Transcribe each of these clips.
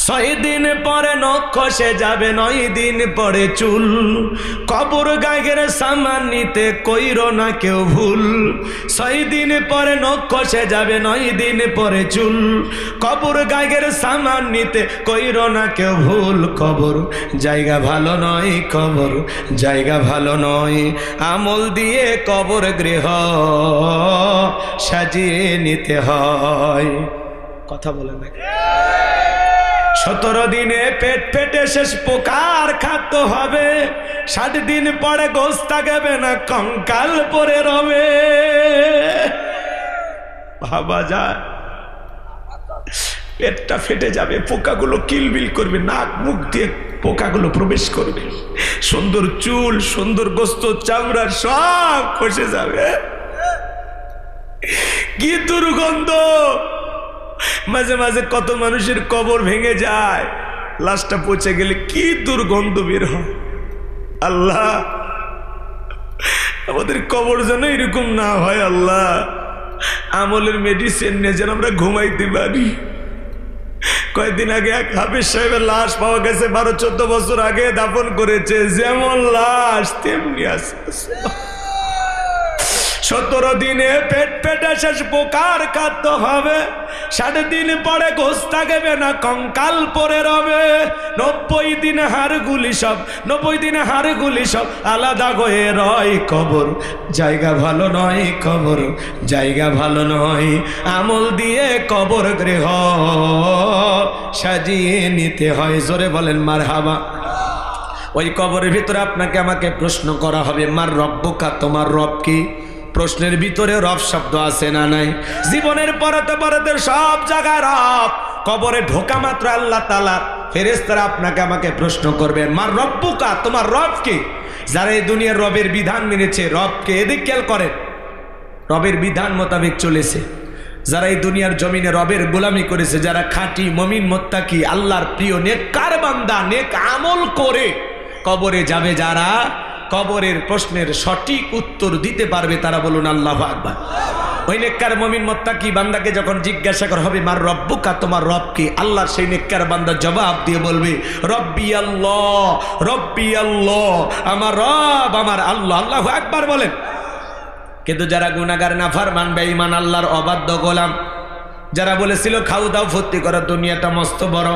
ছয় দিন পরে নখ খসে যাবে, 9 দিন পরে চুল। কবর গায়ের সামান নিতে কইরো না কেউ ভুল। 6 দিন পরে নখ খসে যাবে, 9 দিন পরে চুল। কবর গায়ের সামান নিতে কইরো না কেউ ভুল। কবর জায়গা ভালো নয়, কবর জায়গা ভালো নয়। আমল দিয়ে কবর গৃহ সাজিয়ে নিতে হয়। কথা বলে না? 17 দিনে পেট ফেটে শেষ পোকার খাদ্য হবে। 60 দিন পরে গোস্ত থাকবে না, কঙ্কাল পরে রবে। ভাবা যায়, পেটটা ফেটে যাবে, পোকাগুলো কিলবিল করবে, নাক মুখ দিয়ে পোকাগুলো প্রবেশ করবে। সুন্দর চুল, সুন্দর গোস্ত, চামড়া সব খসে যাবে। কি দুর্গন্ধ! মাঝে মাঝে কত মানুষের কবর ভেঙে যায়, লাশটা পচে গেলে কি দুর্গন্ধ বের হয়। আল্লাহ, আমাদের কবর যেন এরকম না হয়। আল্লাহ, আমলের মেডিসিন নিয়ে যেন আমরা ঘুমাইতে পারি। কয়েকদিন আগে এক হাফেজ সাহেবের লাশ পাওয়া গেছে, 12-14 বছর আগে দাফন করেছে। যেমন লাশ তেমনি আছে। 17 দিনে পেট পেটে শেষ পোকার খাদ্য হবে। 60 দিন পরে গোস্ত থাকবে না, কঙ্কাল পরে রবে। 90 দিনে হাড়গুলি সব, 90 দিনে হাড়গুলি সব আলাদা হয়ে রয়। কবর জায়গা ভালো নয়, কবর জায়গা ভালো নয়। আমল দিয়ে কবর গৃহ সাজিয়ে নিতে হয়। জোরে বলেন মারহাবা। ওই কবরের ভিতরে আপনাকে আমাকে প্রশ্ন করা হবে, মার রব্বুকা, তোমার রব কি? প্রশ্নের ভিতরে রব শব্দ আছে না নাই? জীবনের পরতে পরতে সব জায়গায় রব। কবরে ঢোকা মাত্র আল্লাহ তাআলা ফেরেশতারা আপনাকে আমাকে প্রশ্ন করবেন, মার রব্বুকা, তোমার রব কি? যারা এই দুনিয়ার রবের বিধান মেনেছে, রবকে এদিক খেয়াল করেন, রবের বিধান মোতাবেক চলেছে, যারা এই দুনিয়ার জমিনে রবের গোলামি করেছে, যারা খাঁটি মুমিন মুত্তাকি আল্লাহর প্রিয় নেককার বান্দা, নেক আমল করে কবরে যাবে, যারা কবরের প্রশ্নের সঠিক উত্তর দিতে পারবে, তারা বলুন আল্লাহু আকবার। ওই নেককার মুমিন মুত্তাকি বান্দাকে যখন জিজ্ঞাসা করা হবে, মার রব্বুকা, তোমার রব কি? আল্লাহর সেই নেককার বান্দা জবাব দিয়ে বলবে, রব্বি আল্লাহ, রব্বি আল্লাহ, আমার রব আমার আল্লাহ। আল্লাহু আকবার বলেন। কিন্তু যারা গুনাহগার, নাফরমান, বেঈমান, আল্লাহর অবাধ্য গোলাম, যারা বলেছিল খাও দাও ফুর্তি করো, দুনিয়াটা মস্ত বড়,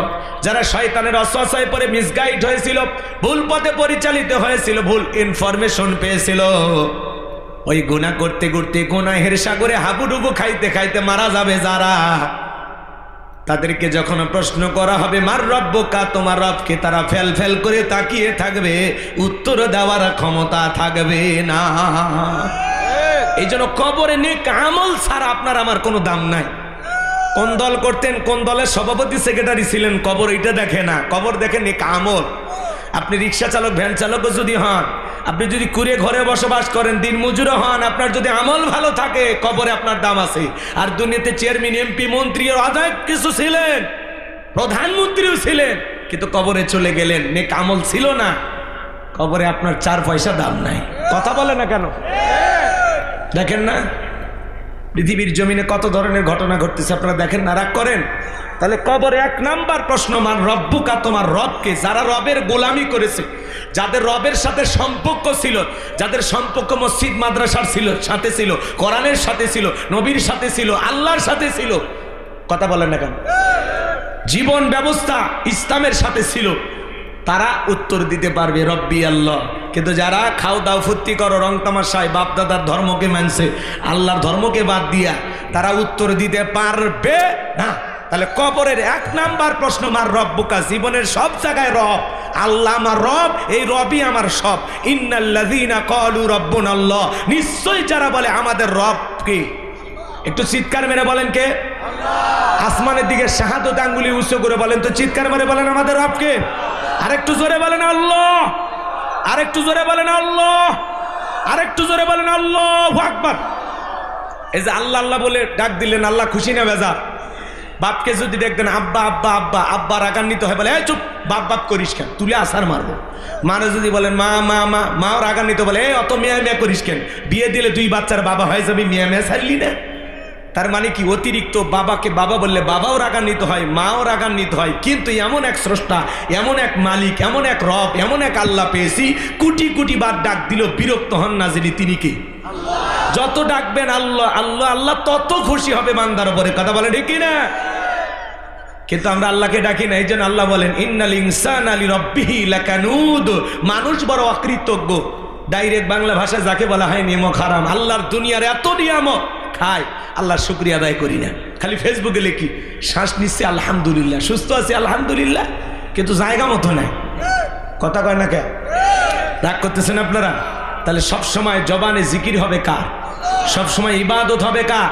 যারা শয়তানের ওয়াসওয়াসায় পড়ে মিসগাইড হয়েছিল, ভুল পথে পরিচালিত হয়েছিল, ভুল ইনফরমেশন পেয়েছিল, ওই গুনাহ করতে করতে গুনাহের সাগরে হাবুডুবু খাইতে খাইতে মারা যাবে যারা, তাদেরকে যখন প্রশ্ন করা হবে, মার রব্বুকা, তোমার রবকে, তারা ফেল ফেল করে তাকিয়ে থাকবে, উত্তর দেওয়ার ক্ষমতা থাকবে না। এই জন্য কবরে নেক আমল ছাড়া আপনার আমার কোনো দাম নাই। কোন দল করতেন, কোন দলের সভাপতি সেক্রেটারি ছিলেন, কবর এটা দেখে না, কবর দেখে নেক আমল। আপনি রিক্সা চালক, ভ্যান চালকও যদি হন, আপনি যদি কুড়ে ঘরে বসবাস করেন, দিন মজুরও হন, আপনার যদি আমল ভালো থাকে, কবরে আপনার দাম আছে। আর দুনিয়াতে চেয়ারম্যান, এমপি, মন্ত্রী, অনেক কিছু ছিলেন, প্রধানমন্ত্রীও ছিলেন, কিন্তু কবরে চলে গেলেন, নেক আমল ছিল না, কবরে আপনার 4 পয়সা দাম নাই। কথা বলে না কেন? দেখেন না পৃথিবীর জমিনে কত ধরনের ঘটনা ঘটতেছে, আপনারা দেখেন না, রাগ করেন? তাহলে কবরে 1 নাম্বার প্রশ্ন, মান রব্বুকা, তোমার রবকে। যারা রবের গোলামি করেছে, যাদের রবের সাথে সম্পর্ক ছিল, যাদের সম্পর্ক মসজিদ মাদ্রাসার সাথে ছিল, কোরআনের সাথে ছিল, নবীর সাথে ছিল, আল্লাহর সাথে ছিল, কথা বলেন না কেন? জীবন ব্যবস্থা ইসলামের সাথে ছিল, তারা উত্তর দিতে পারবে রব্বি আল্লাহ। কিন্তু যারা খাও দাও ফুর্তি করো, রং তামাশায় বাপ দাদার ধর্মকে মানছে, আল্লাহর ধর্মকে বাদ দিয়া, তারা উত্তর দিতে পারবে না। তাহলে কবরের 1 নাম্বার প্রশ্ন, মার রব্বুকা, জীবনের সব জায়গায় রব, আল্লাহ আমার রব, এই রবই আমার সব। ইন্নাল্লাযীনা ক্বালু রাব্বুনাল্লাহ, নিশ্চয়ই যারা বলে আমাদের রব কে, একটু চিৎকার মেরে বলেন কে? আল্লাহ। আসমানের দিকে শাহাদত আঙ্গুলি উঁচু করে বলেন তো, চিৎকার মেরে বলেন আমাদের রব কে? আরেকটু জোরে বলেন আল্লাহ, আরেকটু জোরে বলেন আল্লাহ, আরেকটু জোরে বলেন আল্লাহু আকবার। এই যে আল্লাহ আল্লাহ বলে ডাক দিলেন, আল্লাহ খুশি না বেজার? বাপকে যদি দেখতেন আব্বা আব্বা আব্বা, আব্বা রাগান্বিত হয়, বলে এই চুপ, বাপ বাপ করিস কেন, তুলে আসার মারবো। মানে যদি বলেন মা মা মা, মাও রাগান্বিত, বলে এই অত মেয়া মেয়া করিস কেন, বিয়ে দিলে 2 বাচ্চার বাবা হয়ে যাবি, মেয়া মেয়া ছাড়লি না। তার মানে কি অতিরিক্ত বাবাকে বাবা বললে বাবাও রাগান্বিত হয়, মাও রাগান্বিত হয়, কিন্তু এমন এক স্রষ্টা, এমন এক মালিক, এমন এক রব, এমন এক আল্লাহ পেয়েছি, কোটি কোটি বার ডাক দিল বিরক্ত হন না, যিনি তিনি কি? যত ডাকবেন আল্লাহ আল্লাহ আল্লাহ তত খুশি হবে বান্দার উপরে। কথা বলে ঠিক না? কিন্তু আমরা আল্লাহকে ডাকি না। এই জন্য আল্লাহ বলেন ইন্নাল ইনসানা লিরাব্বিহি লাকানুদ, মানুষ বড় অকৃতজ্ঞ। ডাইরেক্ট বাংলা ভাষায় যাকে বলা হয় নিয়ামত হারাম। আল্লাহর দুনিয়ার এত নিয়ামত খায়, আল্লাহর শুকরিয়া আদায় করি না, খালি ফেসবুকে লিখি শ্বাস নিচ্ছে আলহামদুলিল্লাহ, সুস্থ আছি আলহামদুলিল্লাহ, কিন্তু জায়গা মতো নাই। কথা কয় না কে? রাগ করতেছেন আপনারা? তাহলে সব সময় জবানে জিকির হবে কার? সব সময় ইবাদত হবে কার?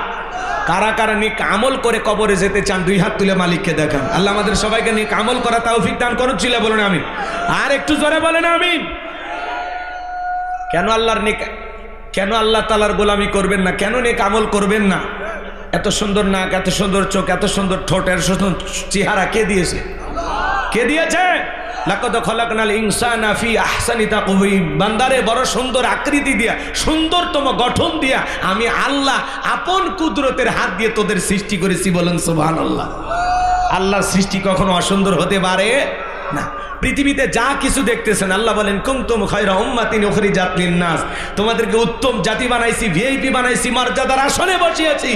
কারা কারা নেক আমল করে কবরে যেতে চান দুই হাত তুলে মালিককে দেখান। আল্লাহ আমাদের সবাইকে নেক আমল করা তৌফিক দান করুন। ছিল বলেন আমিন। আর একটু জোরে বলেন আমিন। কেন আল্লাহর নেক, কেন আল্লাহ তাআলার গোলামি করবেন না? কেন নেক আমল করবেন না? এত সুন্দর নাক, এত সুন্দর চোখ, এত সুন্দর ঠোঁট, এত সুন্দর চেহারা কে দিয়েছে? কে দিয়েছে? লাকাদ খলাকনাল ইনসানা ফি আহসানি তাকওয়িম, বান্দারে বড় সুন্দর আকৃতি দিয়া, সুন্দরতম গঠন দিয়া আমি আল্লাহ আপন কুদরতের হাত দিয়ে তোদের সৃষ্টি করেছি। বলেন সুবহানাল্লাহ। আল্লাহর সৃষ্টি কখনো অসুন্দর হতে পারে না। পৃথিবীতে যা কিছু দেখতেছেন আল্লাহ বলেন কুনতুম খায়রা উম্মাতিন উখরিজাত লিন-নাস, তোমাদেরকে উত্তম জাতি বানাইছি, ভিআইপি বানাইছি, মর্যাদার আসনে বসিয়েছি।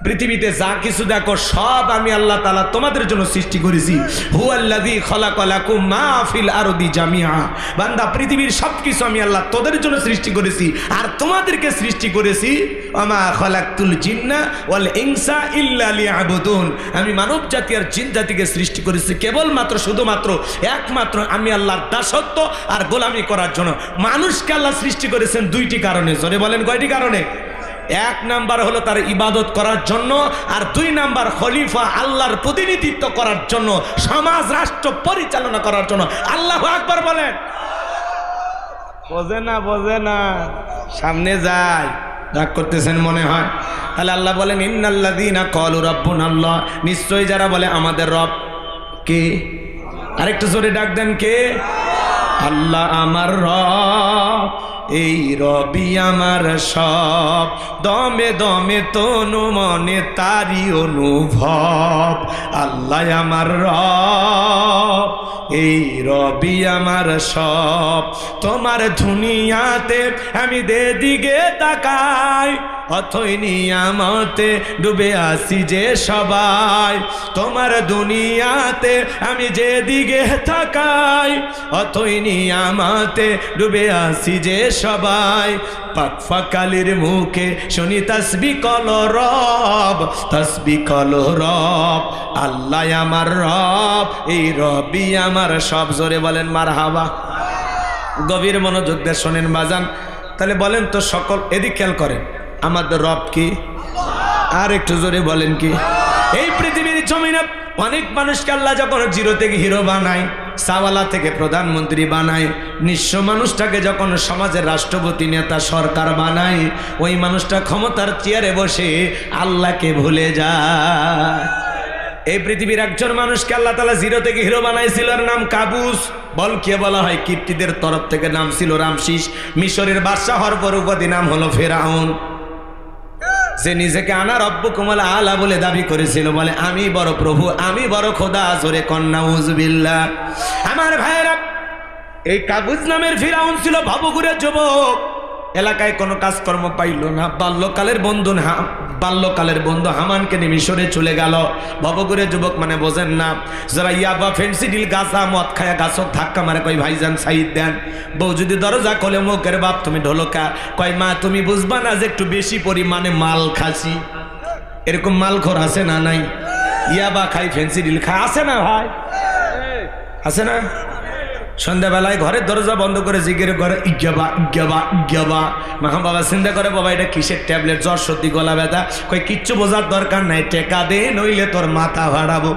পৃথিবীতে যা কিছু দেখো সব আমি আল্লাহ তাআলা তোমাদের জন্য সৃষ্টি করেছি। হুয়াল্লাযী খালাকা লাকুম মা ফিল আরদি জামিআ, বান্দা পৃথিবীর সবকিছু আমি আল্লাহ তোদের জন্য সৃষ্টি করেছি, আর তোমাদেরকে সৃষ্টি করেছি ওয়ামা খালাকতুল জিন্না ওয়াল ইনসা ইল্লা লিয়াবুদুন, আমি মানব জাতি আর জিন জাতিকে সৃষ্টি করেছি কেবলমাত্র শুধুমাত্র একমাত্র আমি আল্লাহর দাসত্ব আর গোলামি করার জন্য। মানুষকে আল্লাহ সৃষ্টি করেছেন দুইটি কারণে। জোরে বলেন কয়টি কারণে? এক নাম্বার হলো তার ইবাদত করার জন্য, আর দুই নাম্বার খলিফা আল্লাহর প্রতিনিধিত্ব করার জন্য, সমাজ রাষ্ট্র পরিচালনা করার জন্য। আল্লাহু আকবার বলেন। বোঝে না, বোঝে না, সামনে যায়। রাগ করতেছেন মনে হয়। তাহলে আল্লাহ বলেন ইন্নাল্লাযীনা ক্বালু রাব্বুনাল্লাহ, নিশ্চয়ই যারা বলে আমাদের রব কে। আরেকটু জোরে ডাক দেন, কে? আল্লাহ আমার রব, এই রবি আমার সব, দমে দমে তনু মনে তারি অনুভব। আল্লাহ আমার রব, এই রবি আমার সব, তোমার দুনিয়াতে আমি যেদিকে তাকাই অথই নিয়ামতে ডুবে আসি যে সবাই। তোমার দুনিয়াতে আমি যেদিকে তাকাই অথই নিয়ামতে ডুবে আসি যে সবাই। পাক ফাকালির মুখে শুনি তাসবিহ কল রব, তাসবিহ কল রব। আল্লাহ আমার রব, এই রবি আমার সব। জোরে বলেন মারহাবা। গভীর মনোযোগ দিয়ে শোনেন বাজান। তাহলে বলেন তো সকল, এদিক খেয়াল করেন, আমাদের রব কি? আর একটু জোরে বলেন কি? এই পৃথিবীর জমিনে অনেক মানুষকে আল্লাহ যখন জিরো থেকে হিরো বানায়, সাওয়ালা থেকে প্রধানমন্ত্রী বানায়, নিঃস্ব মানুষটাকে যখন সমাজের রাষ্ট্রপতি নেতা সরকার বানায়, ওই মানুষটা ক্ষমতার চেয়ারে বসে আল্লাহকে ভুলে যায়। এই পৃথিবীর একজন মানুষকে আল্লাহ তাআলা জিরো থেকে হিরো বানাইছিল, এর নাম কাবুস। বলকে বলা হয় কীর্তিদের তরফ থেকে নাম ছিল রামসিস। মিশরের বাদশা হওয়ার পর উপাধি নাম হলো ফেরাউন। যে নিজেকে আনা রব্বুকুমুল আলা বলে দাবি করেছিল, বলে আমি বড় প্রভু, আমি বড় খোদা। জোরে কন্না উযবিল্লাহ। আমার ভাইরা, এই কাবুস নামের ফেরাউন ছিল ভবঘুরে যুবক, এলাকায় কোনো কাজকর্ম পাইল না। বাল্যকালের বন্ধু হামানকে নিয়ে মিশরে চলে গেল। ভবঘুরে যুবক মানে বোঝেন না, যারা ইয়াবা ফেন্সিডিল গাছা মদ খায়া গাছক ধাক্কা মারে, কই ভাইজান সাইদ দেন। বউ যদি দরজা খোলে, মুখের বাপ তুমি ঢোলকা, কয় মা তুমি বুঝবা না যে একটু বেশি পরিমাণে মাল খাসি। এরকম মালখোর আছে না নাই? ইয়াবা খাই, ফেন্সিডিল খায়, আছে না ভাই? আছে না? সন্ধ্যাবেলায় ঘরের দরজা বন্ধ করে জিগের ঘরে ইজ্ঞাবা ইজ্ঞাবা ইজ্ঞাবা। মা বাবা চিন্তা করে, বাবা এটা কিসের ট্যাবলেট? জ্বর সর্দি গলা ব্যথা। কই কিচ্ছু বোঝার দরকার নাই, টেকা দে নইলে তোর মাথা ভাড়াবো।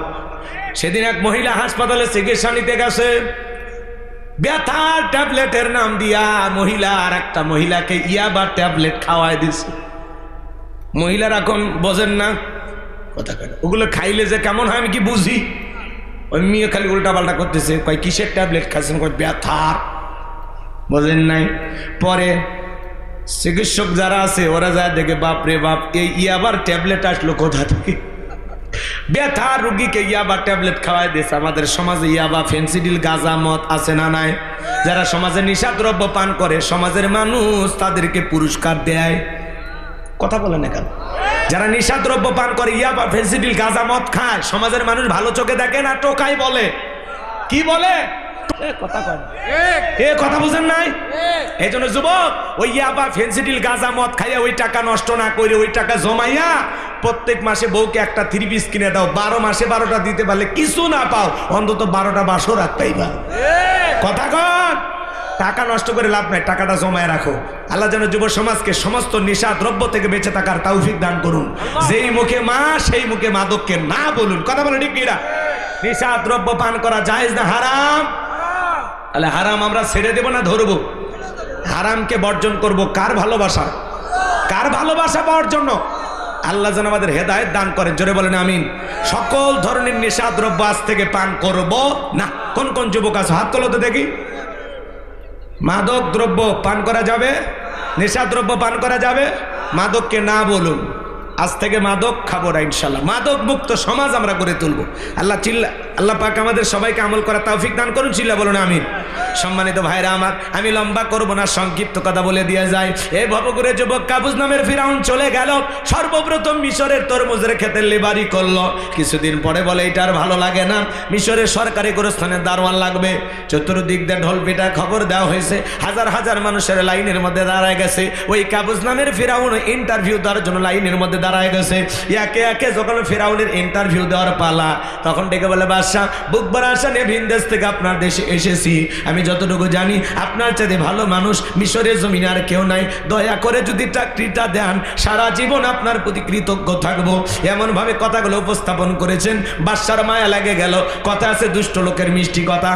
সেদিন এক মহিলা হাসপাতালে চিকিৎসা নিতে গেছে, ব্যথার ট্যাবলেটের নাম দিয়া মহিলা আর একটা মহিলাকে ইয়াবা ট্যাবলেট খাওয়াই দিছে। মহিলার এখন বোঝেন না কথা কেন, ওগুলো খাইলে যে কেমন হয় আমি কি বুঝি। ওই মেয়ে খালি উল্টা পাল্টা করতেছে, কয় কিসের ট্যাবলেট খাচ্ছেন? কয় ব্যথার। বোঝেন নাই? পরে চিকিৎসক যারা আছে ওরা যায় দেখে বাপরে বাপ এই ইয়াবার ট্যাবলেট আসলো কোথা থেকে, ব্যথা রুগীকে ইয়াবা ট্যাবলেট খাওয়াই দিয়েছে। আমাদের সমাজে ইয়াবা, ফেন্সিডিল, গাঁজা, মদ আছে না নাই? যারা সমাজে নিশাদ্রব্য পান করে সমাজের মানুষ তাদেরকে পুরস্কার দেয়। কথা বলে না কেন? যারা নিশাদ্রব্য পান করে, ইয়াবা, ফেন্সিডিল, গাঁজা, মদ খায়, সমাজের মানুষ ভালো চোখে দেখে না, টোকাই বলে। কি বলে? কথা বুঝেন নাই? এই জন্য যুবক, ওই ইয়াবা, ফেন্সিডিল, গাঁজা, মদ খাইয়া ওই টাকা নষ্ট না করে ওই টাকা জমাইয়া প্রত্যেক মাসে বউকে একটা 3 পিস কিনে দাও। 12 মাসে 12টা দিতে পারলে কিছু না পাও, অন্তত 12টা বাসও রাখতেই পারো। কথা কন, টাকা নষ্ট করে লাভ নাই, টাকাটা জমায় রাখো। আল্লাহ যেন যুব সমাজকে সমস্ত নেশা দ্রব্য থেকে বেঁচে থাকার তৌফিক দান করুন। যেই মুখে মা সেই মুখে মাদককে না বলুন। কথা বলে ঠিক কিনা? নেশা দ্রব্য পান করা জায়েজ না হারাম? তাহলে হারাম আমরা ছেড়ে দেব না ধরবো? হারামকে বর্জন করব। কার ভালোবাসা? কার ভালোবাসা পাওয়ার জন্য? আল্লাহ যেন আমাদের হেদায়েত দান করেন। জোরে বলেন আমিন। সকল ধরনের নেশা দ্রব্য আজ থেকে পান করব না। কোন কোন যুবক আছে হাত তোলো তো দেখি। মাদক দ্রব্য পান করা যাবে? নেশা দ্রব্য পান করা যাবে? মাদককে না বলুন। আজ থেকে মাদক খাবো না ইনশাল্লাহ। মাদক মুক্ত সমাজ আমরা করে তুলবো। আল্লাহ পাক আমাদের সবাইকে আমল করা তৌফিক দান করুন। চিল্লা বলুন আমিন। সম্মানিত ভাইরা আমার, আমি লম্বা করব না, সংক্ষিপ্ত কথা বলে দিয়ে যায়। এই ভবঘুরে যুবক কাবুস নামের ফিরাউন চলে গেল। সর্বপ্রথম মিশরের তরমুজের খেতে লেবারি করলো। কিছুদিন পরে বলে এটা আর ভালো লাগে না, মিশরের সরকারি গোরস্থানে দারোয়ান লাগবে। চতুর্দিক দিয়ে ঢোল পিটা খবর দেওয়া হয়েছে। হাজার হাজার মানুষের লাইনের মধ্যে দাঁড়ায় গেছে। ওই কাবুস নামের ফিরাউন ইন্টারভিউ দেওয়ার জন্য লাইনের মধ্যে দাঁড়ায় গেছে। একে একে যখন ফিরাউনের ইন্টারভিউ দেওয়ার পালা, তখন ডেকে বলে বাদশাহ, বুকবার আশা নিয়ে ভিন দেশ থেকে আপনার দেশে এসেছি। আমি যতটুকু জানি আপনার চাইতে ভালো মানুষ মিশরের জমিনে আর কেউ নাই। দয়া করে যদি চাকরিটা দেন, সারা জীবন আপনার প্রতি কৃতজ্ঞ থাকবো। এমন ভাবে কথাগুলো উপস্থাপন করেছেন, বাদশার মায়া লাগে গেল। কথা আছে দুষ্ট লোকের মিষ্টি কথা।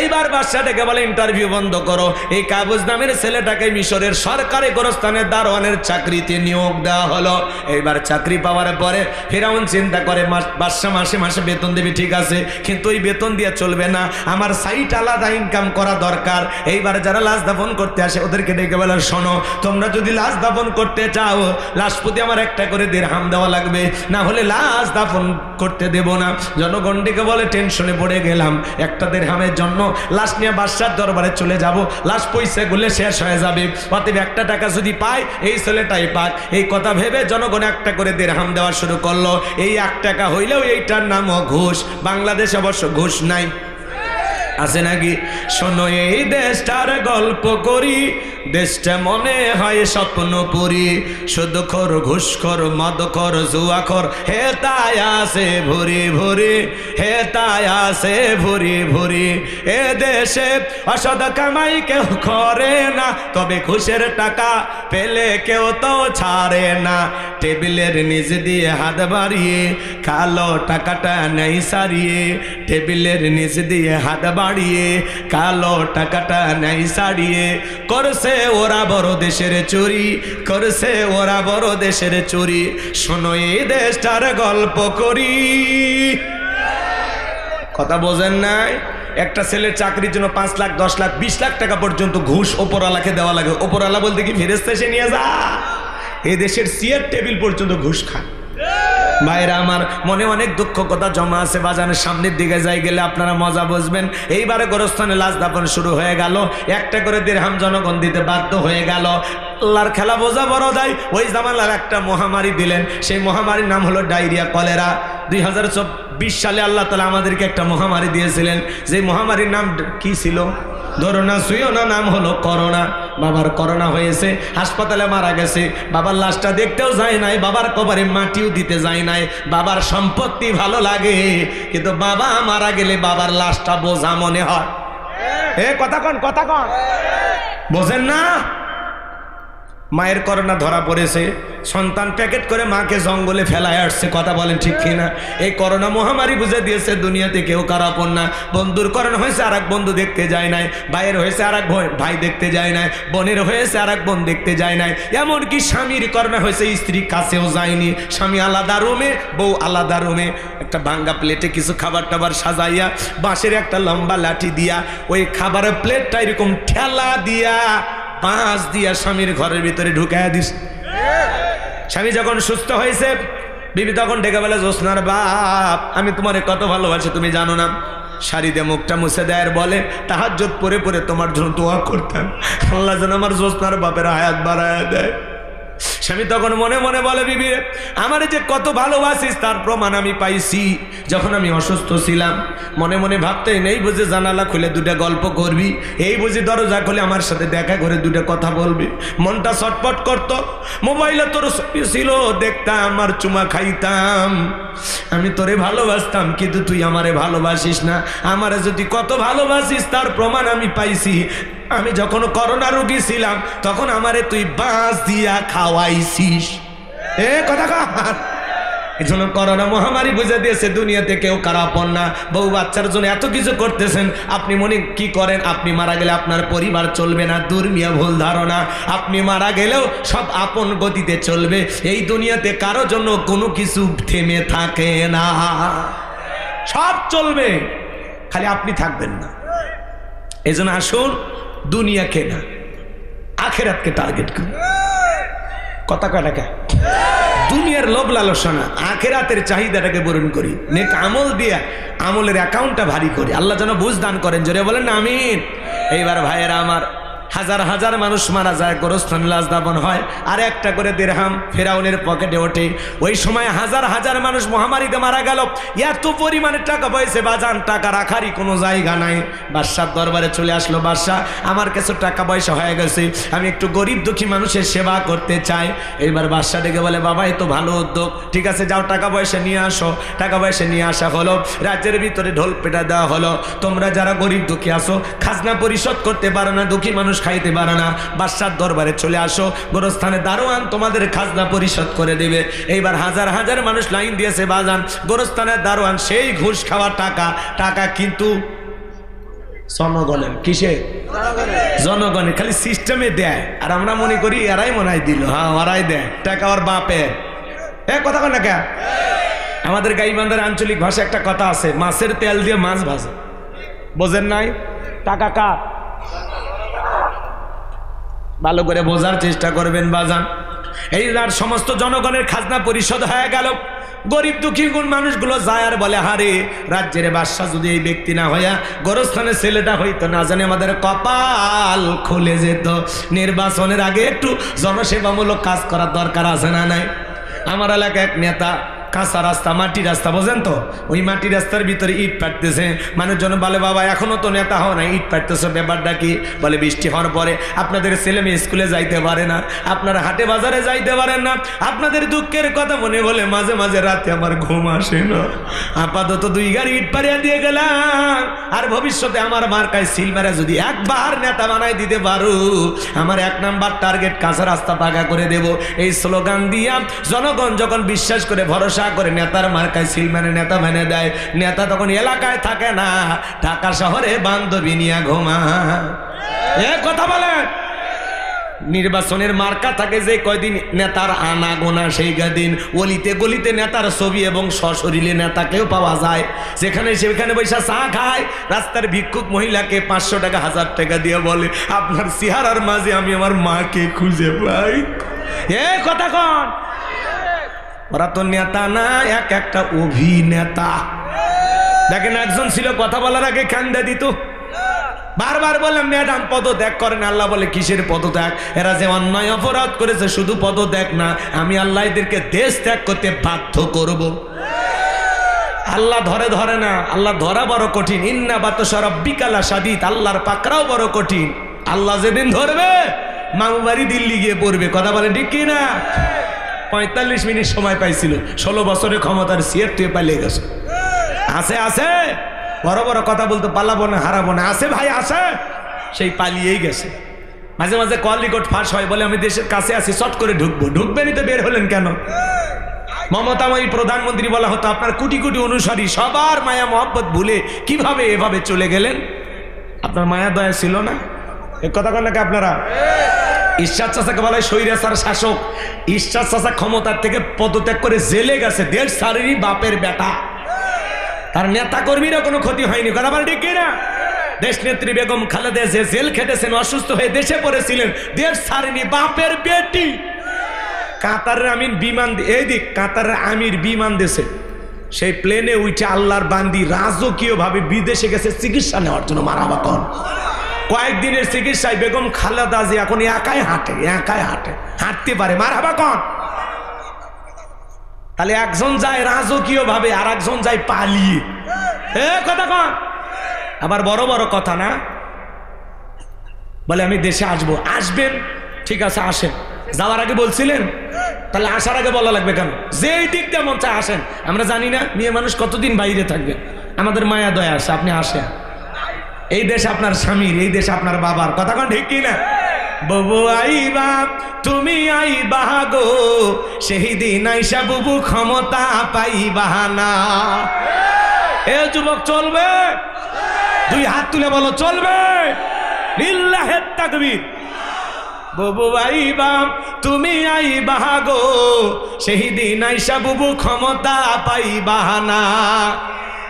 এইবার বাদশাটাকে বলে ইন্টারভিউ বন্ধ করো। এই কাবুস নামের ছেলেটাকে মিশরের সরকারি গোরস্থানের দারোয়ানের চাকরিতে নিয়োগ দেওয়া হলো। এইবার চাকরি পাওয়ার পরে ফিরাউন চিন্তা করে বাদশা মাসে মাসে বেতন দেবে, ঠিক আছে, কিন্তু ওই বেতন দিয়ে চলবে না, আমার সাইট আলাদা ইনকাম করা দরকার। এইবার যারা লাশ দাফন করতে আসে ওদেরকে ডেকে বলে, শোনো, তোমরা যদি লাশ দাফন করতে চাও লাশ প্রতি আমার একটা করে দিরহাম দেওয়া লাগবে, না হলে লাশ দাফন করতে দেব না। জনগণ ডেকে বলে, টেনশনে পড়ে গেলাম, একটা দিরহামের জন্য লাশ নিয়ে বাদশার দরবারে চলে যাব, লাশ পয়সা গুলে শেষ হয়ে যাবে, অতএব একটা টাকা যদি পাই এই ছেলেটাই পাক। এই কথা ভেবে জনগণ একটা করে দিরহাম দেওয়া শুরু করলো। এই 1 টাকা হইলেও এইটার নামও ঘুষ। বাংলাদেশে অবশ্য ঘুষ নাই, আছে নাকি? শোনো, এই দেশটার গল্প করি, দেশটা মনে হয় স্বপ্নপুরি। সুদখোর, ঘুষখোর, মদখোর, জুয়াখোর, হে তাই আছে ভুরি ভুরি, হে তাই আছে ভুরি ভুরি। এ দেশে অসৎ কামাই কেউ করে না, তবে ঘুষের টাকা পেলে কেউ তো ছাড়ে না। টেবিলের নিচ দিয়ে হাত বাড়িয়ে কালো টাকাটা নেই সারিয়ে, টেবিলের নিচ দিয়ে হাত বাড়িয়ে কালো টাকাটা নেই সারিয়ে। করছে ওরা বড় দেশের চুরি, করছে ওরা বড় দেশের চুরি। শোনো, এই দেশটার গল্প করি। কথা বোঝেন নাই? একটা ছেলের চাকরির জন্য 5 লাখ, 10 লাখ, 20 লাখ টাকা পর্যন্ত ঘুষ ওপরওয়ালাকে দেওয়া লাগে। ওপরওয়ালা বলতে কি ফেরেশতা এসে নিয়ে যা? এই দেশের চেয়ার টেবিল পর্যন্ত ঘুষ খায়। ভাইরা আমার, মনে অনেক দুঃখ কথা জমা আছে। বাজানের সামনের দিকে যাই গেলে আপনারা মজা বুঝবেন। এইবারে গোরস্থানে লাশ দাফন শুরু হয়ে গেল। একটা করে দিরহাম জনগণ দিতে বাধ্য হয়ে গেল। আল্লাহর খেলা বোঝা বড় দায়। ওই জামানার একটা মহামারী দিলেন, সেই মহামারীর নাম হলো ডায়রিয়া, কলেরা। 2020 সালে আল্লাহ তাআলা আমাদেরকে একটা মহামারী দিয়েছিলেন। যে মহামারীর নাম কি ছিল? ধরো না, শুইও না, নাম হলো করোনা। বাবার করোনা হয়েছে, হাসপাতালে মারা গেছে। বাবার লাশটা দেখতেও যায় নাই, বাবার কবরে মাটিও দিতে যায় নাই। বাবার সম্পত্তি ভালো লাগে, কিন্তু বাবা মারা গেলে বাবার লাশটা বোঝা মনে হয়। এ কথা কন, কথা কন, বোঝেন না? মায়ের করোনা ধরা পড়েছে, সন্তান প্যাকেট করে মাকে জঙ্গলে ফেলায় আসছে। কথা বলেন ঠিক কিনা? এই করোনা মহামারী বুঝে দিয়েছে দুনিয়াতে কেউ কারো আপন না। বন্ধুর করোনা হয়েছে, আর এক বন্ধু দেখতে যায় নাই। ভাইয়ের হয়েছে, আর এক ভাই দেখতে যায় নাই। বোনের হয়েছে, আর এক বোন দেখতে যায় নাই। এমনকি স্বামীর করোনা হয়েছে, স্ত্রী কাছেও যায়নি। স্বামী আলাদা রুমে, বউ আলাদা রুমে। একটা ভাঙ্গা প্লেটে কিছু খাবার টাবার সাজাইয়া বাঁশের একটা লম্বা লাঠি দিয়া ওই খাবারের প্লেটটা এরকম ঠেলা দিয়া পাঁচ দিয়া স্বামীর ঘরের ভিতরে ঢুকাইয়া দিস। স্বামী যখন সুস্থ হয়েছে বিবি তখন ডেকে বলে, জ্যোৎস্নার বাপ আমি তোমারে কত ভালোবাসি তুমি জানো না। শাড়ি দিয়ে মুখটা মুছে দেয় আর বলে, তাহাজ্জুদ পড়ে পড়ে তোমার জন্য দোয়া করতাম, আল্লাহ যেন আমার জ্যোৎস্নার বাপের হায়াত বাড়ায়া দেয়। স্বামী তখন মনে মনে বলে, বিবি আমার যে কত ভালোবাসিস তার প্রমাণ আমি পাইছি। যখন আমি অসুস্থ ছিলাম মনে মনে ভাবতেই নেই বুঝে জানালা খুলে দুটা গল্প করবি, এই বুঝি দরজা খুলে আমার সাথে দেখা করে দুটা কথা বলবি। মনটা ছটপট করতো, মোবাইলে তোর ছবি ছিল দেখতাম আর চুমা খাইতাম। আমি তোরে ভালোবাসতাম কিন্তু তুই আমারে ভালোবাসিস না। আমারে যদি কত ভালোবাসিস তার প্রমাণ আমি পাইছি। আমি যখন করোনা রোগী ছিলাম তখন আমারে তুই বাঁশ দিয়া খাওয়াইছিস। কথা কার? এই জন্য করোনা মহামারী বুঝে দিয়েছে দুনিয়াতে কেউ কারাপন না। বউ বাচ্চার জন্য এত কিছু করতেছেন, আপনি মনে কি করেন আপনি মারা গেলে আপনার পরিবার চলবে না? দুর্মিয়া ভুল ধারণা। আপনি মারা গেলেও সব আপন গতিতে চলবে। এই দুনিয়াতে কারো জন্য কোনো কিছু থেমে থাকে না, সব চলবে, খালি আপনি থাকবেন না। এই জন্য আসুন দুনিয়াকে না আখেরাতকে টার্গেট করুন। কথা কয়টাকে দুনিয়ার লোভ লালসা, আখেরাতের চাহিদাটাকে পূরণ করি। নেক আমল দিয়া আমলের অ্যাকাউন্টটা ভারী করি। আল্লাহ যেন বুঝ দান করেন, জোরে বলেন না আমিন। এইবার ভাইয়েরা আমার, হাজার হাজার মানুষ মারা যায়, গোরস্থানে লাশ দাফন হয়, আর একটা করে দিরহাম ফেরাউনের পকেটে ওঠে। ওই সময় হাজার হাজার মানুষ মহামারীতে মারা গেল। এত পরিমাণে টাকা পয়সা বাজান, টাকা রাখারই কোনো জায়গা নাই। বাদশার দরবারে চলে আসলো, বাদশাহ আমার কাছে টাকা পয়সা হয়ে গেছে, আমি একটু গরিব দুঃখী মানুষের সেবা করতে চাই। এইবার বাদশাহ ডেকে বলে, বাবা এ তো ভালো উদ্যোগ, ঠিক আছে যাও টাকা পয়সা নিয়ে আসো। টাকা পয়সা নিয়ে আসা হলো, রাজ্যের ভিতরে ঢোল পেটা দেওয়া হলো। তোমরা যারা গরিব দুঃখী আসো, খাজনা পরিশোধ করতে পারো না, দুঃখী মানুষ খাইতে পারে না, বাদশার দরবারে চলে আসো, গোরস্থানে দারোয়ান তোমাদের খাজনা পরিশোধ করে দেবে। এইবার হাজার হাজার মানুষ লাইন দিয়েছে বাজান, গোরস্থানের দারোয়ান সেই ঘুষ খাওয়া টাকা, টাকা কিন্তু জনগণের, কিসে? জনগণের, খালি সিস্টেমে দেয়। আর আমরা মনে করি এরাই মনে হয় দিল, হ্যাঁ ওরাই দেয় টাকা, ওর বাপে। কথা কন না কে? আমাদের গাইবান্ধার আঞ্চলিক ভাষা একটা কথা আছে, মাছের তেল দিয়ে মাছ ভাজে, বোঝেন নাই? টাকা কার? ভালো করে বোঝার চেষ্টা করবেন বাজান। এই সমস্ত জনগণের খাজনা পরিশোধ হয়ে গেল। গরিব দুঃখী গুণ মানুষগুলো যায় আর বলে, হারে রাজ্যের বাদশা যদি এই ব্যক্তি না হইয়া গোরস্থানের ছেলেটা হইতো, না জানে আমাদের কপাল খুলে যেত। নির্বাচনের আগে একটু জনসেবামূলক কাজ করার দরকার আছে না নাই? আমার এলাকায় এক নেতা কাঁচা রাস্তা, মাটি রাস্তা, বোঝেন তো, ওই মাটি রাস্তার ভিতরে ইট পাটতেছে। মানুষজন বলে, বাবা এখনো তো নেতা হও না, ইট পাটতেছে, ব্যাপারটা কি? বলে, বৃষ্টি হওয়ার পরে আপনাদের ছেলে মেয়ে স্কুলে যাইতে পারে না, আপনারা হাটে বাজারে যাইতে পারেন না, আপনাদের দুঃখের কথা মনে বলে মাঝে মাঝে রাতে আমার ঘুম আসে না। আপাতত 2 গাড়ি ইট পাড়িয়া দিয়ে গেলাম, আর ভবিষ্যতে আমার মার্কায় সিল মারা যদি একবার নেতা বানাই দিতে পারো, আমার 1 নাম্বার টার্গেট কাঁচা রাস্তা পাকা করে দেব। এই স্লোগান দিয়া জনগণ যখন বিশ্বাস করে ভরসা করে নেতার মার্কায় সিল মানে নেতা ভেনে দেয়, নেতা তখন এলাকায় থাকে না, ঢাকা শহরে বান্ধবী নিয়ে ঘুমা। কথা বলেন, নির্বাচনের মার্কা থাকে যে কয়দিন নেতার আনা গোনা, সেই কদিন অলিতে গলিতে নেতার ছবি এবং সশরীরে নেতাকেও পাওয়া যায়। যেখানে সেখানে বৈশা চা খায়, রাস্তার ভিক্ষুক মহিলাকে 500 টাকা 1000 টাকা দিয়ে বলে, আপনার চেহারার মাঝে আমি আমার মাকে খুঁজে পাই। কথা কন, ওরা তো নেতা না, একটা অভিনেতা। দেখেন একজন ছিল কথা বলার আগে কান্দা দিত, বারবার বললাম ম্যাডাম পদত্যাগ করেন। আল্লাহ বলে, কিসের পদত্যাগ? এরা যে অন্যায় অপরাধ করেছে, শুধু পদত্যাগ না, আমি আল্লাহ এদেরকে দেশ ত্যাগ করতে বাধ্য করব। আল্লাহ ধরে না, আল্লাহ ধরা বড় কঠিন। ইন্না বাতশা রাব্বিকা লাশাদীদ, আল্লাহর পাকড়াও বড় কঠিন। আল্লাহ যেদিন ধরবে মামু বাড়ি দিল্লি গিয়ে পড়বে। কথা বলে ঠিক কি না? 45 মিনিট সময় পাইছিল, 16 বছরের ক্ষমতার সিয়ার তুই পালিয়ে গেছে। আছে বড় বড় কথা বলতে পালাবো না, হারাবো না, আছে ভাই আছে, সেই পালিয়েই গেছে। মাঝে মাঝে কল রেকর্ড ফাঁস হয়, বলে আমি দেশের কাছে আছি, শর্ট করে ঢুকবেনই তো বের হলেন কেন? মমতাময়ী প্রধানমন্ত্রী বলা হতো, আপনার কোটি কোটি অনুসারী সবার মায়া মহব্বত ভুলে কিভাবে এভাবে চলে গেলেন? আপনার মায়া দয়া ছিল না? এক কথা বলেন নাকি আপনারা? ঈশ্বর চাচাকে বলা হয় স্বৈরাচার শাসক। ঈশ্বর চাচা ক্ষমতার থেকে পদত্যাগ করে জেলে গেছে, দেশ ছাড়েনি বাপের বেটা, তার নেতা কর্মীরা কোনো ক্ষতি হয়নি। কথা বলে ঠিক না? দেশ নেত্রী বেগম খালেদা যে জেল খেটেছেন, অসুস্থ হয়ে দেশে পড়েছিলেন, দেশ ছাড়েনি, বাপের বেটি। কাতারের আমির বিমান, এই দিক কাতারের আমির বিমান দেশে, সেই প্লেনে উঠে আল্লাহর বান্দি রাজকীয় ভাবে বিদেশে গেছে চিকিৎসা নেওয়ার জন্য। মারাবা কন, কয়েকদিনের চিকিৎসায় বেগম খালেদা জি এখন একাই হাঁটে, একাই হাঁটে, হাঁটতে পারে। মারাবা কন। তাহলে একজন যায় রাজকীয় ভাবে, আর একজন যায় পালিয়ে। কথা কন। আবার বড় বড় কথা না, বলে আমি দেশে আসবো। আসবেন, ঠিক আছে আসেন। যাওয়ার আগে বলছিলেন, তাহলে আসার আগে বলা লাগবে কেন? যেই দিক দিয়ে মন চায় আসেন। আমরা জানি না মেয়ে মানুষ কতদিন বাইরে থাকবে, আমাদের মায়া দয়া আসে, আপনি আসেন। এই দেশ আপনার স্বামীর, এই দেশ আপনার বাবার। কথা কন ঠিক কি না? ববু আইবা, তুমি আইবা গো, সেই দিন আইসা বুবু ক্ষমতা পাইবা না। এ যুবক চলবে? দুই হাত তুলে বলো চলবে। লিল্লাহে তাকবীর। ববু আইবা, তুমি আইবা গো, সেই দিন আইসা বুবু ক্ষমতা পাইবা না।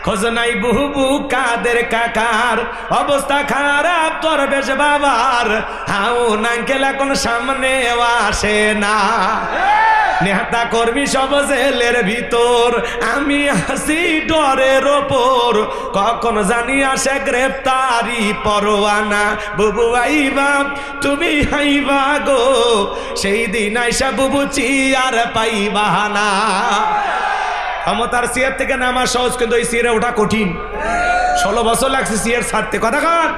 খোঁজ নাই বুবু কাদের কাকার, অবস্থা খারাপ তোর বেশ বাবার, হাউ নাঙ্কেল এখন সামনে আসে না। নেতা কর্মী সব জেলের ভিতর, আমি আসি ডরের ওপর, কখন জানি আসে গ্রেফতারি পরোয়ানা। বুবু আইবা, তুমি আইবা গো, সেই দিন আইসা বুবু চিয়ার পাইবা না। ক্ষমতার চেয়ার থেকে নামা সহজ, কিন্তু এই চেয়ারে ওঠা কঠিন। 16 বছর লাগছে চেয়ার ছাড়তে। কথা কার?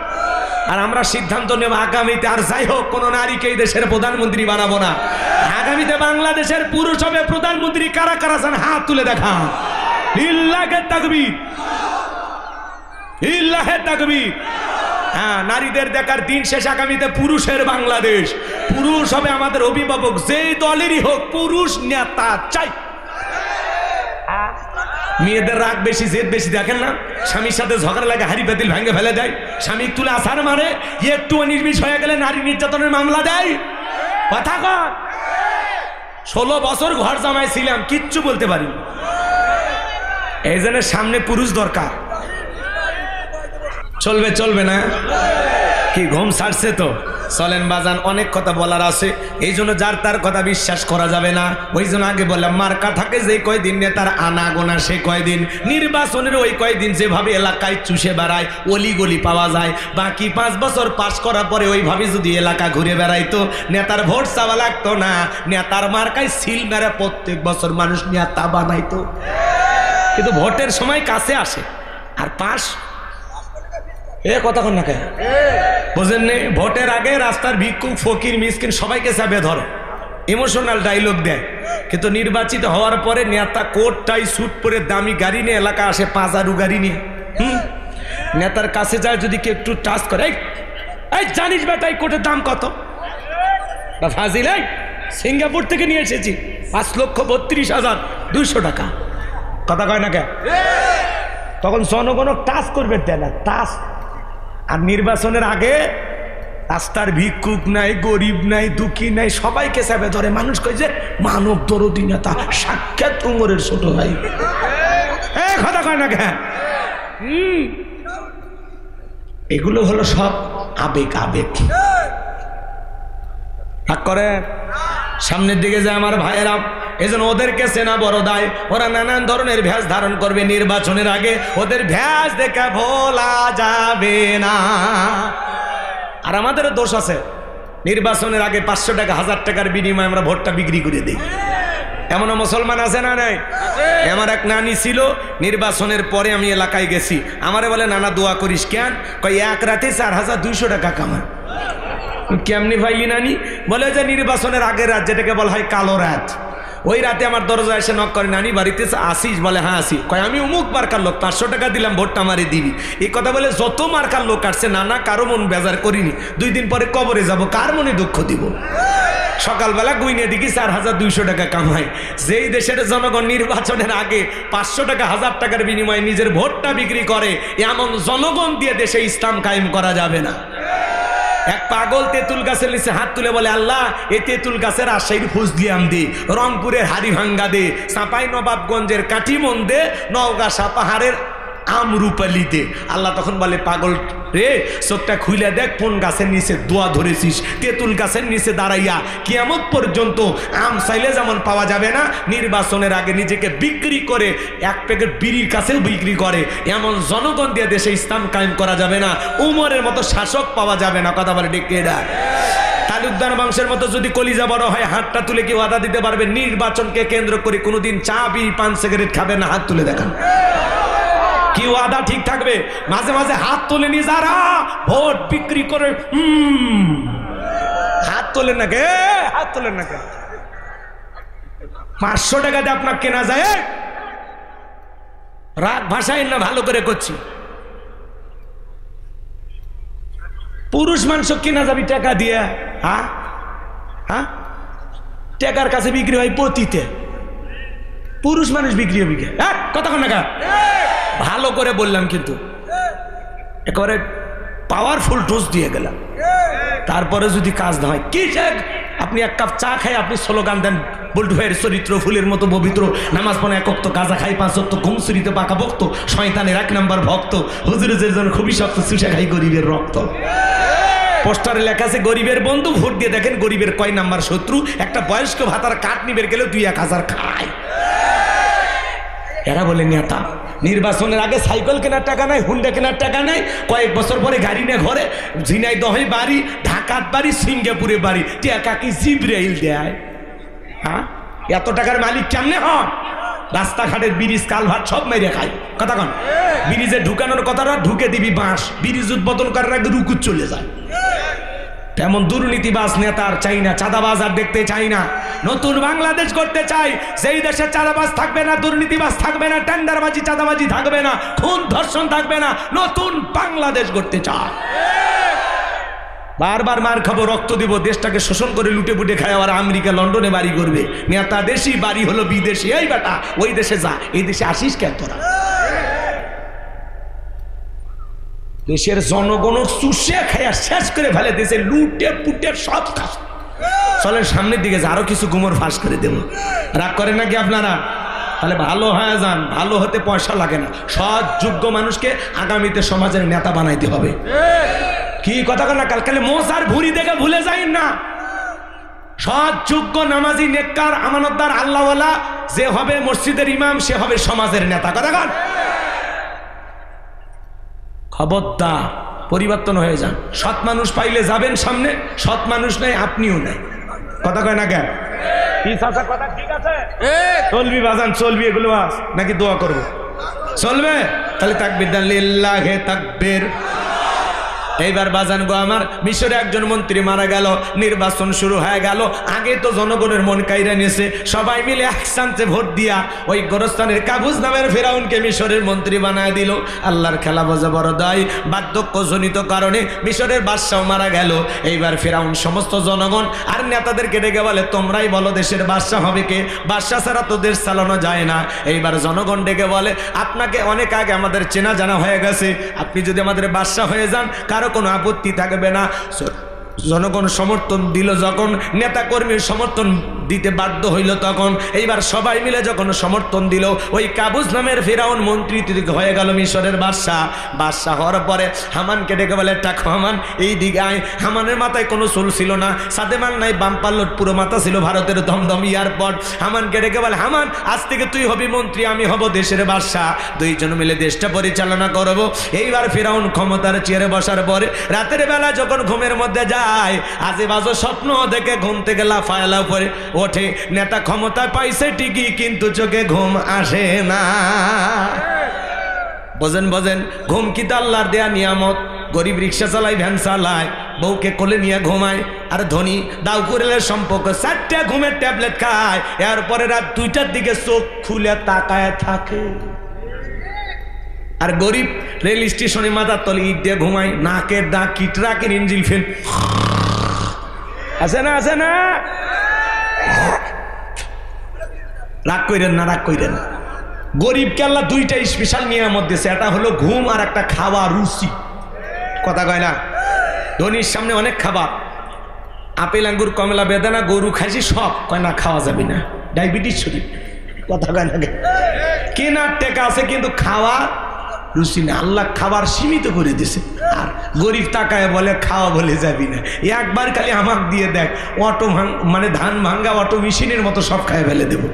আর আমরা সিদ্ধান্ত নেব আগামীতে আর যাই হোক কোন নারীকে এই দেশের প্রধানমন্ত্রী বানাবো না। আগামীতে বাংলাদেশের পুরুষ হবে প্রধানমন্ত্রী। কারা কারা চান হাত তুলে দেখা। লিল্লাহে তাকবীর, লিল্লাহে তাকবীর। হ্যাঁ, নারীদের দেখার দিন শেষ। আগামীতে পুরুষের বাংলাদেশ। পুরুষ হবে আমাদের অভিভাবক, যেই দলেরই হোক, পুরুষ নেতা চাই। মেয়েদের রাগ বেশি, জেদ বেশি। দেখেন না, স্বামীর সাথে ঝগড়া লাগে, হাড়ি পাতিল ভাঙে ফেলে দেয়, স্বামী তুলে আসার মারে, একটু নির্বিষ হয়ে গেলে নারী নির্যাতনের মামলা দেয়। কথা কর। 16 বছর ঘর জামাই ছিলাম, কিচ্ছু বলতে পারি। এই জন্য সামনে পুরুষ দরকার। চলবে চলবে না কি? ঘুম ছাড়ছে তো? চলেন বাজান, অনেক কথা বলার আছে, এই জন্য যার তার কথা বিশ্বাস করা যাবে না। ওই জন্য আগে বললাম, মার্কা থাকে যে কয়দিন, নেতার আনা গোনা সে কয়দিন, নির্বাচনের ওই কয়দিন যেভাবে এলাকায় চুষে বেড়ায়, অলি গলি পাওয়া যায়, বাকি 5 বছর পাস করার পরে ওইভাবে যদি এলাকা ঘুরে বেড়াইতো, নেতার ভোট চাওয়া লাগতো না। নেতার মার্কায় সিল মেরে প্রত্যেক বছর মানুষ নেতা বানাইতো। কিন্তু ভোটের সময় কাছে আসে আর পাস কথা কন না কে বোঝেন নেই? ভোটের আগে রাস্তার ভিক্ষুক ফকির মিসকিন সবাইকে চাপে ধরে, ইমোশনাল ডায়লগ দেয়। কিন্তু নির্বাচিত হওয়ার পরে নেতা কোট টাই স্যুট পরে দামি গাড়ি নিয়ে এলাকা আসে, পাঁচারু গাড়ি নিয়ে। নেতার কাছে যায়, যদি কেউ একটু টাচ করে, এই জানিস বেটা এই কোটের দাম কত? ফাজিল, সিঙ্গাপুর থেকে নিয়ে এসেছি, 5,32,200 টাকা। কথা কয় না কে? তখন জনগণ টাচ করবে, দেয় না টাচ। আর নির্বাচনের আগে রাস্তার ভিক্ষুক নাই, গরিব নাই, দুঃখী নাই, সবাইকে চাপে ধরে। মানুষ কয় যে মানব দরদি নেতা, সাক্ষাৎ উমরের ছোট ভাই। কথা কয় না কে? এগুলো হলো সব আবেগ, আবেগ। ভাগ করে সামনের দিকে যায় আমার ভাইয়েরা, এজন্য ওদেরকে সেনা বড় দায়। ওরা নানান ধরনের ভ্যাস ধারণ করবে নির্বাচনের আগে, ওদের ভ্যাস দেখে ভোলা যাবে না। আর আমাদের দোষ আছে, নির্বাচনের আগে 500 টাকা 1000 টাকার বিনিময়ে আমরা ভোটটা বিক্রি করে দিই। এমনও মুসলমান আছে না নাই? আমার এক নানি ছিল, নির্বাচনের পরে আমি এলাকায় গেছি, আমারে বলে নানা দোয়া করিস। কেন? কয় এক রাতে 4200 টাকা কামায়। কেমনি ভাইলি নানি? বলে যে নির্বাচনের আগের রাত, যেটাকে বলা হয় কালো রাত, ওই রাতে আমার দরজা এসে নক করে, নানি বাড়িতে আসিস? বলে হ্যাঁ আসি। কয় আমি অমুক মার্কার লোক, 500 টাকা দিলাম, ভোটটা আমারে দিবি। এই কথা বলে যত মার্কার লোক আসছে, নানা কারো মন বেজার করিনি। 2 দিন পরে কবরে যাব, কার মনে দুঃখ দিব? সকালবেলা গুইনে দেখি 4200 টাকা কামায়। যেই দেশের জনগণ নির্বাচনের আগে 500 টাকা 1000 টাকার বিনিময়ে নিজের ভোটটা বিক্রি করে, এমন জনগণ দিয়ে দেশে ইসলাম কায়েম করা যাবে না। এক পাগল তেঁতুল গাছের নিচে হাত তুলে বলে, আল্লাহ এই তেঁতুল গাছের রাজশাহীর ফজলিয়াম দে, রংপুরের হাড়িভাঙ্গা দে, চাঁপাই নবাবগঞ্জের কাটিমন দে, নওগাঁ পাহাড়ের আমরুপালি দে। আল্লাহ তখন বলে, পাগল রে চোখটা খুইলে দেখ কোন গাছের নিচে দোয়া ধরেছিস, তেঁতুল গাছের নিচে দাঁড়াইয়া কিয়ামত পর্যন্ত আম চাইলে যেমন পাওয়া যাবে না, নির্বাচনের আগে নিজেকে বিক্রি করে এক প্যাকেট বিড়ির কাছেও বিক্রি করে এমন জনগণ দিয়ে দেশে ইসলাম কায়েম করা যাবে না। উমরের মতো শাসক পাওয়া যাবে না। কথা বলে ডেকে এরা তালুকদার বংশের মতো যদি কলিজা বড় হয় হাতটা তুলে কি ওয়াদা দিতে পারবে নির্বাচনকে কেন্দ্র করে কোনোদিন চা বিড়ি পান সিগারেট খাবে না? হাত তুলে দেখান, কি ওয়াদা ঠিক থাকবে? মাঝে মাঝে হাত তোলে নি যারা ভোট বিক্রি করে, হাত তোলেন না কে? হাত তোলেন না কে? 500 টাকা দিয়ে আপনার কেনা যায়? রাগ ভাষায় না ভালো করে করছি। পুরুষ মানুষ কেনা যাবি টাকা দিয়ে? হ্যাঁ হ্যাঁ, টাকার কাছে বিক্রি হয় পতিতে, পুরুষ মানুষ বিক্রি হবে কে? কথা কন না, ভালো করে বললাম কিন্তু একেবারে পাওয়ারফুল ডোজ দিয়ে গেলাম। তারপরে যদি কাজ না হয় কি আপনি এক কাপ চা খাই আপনি স্লোগান দেন বল্টু ভাইয়ের চরিত্র ফুলের মতো পবিত্র, নামাজ পড়ে 1 ওয়াক্ত, গাঁজা খাই 5 ওয়াক্ত, ঘুমসুরিতে পাকা ভক্ত, শয়তানের 1 নাম্বার ভক্ত, হুজুরের জন্য খুবই শক্ত, চুষে খাই গরিবের রক্ত। পোস্টারে লেখা আছে গরিবের বন্ধু, ভোট দিয়ে দেখেন গরিবের কয় নাম্বার শত্রু। একটা বয়স্ক ভাতার কাঠ নিবের গেলে 2-1000 খায়। এরা বলে নেতা, নির্বাচনের আগে সাইকেল কেনার টাকা নাই, হুন্ডা কেনার টাকা নাই, কয়েক বছর পরে গাড়ি নিয়ে ঘরে, ঝিনাইদহে বাড়ি, ঢাকার বাড়ি, সিঙ্গাপুরে বাড়ি, টাকা কি জিব্রাইল দেয়? হ্যাঁ, এত টাকার মালিক কেমনে হন? রাস্তাঘাটের ব্রিজ কালভার্ট সব মেরে খায়। কথা কন, ব্রিজে ঢুকানোর কথাটা ঢুকে দিবি বাঁশ, ব্রিজ উদ্বোধন করার আগে রুকুত চলে যায়। তেমন দুর্নীতিবাজ নেতা আর চাই না, চাঁদাবাজ আর দেখতে চাই না। নতুন বাংলাদেশ করতে চাই, সেই দেশে চাঁদাবাজ থাকবে না, দুর্নীতিবাজ থাকবে না, টেন্ডারবাজি চাঁদাবাজি থাকবে না, খুন ধর্ষণ থাকবে না। নতুন বাংলাদেশ করতে চাই। বারবার মার খাবো, রক্ত দিব, দেশটাকে শোষণ করে লুটে পুটে খায়, আর আমেরিকা লন্ডনে বাড়ি করবে। নেতা দেশি, বাড়ি হলো বিদেশি। এই বেটা ওই দেশে যা, এই দেশে আসিস কেন তোরা? দেশের জনগণ চুষে খাইয়া শেষ করে ফেলে, দেশে লুটে পুটে সব কাজ। চলেন সামনের দিকে, আরো কিছু গুমর ফাঁস করে দেব। রাগ করেন নাকি আপনারা? তাহলে ভালো হয়ে যান। ভালো হতে পয়সা লাগে না, সৎ যোগ্য মানুষকে আগামীতে সমাজের নেতা বানাইতে হবে। কি কথা না, কালকালে মোসার ভুরি দেখে ভুলে যাই না। সৎ যোগ্য নামাজি নেককার আমানতদার আল্লাহওয়ালা যে হবে মসজিদের ইমাম, সে হবে সমাজের নেতা। কথা কন, খবরদার পরিবর্তন হয়ে যান। সৎ মানুষ পাইলে যাবেন সামনে, সৎ মানুষ নাই আপনিও নাই। কথা কয় না কেন? কথা ঠিক আছে, চলবি বাজান, চলবি। এগুলো নাকি দোয়া করবো? চলবে। তাহলে তাকবীর দেন, লিল্লাহে তাকবীর। এইবার বাজান গো আমার, মিশরে একজন মন্ত্রী মারা গেল, নির্বাচন শুরু হয়ে গেল। আগে তো জনগণের মন কাইরা নিয়েছে, সবাই মিলে একসাথে ভোট দিয়া ওই গোরস্তানের কাবুজ নামের ফেরাউনকে মিশরের মন্ত্রী বানায় দিল। আল্লাহর খেলা বোঝা বড় দায়। বার্ধক্যজনিত কারণে মিশরের বাদশাও মারা গেল। এইবার ফেরাউন সমস্ত জনগণ আর নেতাদেরকে ডেকে বলে, তোমরাই বলো দেশের বাদশা হবে কে? বাদশা ছাড়া তো দেশ চালানো যায় না। এইবার জনগণ ডেকে বলে, আপনাকে অনেক আগে আমাদের চেনা জানা হয়ে গেছে, আপনি যদি আমাদের বাদশা হয়ে যান কারো কোনো আপত্তি থাকবে না। জনগণ সমর্থন দিল, যখন নেতা কর্মীর সমর্থন দিতে বাধ্য হইল, তখন এইবার সবাই মিলে যখন সমর্থন দিল, ওই কাবুজ নামের ফেরাউন মন্ত্রী হয়ে গেল মিশরের বাদশাহ। বাদশাহ হওয়ার পরে হামানকে ডেকে বলে, টাকা হামান এই দিকে আয়। হামানের মাথায় কোনো চুল ছিল না, সাদেমান নাই, বাম পাল্লট পুরো মাথা ছিল ভারতের দমদম এয়ারপোর্ট। হামানকে ডেকে বলে, হামান আজ থেকে তুই হবি মন্ত্রী, আমি হব দেশের বাদশাহ, দুইজন মিলে দেশটা পরিচালনা করব। এইবার ফেরাউন ক্ষমতার চেয়ারে বসার পরে রাতের বেলা যখন ঘুমের মধ্যে যায়, আজে বাজে স্বপ্ন দেখে ঘুম থেকে লাফায়লা পরে ওঠে। নেতা ক্ষমতা পাইছে ঠিকই, কিন্তু চোখে ঘুম আসে না। বোঝেন বোঝেন, ঘুম কি আল্লাহর দেয়া নিয়ামত? গরিব রিক্সা চালায়, ভ্যান চালায়, বউকে কোলে নিয়ে ঘুমায়, আর ধনী দাউকুরেলের সম্পর্ক 4টা ঘুমের ট্যাবলেট খায়, এরপরে রাত 2টার দিকে চোখ খুলে তাকায় থাকে। আর গরিব রেল স্টেশনে মাথার তলে ইট দিয়ে ঘুমায়, নাকের দাগ কি ট্রাকের ইঞ্জিন ফেল আছে না, আছে না? রাগ কইরেন না, রাগ কইরেন না। গরিবকে আল্লাহ 2টা স্পেশাল নিয়ামত দিয়েছে, একটা হলো ঘুম আর একটা খাওয়া রুচি। কথা কয় না? ধনীর সামনে অনেক খাবার, আপেল আঙ্গুর কমলা বেদানা গরু খাসি সব, কয় না খাওয়া যাবে না, ডায়াবেটিস শরীর। কথা কয় না? কেনার টাকা আছে কিন্তু খাওয়া রুচি না, আল্লাহ খাবার সীমিত করে দিছে। আর গরিব তাকায় বলে খাওয়া বলে যাবি না, একবার খালি আমাকে দিয়ে দেখ, অটো মানে ধান ভাঙ্গা অটো মেশিনের মতো সব খায় ফেলে দেবো।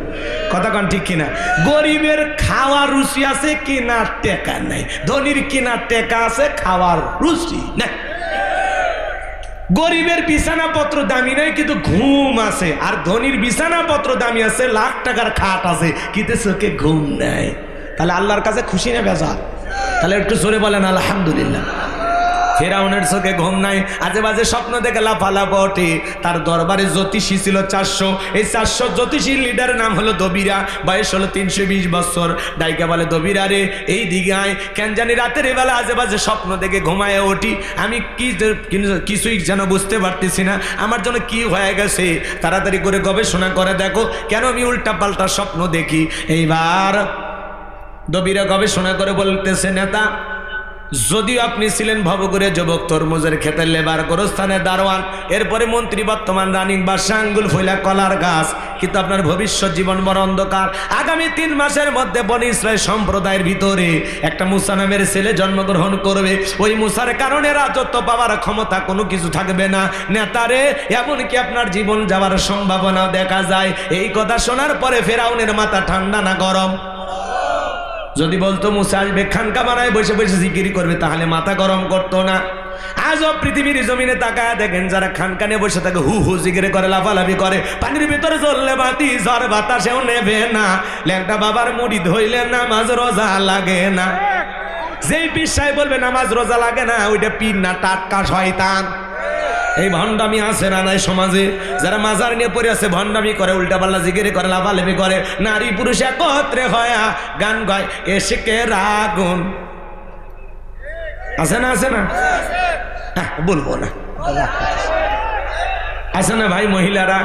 কথা কন ঠিক কিনা? গরিবের খাওয়ার রুচি আছে, কেনার টেকা নাই। ধনীর কেনার টেকা আছে, খাওয়ার রুচি নাই। গরিবের বিছানাপত্র দামি নয় কিন্তু ঘুম আছে, আর ধনীর বিছানাপত্র দামি আছে, লাখ টাকার খাট আছে কিন্তু চোখে ঘুম নাই। তাহলে আল্লাহর কাছে খুশি না বেজার? তাহলে একটু জোরে বলেন আলহামদুলিল্লাহ। ফেরাউনের চোখে ঘুম নাই, আজে বাজে স্বপ্ন দেখে লাফালাফ ওঠে। তার দরবারে জ্যোতিষী ছিল 400। এই 400 জ্যোতিষীর লিডারের নাম হলো দবিরা, বয়স হলো 320 বছর। ডাইকা বলে, দবিরা রে এই দিকে আয়। কেন জানি রাতের বেলা আজে বাজে স্বপ্ন দেখে ঘুমায় উঠি, আমি কিছুই যেন বুঝতে পারতেছি না, আমার জন্য কি হয়ে গেছে। তাড়াতাড়ি করে গবেষণা করে দেখো কেন আমি উল্টা পাল্টা স্বপ্ন দেখি। এইবার দবিরা গবেষণা করে বলতেছে, নেতা যদিও আপনি ছিলেন ভবঘুরে যুবক, তরমুজের ক্ষেতের লেবার, গোরস্থানের দারোয়ান, এরপরে মন্ত্রী, বর্তমান রানিং বাদশাহ, আঙ্গুল ফুলা কলার গাছ, কিন্তু আপনার ভবিষ্যৎ জীবন বড় অন্ধকার। আগামী 3 মাসের মধ্যে বনি ইসরাইল সম্প্রদায়ের ভিতরে একটা মুসা নামের ছেলে জন্মগ্রহণ করবে। ওই মুসার কারণে রাজত্ব পাওয়ার ক্ষমতা কোনো কিছু থাকবে না। নেতারে এমনকি আপনার জীবন যাওয়ার সম্ভাবনাও দেখা যায়। এই কথা শোনার পরে ফেরাউনের মাথা ঠান্ডা না গরম? যদি বলতো মুসা আসবে খানকা বানায় বসে বসে জিকির করবে, তাহলে মাথা গরম করতো না। আজও পৃথিবীর জমিনে তাকায় দেখেন, যারা খানকানে বসে থাকে হু হু জিকির করে, লাফালাফি করে, পানির ভিতরে চললে বাতি ঝড় বাতাসেও নেবে না। ল্যাংটা বাবার মুড়ি ধইলে নামাজ রোজা লাগে না। যেই বিশ্বাস বলবে নামাজ রোজা লাগে না, ওইটা পীর না, টাটকা শয়তান। এই ভণ্ডামি আছে না নাই সমাজে? যারা মাজার নিয়ে পড়ে আছে, ভণ্ডামি করে, উল্টা পাল্লা জিকির করে, লাফালাফি করে, নারী পুরুষ একত্রে হয়া গান গায়, এশকের আগুন আছে না? আছে না? বলবো না, আছে না ভাই? মহিলারা,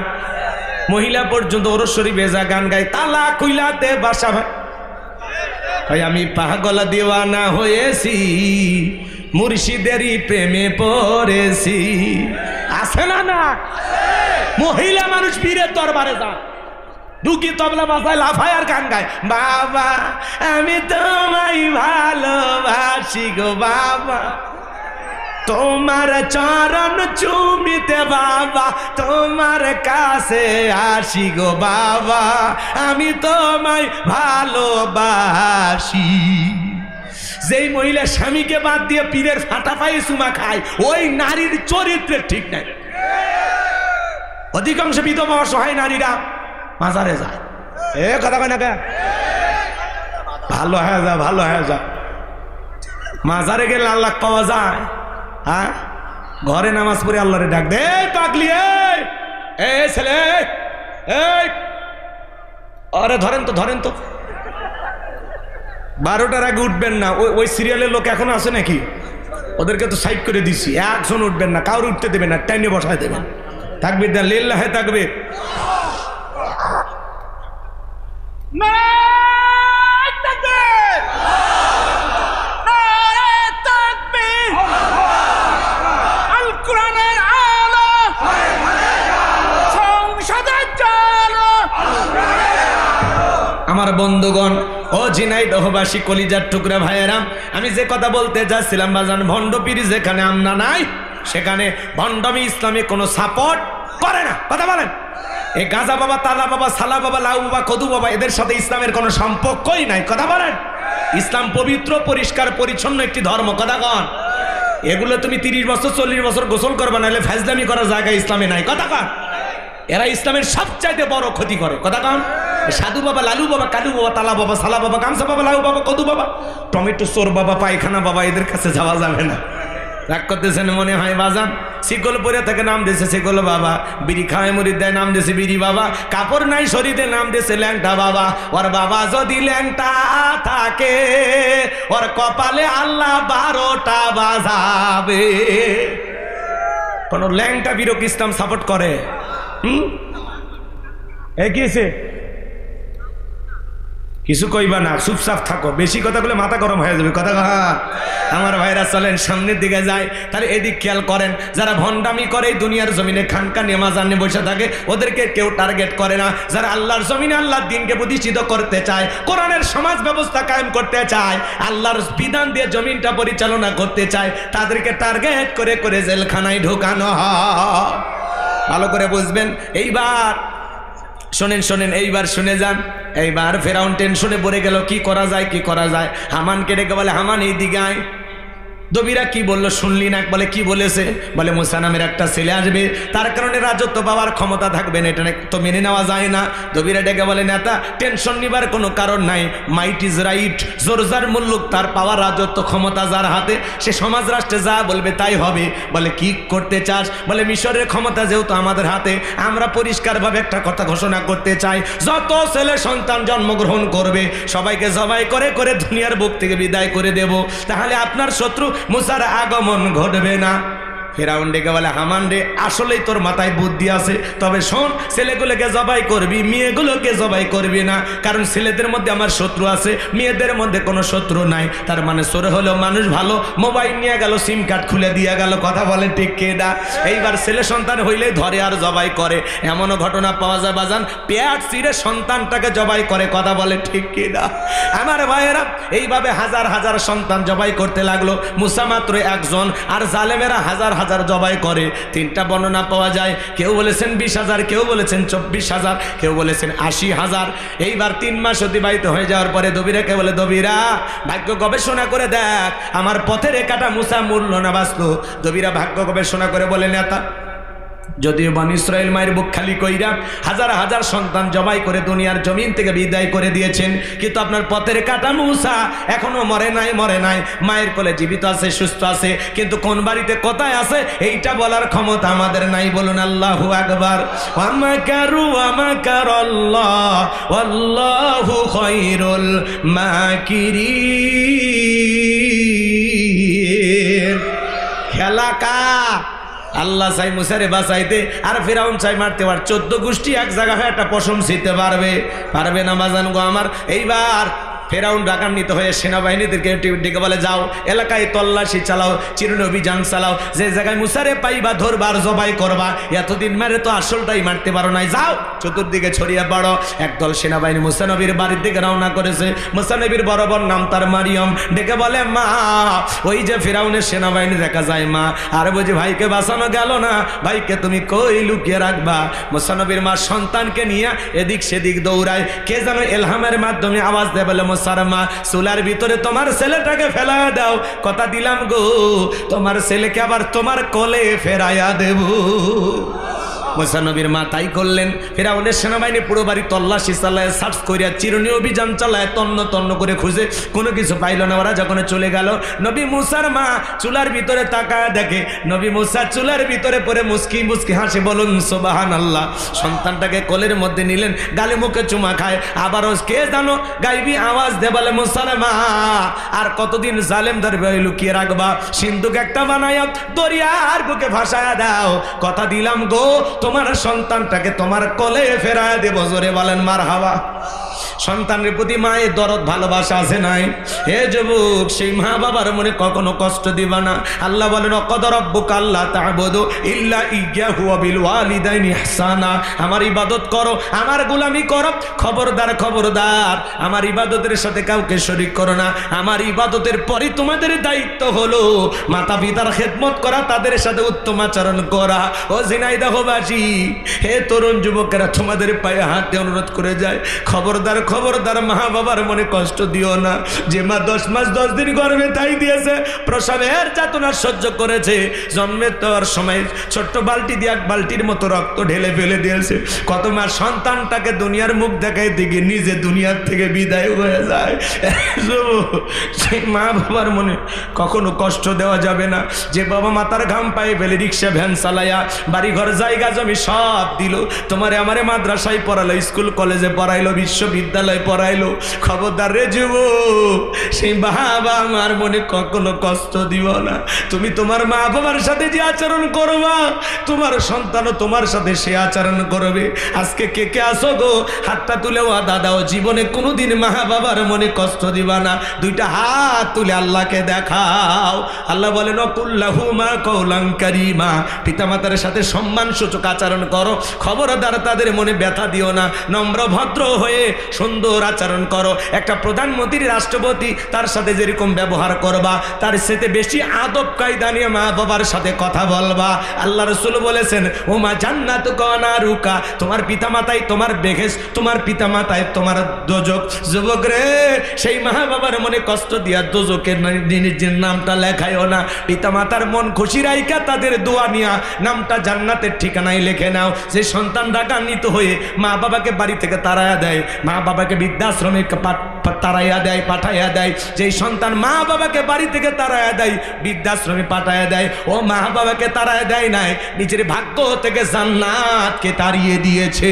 মহিলা পর্যন্ত ওরস্বরী বেজা গান গায়, তালা খুইলাতে বাসা ভাই, আমি পাগলা দিওয়ানা হয়েছি, মুর্শিদেরই প্রেমে পড়েছি। আছে না? না, মহিলা মানুষ পীরের দরবারে যায়, ঢুকি তবলা বাজায়, লাফায় আর গান গায়, বাবা আমি তোমায় ভালোবাসি গো বাবা, তোমার চরণ চুমিতে বাবা, তোমার কাছে আসি গো বাবা, আমি তোমায় ভালোবাসি। যেই মহিলা স্বামীকে বাদ দিয়ে পীরের ফাটা পায়ে চুমা খায়, ওই নারীর চরিত্রে ঠিক নাই। অধিকাংশ বিধবা অসহায় নারীরা মাজারে যায়। এ কথা কয় না কে? ভালো হয়ে যা, ভালো হয়ে যা। মাজারে গেলে আল্লাহ পাওয়া যায়? হ্যাঁ, ঘরে নামাজ পড়ে আল্লাহরে ডাক দে, পাগলি এ ছেলে, আরে ধরেন তো, ধরেন তো। 12টার আগে উঠবেন না। ওই সিরিয়ালের লোক এখন আছে নাকি? ওদেরকে তো সাইড করে দিছি, একজন উঠবেন না, কাউর উঠতে দেবেন না, টাইনে বসায় দেবেন। তাকবীর দেন, লিল্লাহে তাকবীর। আমার বন্ধুগণ, ও ঝিনাইদহবাসী কলিজার টুকরা ভাইয়েরা, আমি যে কথা বলতে যাচ্ছিলাম বাজান, ভণ্ড পীর যেখানে আমরা নাই, সেখানে ভণ্ডামি ইসলামে কোনো সাপোর্ট করে না। কথা বলেন, এই গাজা বাবা, তালা বাবা, সালা বাবা, লাউ বাবা, কদু বাবা, এদের সাথে ইসলামের কোনো সম্পর্কই নাই। কথা বলেন, ইসলাম পবিত্র, পরিষ্কার, পরিচ্ছন্ন একটি ধর্ম। কথা কন, এগুলো তুমি 30 বছর 40 বছর গোসল করবে, নাহলে ফাজলামি করার জায়গা ইসলামে নাই। কথা কন, এরা ইসলামের সবচাইতে বড় ক্ষতি করে। কথা কন, সাধু বাবা, লালু বাবা, কালু বাবা, তালা বাবা, সালা বাবা, গামছা বাবা, লাউ বাবা, কদু বাবা, টমেটো চোর বাবা, পায়খানা বাবা, এদের কাছে যাওয়া যাবে না। রাগ করতেছেন মনে হয় বাজান? শিকল পরে থেকে নাম দিয়েছে শিকল বাবা, বিড়ি খাওয়ায় মুড়ির দেয় নাম দিয়েছে বিড়ি বাবা, কাপড় নাই শরীরে নাম দিয়েছে ল্যাংটা বাবা। ওর বাবা যদি ল্যাংটা থাকে, ওর কপালে আল্লাহ 12টা বাজাবে। কোন ল্যাংটা বীরক ইসলাম সাপোর্ট করে? কিছু কইবা না, চুপচাপ থাকো, বেশি কথা বলে মাথা গরম হয়ে যাবে। কথা আমার ভাইরা চলেন সামনের দিকে যায়। তাহলে এদিক খেয়াল করেন, যারা ভণ্ডামি করে দুনিয়ার জমিনে খানকা নেমাজ আনে বসে থাকে, ওদেরকে কেউ টার্গেট করে না। যারা আল্লাহর জমিনে আল্লাহর দ্বীনকে প্রতিষ্ঠিত করতে চায়, কোরআনের সমাজ ব্যবস্থা কায়েম করতে চায়, আল্লাহর বিধান দিয়ে জমিনটা পরিচালনা করতে চায়, তাদেরকে টার্গেট করে করে জেলখানায় ঢোকানো হয়। ভালো করে বুঝবেন। এইবার শোনেন শোনেন, এইবার শুনে যান। এইবার ফেরাউন টেনশনে পড়ে গেল, কি করা যায় কি করা যায়। হামানকে ডেকে বলে, হামান এই দিকে আয়। দবিরা কি বললো শুনলি না? বলে কি বলেছে? বলে মুসা নামের একটা ছেলে আসবে, তার কারণে রাজত্ব পাওয়ার ক্ষমতা থাকবে না, এটা তো মেনে নেওয়া যায় না। দবিরা ডেকে বলে, নেতা টেনশন নিবার কোনো কারণ নাই, মাইট ইজ রাইট, জোরজার মুল্লুক, তার পাওয়ার রাজত্ব ক্ষমতা যার হাতে, সে সমাজ রাষ্ট্রে যা বলবে তাই হবে। বলে কি করতে চাস? বলে মিশরের ক্ষমতা যেহেতু আমাদের হাতে, আমরা পরিষ্কারভাবে একটা কথা ঘোষণা করতে চাই, যত ছেলে সন্তান জন্মগ্রহণ করবে সবাইকে জবাই করে করে দুনিয়ার বুক থেকে বিদায় করে দেব, তাহলে আপনার শত্রু মুসার আগমন ঘটবে না। ফেরাউন ডেকে বলে, হামান রে, আসলেই তোর মাথায় বুদ্ধি আছে, তবে শোন, ছেলেগুলোকে জবাই করবি, মেয়েগুলোকে জবাই করবি না, কারণ ছেলেদের মধ্যে আমার শত্রু আছে, মেয়েদের মধ্যে কোনো শত্রু নাই। তার মানে সরে হলেও মানুষ ভালো, মোবাইল নিয়ে গেল, সিম কার্ড খুলে দিয়ে গেল। কথা বলে ঠিক কে না? এইবার ছেলে সন্তান হইলেই ধরে আর জবাই করে, এমনও ঘটনা পাওয়া যায় বাজান, পেট চিরে সন্তানটাকে জবাই করে। কথা বলে ঠিক কে না? আমার ভাইয়েরা, এইভাবে হাজার হাজার সন্তান জবাই করতে লাগলো। মুসা মাত্র একজন, আর জালেমেরা হাজার হাজার জবাই করে। তিনটা বর্ণনা পাওয়া যায়, কেউ বলেছেন 20,000, কেউ বলেছেন 24,000, কেউ বলেছেন 80,000। এইবার 3 মাস অতিবাহিত হয়ে যাওয়ার পরে দবিরাকে বলে, দবিরা ভাগ্য গবেষণা করে দেখ, আমার পথে রেখাটা মুসা মূল্য না বাঁচলো। দবিরা ভাগ্য গবেষণা করে বলে, নেতা যদিও বনি ইসরাইল মায়ের বুক খালি কইরা হাজার হাজার সন্তান জবাই করে দুনিয়ার জমিন থেকে বিদায় করে দিয়েছেন, কিন্তু আপনার পথের কাটা মুসা এখনো মরে নাই, মরে নাই, মায়ের কোলে জীবিত আছে, সুস্থ আছে, কিন্তু কোন বাড়িতে কোথায় আছে এইটা বলার ক্ষমতা আমাদের নাই। বলুন আল্লাহু আকবার। ওয়ামাকারু ওয়ামাকারাল্লাহ ওয়াল্লাহু খায়রুল মাকিরিন। খেলা কার? আল্লাহ চাই মুসারে বাঁচাইতে, আর ফেরাউন চাই মারতে। পার 14 গোষ্ঠী এক জায়গা হয়ে একটা পশম ছিঁড়তে পারবে না বাজান গো আমার। এইবার ফেরাউন রাগান্বিত হয়ে সেনাবাহিনীদেরকে ডেকে বলে, যাও এলাকায় তল্লাশি চালাও, চিরুনি অভিযান চালাও, যে জায়গায় মুসারে পাইবা ধরবার জবাই করবা, এতদিন মারে তো আসলটাই মারতে পারো নাই, যাও চতুর্দিকে ছড়িয়ে পড়ো। একদল সেনাবাহিনী মুসা নবীর বাড়ির দিকে রওনা করেছে। মুসা নবীর বরাবর নাম তার মারিয়ম, ডেকে বলে, মা ওই যে ফেরাউনের সেনাবাহিনী দেখা যায় মা, আর বুঝি ভাইকে বাঁচানো গেল না, ভাইকে তুমি কই লুকিয়ে রাখবা? মুসা নবীর মা সন্তানকে নিয়ে এদিক সেদিক দৌড়ায়, কে যেন এলহামের মাধ্যমে আওয়াজ দেয়, বলে সারমা চুলার ভিতরে তোমার ছেলেটাকে ফেলা দাও, কথা দিলাম গো তোমার ছেলেকে আবার তোমার কোলে ফেরাইয়া দেব। মুসা নবীর মা তাই করলেন। ফেরাউনের সেনাবাহিনী পুরো বাড়ি তল্লাশি চালায়, সার্চ করিয়া চিরুনি অভিযান চালায়, তন্ন তন্ন করে খুঁজে কোনো কিছু পাইল না। ওরা যখন চলে গেল, নবী মুসার মা চুলার ভিতরে তাকায় দেখে নবী মুসা চুলার ভিতরে পড়ে মুস্কি মুস্কি হাসে। বলুন সুবহানাল্লাহ। সন্তানটাকে কোলের মধ্যে নিলেন, গালে মুখে চুমা খায়, আবারও কে জানো গাইবি আওয়াজ দে, বলে মুসার মা আর কতদিন জালেম ধরবে লুকিয়ে রাখবা? সিন্ধুক একটা বানায়া দরিয়ার বুকে ভাসায়া দাও, কথা দিলাম গো তোমার সন্তানটাকে তোমার কোলে ফেরায় দেব। জোরে বলেন মারহাবা। সন্তানের প্রতি মায়ের দরদ ভালোবাসা আছে নাই? হে যুবক, সেই মা বাবার মনে কখনো কষ্ট দিবা না। আল্লাহ বলেন, ওয়াকাদা রাব্বুকা আল্লা তা'বুদু ইল্লা ইয়্যাহু ওয়া বিল ওয়ালিদাইনি ইহসানা। আমার ইবাদত করো, আমার গোলামি করো, খবরদার খবরদার আমার ইবাদতের সাথে কাউকে শরীক করো না। আমার ইবাদতের পরে তোমাদের দায়িত্ব হলো মাতা পিতার খেদমত করা, তাদের সাথে উত্তম আচরণ করা। ও ঝিনাইদহবাসী, হে তরুণ যুবকেরা, তোমাদের পায়ে হাতে অনুরোধ করে যায়, খবরদার খবরদার মা বাবার মনে কষ্ট দিও না। যে মা 10 মাস 10 দিন গর্ভে তাই দিয়েছে, প্রসবের যাতনা সহ্য করেছে, জন্মের তোর সময় ছোট্ট বালতি দিয়ে 1 বালতির মতো রক্ত ঢেলে ফেলে দিয়েছে, কত মা সন্তানটাকে দুনিয়ার মুখ দেখাই দিকে নিজে দুনিয়ার থেকে বিদায় হয়ে যায়। সেই মা বাবার মনে কখনো কষ্ট দেওয়া যাবে না। যে বাবা মাতার ঘাম পায়ে ফেলে রিক্সা ভ্যান চালাইয়া বাড়ি ঘর জায়গা জমি সব দিল, তোমারে আমারে মাদ্রাসায় পড়ালো, স্কুল কলেজে পড়াইলো, বিশ্ববিদ্যালয় বিশ্ববিদ্যালয় পড়াইলো। খবরদার রে যুবক, সেই বাবা আমার মনে কখনো কষ্ট দিব না। তুমি তোমার মা বাবার সাথে যে আচরণ করবা, তোমার সন্তানও তোমার সাথে সে আচরণ করবে। আজকে কে কে আসো গো, হাতটা তুলে ওয়াদা দাও জীবনে কোনোদিন মা বাবার মনে কষ্ট দিবা না। দুইটা হাত তুলে আল্লাহকে দেখাও। আল্লাহ বলেন কুল্লাহুমা কওলান কারীমা, পিতামাতার সাথে সম্মানসূচক আচরণ করো, খবরদার তাদের মনে ব্যথা দিও না। নম্র ভদ্র হয়ে সুন্দর আচরণ করো। একটা প্রধানমন্ত্রী, রাষ্ট্রপতি, তার সাথে যেরকম ব্যবহার করবা, তার সাথে বেশি আদব কায়দা নিয়ে মা বাবার সাথে কথা বলবা। আল্লাহ রাসূল বলেছেন ওমা জান্নাতুকা ওয়া নারুকা, তোমার পিতামাতাই তোমার বেহেশত, তোমার পিতামাতাই তোমার দোজখ। যুবক রে, সেই মা বাবার মনে কষ্ট দিয়া দোজখের নিজের নামটা লেখায়ও না। পিতামাতার মন খুশি রাইকা তাদের দোয়া নিয়া নামটা জান্নাতের ঠিকানায় লিখে নাও। যে সন্তান রাগান্বিত হয়ে মা বাবাকে বাড়ি থেকে তাড়াইয়া দেয়, মা বাবাকে বৃদ্ধাশ্রমে তাড়াইয়া দেয়, পাঠাইয়া দেয়, যেই সন্তান মা বাবাকে বাড়ি থেকে তাড়াইয়া দেয়, বৃদ্ধাশ্রমে পাঠাইয়া দেয়, ও মা বাবাকে তাড়াইয়া দেয় নাই, নিজের ভাগ্য থেকে জান্নাতকে তাড়িয়ে দিয়েছে।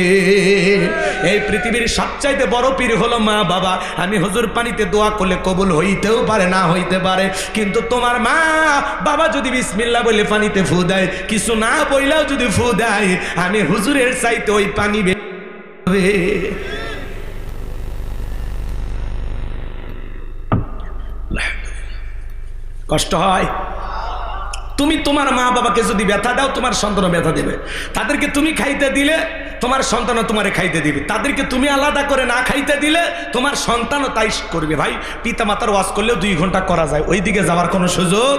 এই পৃথিবীর সবচাইতে বড় পীর হলো মা বাবা। আমি হুজুর পানিতে দোয়া করলে কবুল হইতেও পারে, না হইতে পারে, কিন্তু তোমার মা বাবা যদি বিসমিল্লাহ বলে পানিতে ফু দেয়, কিছু না বইলেও যদি ফু দেয়, আমি হুজুরের চাইতে ওই পানি কষ্ট হয়। তুমি তোমার মা বাবাকে যদি ব্যথা দাও, তোমার সন্তানও ব্যথা দেবে। তাদেরকে তুমি খাইতে দিলে তোমার সন্তানও তোমারে খাইতে দিবে। তাদেরকে তুমি আলাদা করে না খাইতে দিলে তোমার সন্তানও তাই করবে। ভাই, পিতা মাতার ওয়াজ করলেও 2 ঘন্টা করা যায়, ওই দিকে যাওয়ার কোনো সুযোগ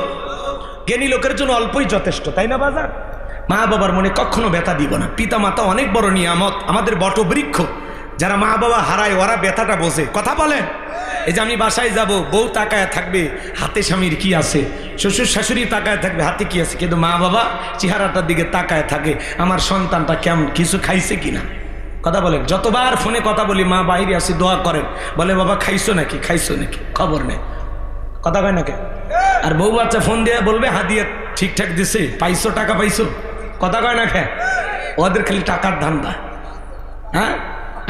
জ্ঞানী লোকের জন্য অল্পই যথেষ্ট, তাই না বাজার? মা বাবার মনে কখনো ব্যথা দিব না। পিতা মাতা অনেক বড় নিয়ামত, আমাদের বটবৃক্ষ। যারা মা বাবা হারায় ওরা ব্যথাটা বোঝে। কথা বলেন। এই যে আমি বাসায় যাব, বউ তাকায় থাকবে হাতে স্বামীর কি আছে, শ্বশুর শাশুড়ি তাকায় থাকবে হাতে কি আছে, কিন্তু মা বাবা চেহারাটার দিকে তাকায় থাকে আমার সন্তানটা কেমন, কিছু খাইছে কিনা। কথা বলেন। যতবার ফোনে কথা বলি, মা বাইরে আসি দোয়া করেন, বলে বাবা খাইছো নাকি, খাইছো নাকি, খবর নেই। কথা কয় নাকি? আর বউ বাচ্চা ফোন দিয়ে বলবে হাদিয়া ঠিকঠাক দিছে, পাইছো, টাকা পাইছো। কথা কয় না খে? ওদের খালি টাকার ধান্দা। হ্যাঁ,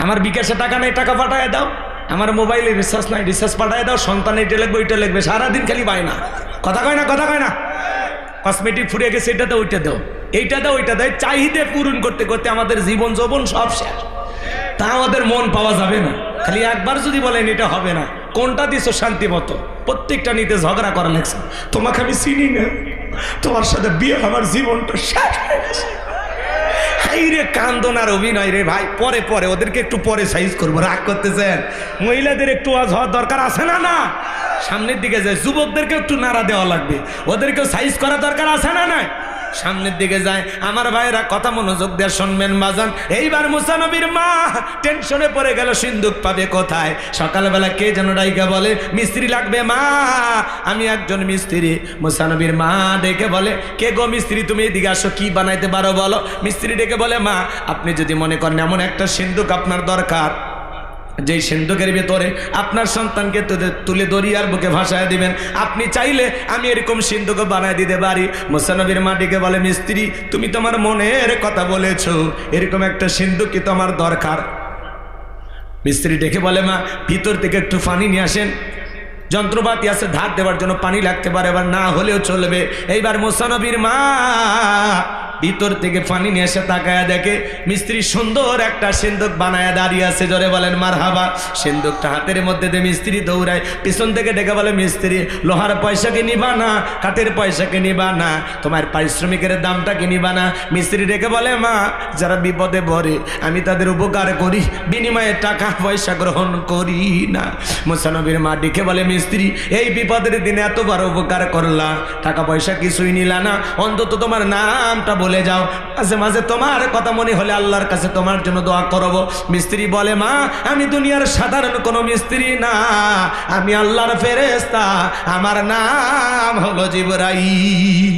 আমার বিকাশে টাকা নেই, টাকা পাঠায় দাও। আমার মোবাইলে রিচার্জ নাই, রিচার্জ পাঠায় দাও। সন্তান এটা লাগবে, ওইটা লাগবে, সারাদিন খালি পায় না। কথা কয় না? কথা কয় না? কসমেটিক ফুরিয়ে গেছে, এটা দাও, ওইটা দাও, এইটা দাও, ওইটা দাও। চাহিদা পূরণ করতে করতে আমাদের জীবন যৌবন সব শেষ। তা আমাদের মন পাওয়া যাবে না। খালি একবার যদি বলেন এটা হবে না, কোনটা দিছো শান্তি মতো, প্রত্যেকটা নিতে ঝগড়া করা লাগছে। তোমাকে আমি চিনি না, তোমার সাথে বিয়ে আমার জীবনটা শেষ হয়ে গেছে। রে কান্দন আর অভিনয় রে ভাই, পরে পরে ওদেরকে একটু পরে সাইজ করবো, রাগ করতেছেন। মহিলাদের একটু আজ হওয়ার দরকার আছে না? না, সামনের দিকে যায়। যুবকদেরকে একটু নাড়া দেওয়া লাগবে, ওদেরকেও সাইজ করা দরকার আছে না? নাই, সামনের দিকে যায়। আমার ভাইরা কথা মনোযোগ দিয়ে শুনবেন বাজান। এইবার মুসা নবীর মা টেনশনে পড়ে গেল, সিন্দুক পাবে কোথায়। সকালবেলা কে যেন ডাইকা বলে মিস্ত্রি লাগবে। মা, আমি একজন মিস্ত্রি। মুসা নবীর মা ডেকে বলে, কে গো মিস্ত্রি, তুমি এদিকে আসো, কি বানাইতে পারো বলো। মিস্ত্রি ডেকে বলে, মা আপনি যদি মনে করেন এমন একটা সিন্দুক আপনার দরকার, যেই সিন্ধুকের ভেতরে আপনার সন্তানকে তুলে দরিয়ার বুকে ভাসায় দিবেন, আপনি চাইলে আমি এরকম সিন্ধুক বানায় দিতে পারি। মুসা নবীর মাটিকে বলে, মিস্ত্রি তুমি তোমার মনের কথা বলেছো, এরকম একটা সিন্ধুক তো আমার দরকার। মিস্ত্রি ডেকে বলে, মা ভিতর থেকে একটু পানি নিয়ে আসেন, যন্ত্রপাতি আছে ধার দেওয়ার জন্য, পানি লাগতে পারে, এবার না হলেও চলবে। এইবার মুসা নবীর মা ভিতর থেকে পানি নিয়ে এসে তাকায়া দেখে মিস্ত্রি সুন্দর একটা সিন্দুক বানায় দাঁড়িয়ে আছে। জোরে বলেন মারহাবা। সিন্দুকটা হাতের মধ্যে দিয়ে মিস্ত্রি দৌড়ায়, পিছন থেকে ডেকে বলে, মিস্ত্রি লোহার পয়সাকে নিবা না, কাঠের পয়সাকে নিবা না, তোমার পারিশ্রমিকের দামটা কি নিবা না। মিস্ত্রি ডেকে বলে, মা যারা বিপদে পড়ে আমি তাদের উপকার করি, বিনিময়ে টাকা পয়সা গ্রহণ করি না। মুসা নবীর মা ডেকে বলে, মিস্ত্রি এই বিপদের দিনে এত বড় উপকার করলা, টাকা পয়সা কিছুই নিলা না, অন্তত তোমার নামটা বলে যাও, মাঝে মাঝে তোমার কথা মনে হলে আল্লাহর কাছে তোমার জন্য দোয়া করব। মিস্ত্রি বলে, মা আমি দুনিয়ার সাধারণ কোনো মিস্ত্রি না, আমি আল্লাহর ফেরেশতা, আমার নাম হলো জিবরাইল।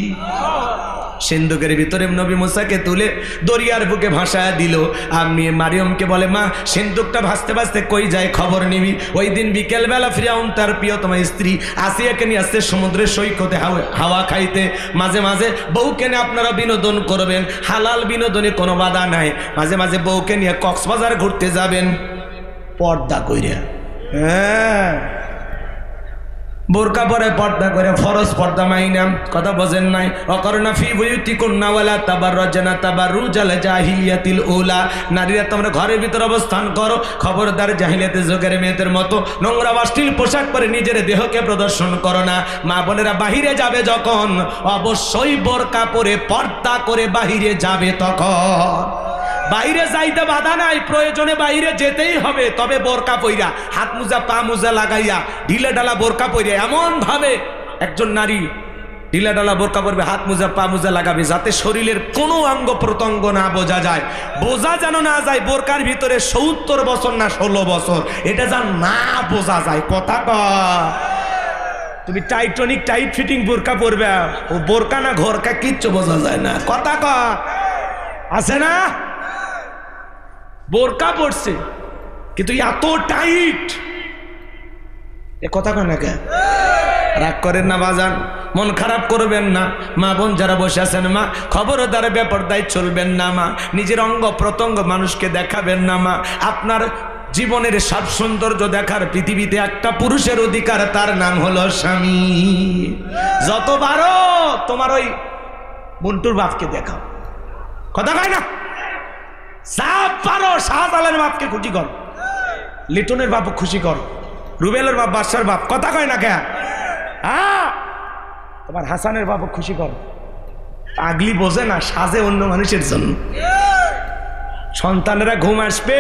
সিন্ধুকের ভিতরে নবী মুসাকে তুলে দরিয়ার বুকে ভাসায় দিল। আমি মারিয়মকে বলে, মা সিন্ধুকটা ভাসতে ভাসতে কই যায় খবর নিবি। ওই দিন বিকেলবেলা ফিরাউন তার প্রিয়তমা স্ত্রী আসিয়াকে নিয়ে আসতে সমুদ্রের সৈকতে হাওয়া খাইতে। মাঝে মাঝে বউকে নিয়ে আপনারা বিনোদন করবেন, হালাল বিনোদনে কোনো বাধা নাই। মাঝে মাঝে বউকে নিয়ে কক্সবাজার ঘুরতে যাবেন। পর্দা কইরা, হ্যাঁ বোরকা পরে পর্দা করে, ফরজ পর্দা মাইনাম, কথা বোঝেন নাই? অকরনা ফি বুয়ুতিকুন্না ওয়ালা তাবাররাজনা তাবাররুজাল জাহিলিয়াতিল উলা, নারীরা তোমরা ঘরের ভিতর অবস্থান করো, খবরদার জাহিলিয়াতের যুগের মেয়েদের মতো নোংরা অশ্লীল পোশাক পরে নিজের দেহকে প্রদর্শন করো না। মা বোনেরা বাহিরে যাবে যখন অবশ্যই বোরকা পরে পর্দা করে বাহিরে যাবে, তখন বাইরে যাইতে বাধা নাই, প্রয়োজনে বাইরে যেতেই হবে, তবে বোরকা পইরা, হাত মোজা পা মোজা লাগাইয়া, ঢিলা ডালা বোরকা পইরা, এমন ভাবে একজন নারী ঢিলা ডালা বোরকা পরবে, হাত মোজা পা মোজা লাগাবে, যাতে শরীরের কোনো অঙ্গ প্রত্যঙ্গ না বোঝা যায়, বোঝা যেন না যায় বোরকার ভিতরে ৭০ বছর না ১৬ বছর, এটা যেন না বোঝা যায়। কথা কয়, তুমি টাইটনিক টাইট ফিটিং বোরকা পরবে, ও বোরকা না ঘরকা কিচ্ছু বোঝা যায় না। কথা কয়, আছে না? বোরকা পড়ছে কিন্তু এত টাইট, এ কথা কয় না কে? রাগ করেন না বাজান, মন খারাপ করবেন না। মা বোন যারা বসে আছেন, মা খবরদার বেপরদায় চলবেন না, মা নিজের অঙ্গ প্রত্যঙ্গ মানুষকে দেখাবেন না, মা আপনার জীবনের সব সৌন্দর্য দেখার পৃথিবীতে একটা পুরুষের অধিকার, তার নাম হলো স্বামী। যত পারো তোমার ওই মন্টুর বাপকে দেখাও, কথা কয় না? সব পারো, শাহজালালের বাপকে খুশি কর, লিটনের বাপ খুশি কর, রুবেলের বাপ, বাদশার বাপ, কথা কয় না কে? হ্যাঁ, তোমার হাসানের বাপ খুশি কর। আগলি বোঝে না, সাজে অন্য মানুষের জন্য। সন্তানেরা ঘুম আসবে,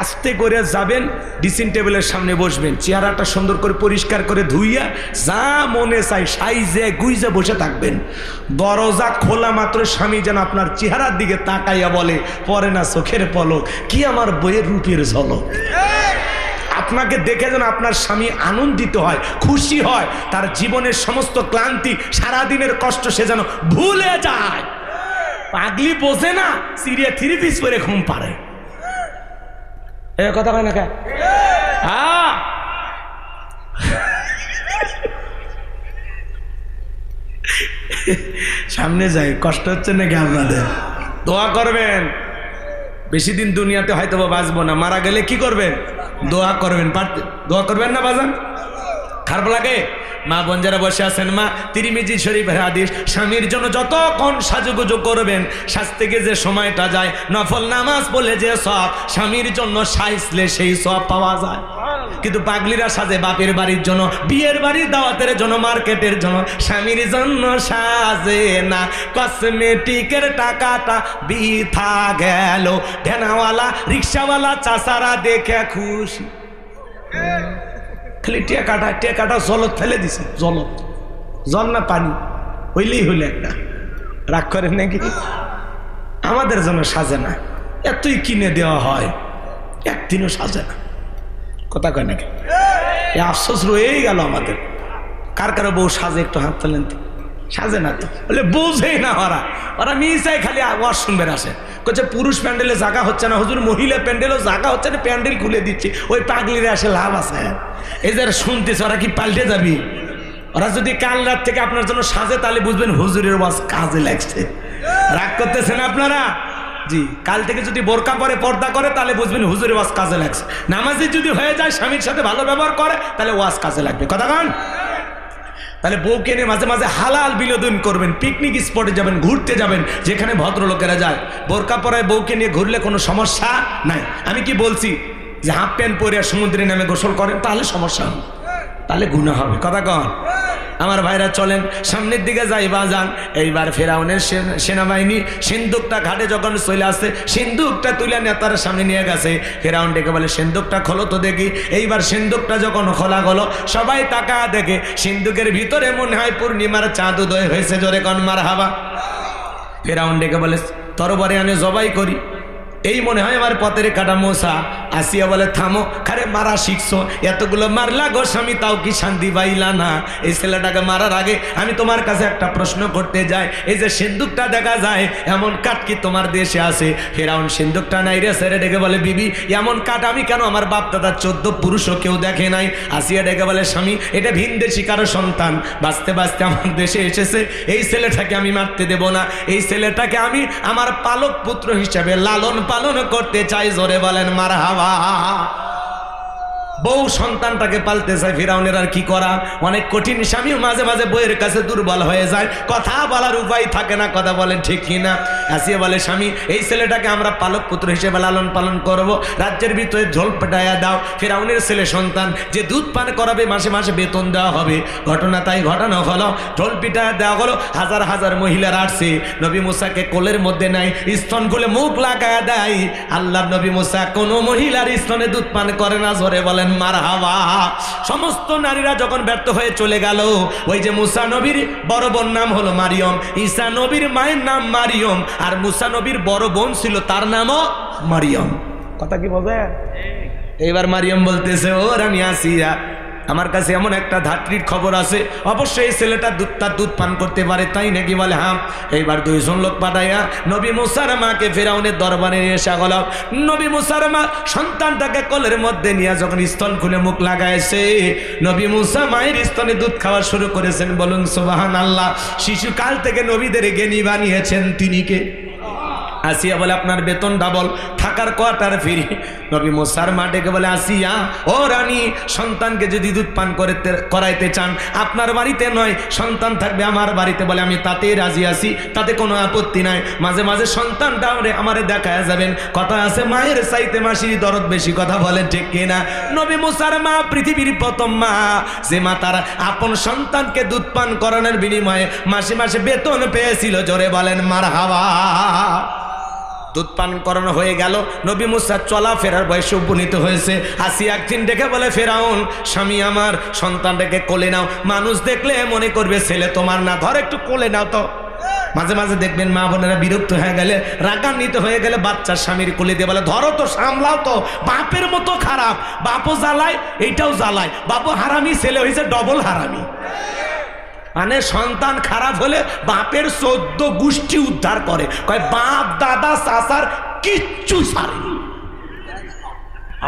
আস্তে করে যাবেন, ড্রেসিং টেবিলের সামনে বসবেন, চেহারাটা সুন্দর করে পরিষ্কার করে ধুইয়া যা মনে চাই সাইজে গুইজে বসে থাকবেন। দরজা খোলা মাত্র স্বামী যেন আপনার চেহারার দিকে তাকাইয়া বলে, পরে না চোখের পলক, কি আমার বইয়ের রূপের ঝলক। আপনাকে দেখে যেন আপনার স্বামী আনন্দিত হয়, খুশি হয়, তার জীবনের সমস্ত ক্লান্তি, সারাদিনের কষ্ট সে যেন ভুলে যায়। পাগলি বোঝে না, সিরিয়া 3 পিস করে ঘুম পারে, এ কথা কয় না কে? হ্যাঁ, সামনে যাই, কষ্ট হচ্ছে নাকি আপনাদের? দোয়া করবেন, বেশি দিন দুনিয়াতে হয়তো বাঁচবো না, মারা গেলে কি করবেন? দোয়া করবেন। দোয়া করবেন না বাজান? খারাপ লাগে? মা বোন যারা বসে আছেন, মা তিরমিজি শরীফের হাদিস, স্বামীর জন্য যতক্ষণ সাজুগুজু করবেন, সাজতে যে সময়টা যায়, নফল নামাজ বলে যে সব, স্বামীর জন্য সাজলে সেই সব পাওয়া যায়। কিন্তু পাগলিরা সাজে বাপের বাড়ির জন্য, বিয়ের বাড়ির দাওয়াতের জন্য, মার্কেটের জন্য, স্বামীর জন্য সাজে না। কসমেটিকের টাকাটা বৃথা গেল, ভ্যানওয়ালা রিক্সাওয়ালা চাচারা দেখে খুশি, খালি টেকাটা জলত ফেলে দিছে, জল না পানি হইলেই হইলে একটা। রাগ করেন নাকি? আমাদের জন্য সাজে না, এতই কিনে দেওয়া হয়, একদিনও সাজে না। কথা কয় নাকি? আফসোস রয়েই গেল আমাদের। কার কারো বউ সাজে? একটু হাত তোলেন তো। সাজে না তো, বলে বোঝেই না, ওরা মিশাই খালি আওয়াজ শুনবে আসে, বলছে পুরুষ প্যান্ডেলে জায়গা হচ্ছে না হুজুর, মহিলা প্যান্ডেলও জায়গা হচ্ছে না, প্যান্ডেল খুলে দিচ্ছে, ওই পাগলিরা আসে লাভ আছে। এই যারা শুনতেছে ওরা কি পাল্টে যাবি? ওরা যদি কাল রাত থেকে আপনার জন্য সাজে, তাহলে বুঝবেন হুজুরের ওয়াজ কাজে লাগছে। রাগ করতেছেন আপনারা? জি, কাল থেকে যদি বোরকা পরে পর্দা করে, তাহলে বুঝবেন হুজুরের ওয়াজ কাজে লাগছে। নামাজি যদি হয়ে যায়, স্বামীর সাথে ভালো ব্যবহার করে, তাহলে ওয়াজ কাজে লাগবে। কথা কন? তাহলে বউকে নিয়ে মাঝে মাঝে হালাল বিনোদন করবেন, পিকনিক স্পটে যাবেন, ঘুরতে যাবেন, যেখানে ভদ্রলোকেরা যায়। বোরকা পরায় বউকে নিয়ে ঘুরলে কোনো সমস্যা নাই। আমি কি বলছি যে হাফ প্যান্ট পরে সমুদ্রে নামে গোসল করেন, তাহলে সমস্যা হবে, তাহলে গুনাহ হবে। কথা কন? আমার ভাইরা চলেন সামনের দিকে যাই বাজান। এইবার ফেরাউনের সেনাবাহিনী সিন্দুকটা ঘাটে যখন চলে আসে, সিন্দুকটা তুলে নেতার সামনে নিয়ে গেছে। ফেরাউন ডেকে বলে, সিন্দুকটা খোলো তো দেখি। এইবার সিন্দুকটা যখন খোলা গেল, সবাই তাকা দেখে সিন্দুকের ভিতরে মনে হয় পূর্ণিমার চাঁদ উদয় হয়েছে। জোরে কন মারহাবা। ফেরাউন ডেকে বলে, তরবারি আনে জবাই করি। এই মনে হয় আমার পথের কাটা মশা। আসিয়া বলে, থামো, খারে মারা শিখছো, এতগুলো মারলা গো স্বামী, তাও কি শান্তি পাইলা না? এই ছেলেটাকে মারার আগে আমি তোমার কাছে একটা প্রশ্ন করতে যাই, এই যে সিন্দুকটা দেখা যায়, এমন কাঠ কি তোমার দেশে আছে? ফেরাউন সিন্দুকটা নাই রে ছেড়ে ডেকে বলে, বিবি এমন কাঠ আমি কেন, আমার বাপ দাদা 14 পুরুষও কেউ দেখে নাই। আসিয়া ডেকে বলে, স্বামী এটা ভিনদেশী কারো সন্তান, বাঁচতে বাঁচতে আমার দেশে এসেছে, এই ছেলেটাকে আমি মারতে দেব না, এই ছেলেটাকে আমি আমার পালক পুত্র হিসাবে লালন পালন করতে চাই। জোরে বলেন মারহাবা। বউ সন্তানটাকে পালতে চায়, ফিরাউনের আর কি করা, অনেক কঠিন। স্বামীও মাঝে মাঝে বউয়ের কাছে দুর্বল হয়ে যায়, কথা বলার উপায় থাকে না, কথা বলেন ঠিক কিনা। আসিয়া বলে স্বামী এই ছেলেটাকে আমরা পালক পুত্র হিসেবে লালন পালন করব, রাজ্যের ভিতরে ঝোল পেটাইয়া দাও। ফিরাউনের ছেলে সন্তান যে দুধ পান করাবে মাসে মাসে বেতন দেওয়া হবে। ঘটনা তাই ঘটানো হলো, ঝোল পিটাইয়া দেওয়া হলো। হাজার হাজার মহিলারা আসছে, নবী মুসাকে কোলের মধ্যে নাই, স্তন খুলে মুখ লাগায় দেয়। আল্লাহর নবী মুসা কোনো মহিলার স্তনে দুধ পান করে না, জোরে বলেন মারহাবা। সমস্ত নারীরা যখন ব্যর্থ হয়ে চলে গেল, ওই যে মুসা নবীর বড় বোন নাম হলো মারিয়ম, ঈসা নবীর মায়ের নাম মারিয়ম, আর মুসা নবীর বড় বোন ছিল তার নামও মারিয়ম। কথা কি বোঝে? এইবার মারিয়ম বলতেছে ও রানী আসিয়া, আমার কাছে এমন একটা ধাত্রীর খবর আছে, অবশ্যই এই ছেলেটা তার দুধ পান করতে পারে, তাই নাকি? বলে হ্যাঁ। এইবার দুইজন লোক পাঠাইয়া নবী মুসার মাকে ফিরাউনের দরবারে নিয়ে এসে গেল। নবী মুসার মা সন্তানটাকে কোলের মধ্যে নিয়ে যখন স্তন খুলে মুখ লাগাইছে, নবী মুসা মায়ের স্তনে দুধ খাওয়া শুরু করেছেন। বলুন সুবহানাল্লাহ। শিশুকাল থেকে নবীদের জ্ঞানী বানিয়েছেন তিনি কে? আসিয়া বলে আপনার বেতন ডাবল, থাকার কোয়ার্টার ফ্রি। নবী মুসার মা ডেকে বলে আসিয়া ও রানী, সন্তানকে যদি দুধ পান করাইতে চান আপনার বাড়িতে নয়, সন্তান থাকবে আমার বাড়িতে। বলে আমি তাতেই রাজি আছি, তাতে কোনো আপত্তি নাই। মাঝে মাঝে সন্তানটা আমারে দেখায় যাবেন। কথা আছে মায়ের চাইতে মাসির দরদ বেশি, কথা বলেন ঠিক কিনা? নবী মুসার মা পৃথিবীর প্রথম মা, যে মা তার আপন সন্তানকে দুধ পান করানোর বিনিময়ে মাসে মাসে বেতন পেয়েছিল। জোরে বলেন মারহাবা। দুধ পান করানো হয়ে গেল, নবী মুসা চলা ফেরার বয়সে উপনীত হয়েছে। আসিয়া একদিন ডেকে বলে ফেরাউন, স্বামী আমার সন্তানটাকে কোলে নাও, মানুষ দেখলে মনে করবে ছেলে তোমার না, ধর একটু কোলে নাও তো। মাঝে মাঝে দেখবেন মা বোনেরা বিরক্ত হয়ে গেলে, রাগান্বিত হয়ে গেলে বাচ্চার স্বামীর কোলে দিয়ে বলে ধরো তো, সামলাও তো, বাপের মতো খারাপ, বাপও জ্বালায় এইটাও জ্বালায়, বাপও হারামি, ছেলে হয়েছে ডবল হারামি। মানে সন্তান খারাপ হলে বাপের 14 গোষ্ঠী উদ্ধার করে, কয় বাপ দাদা চাচার কিচ্ছু ছাড়েনি।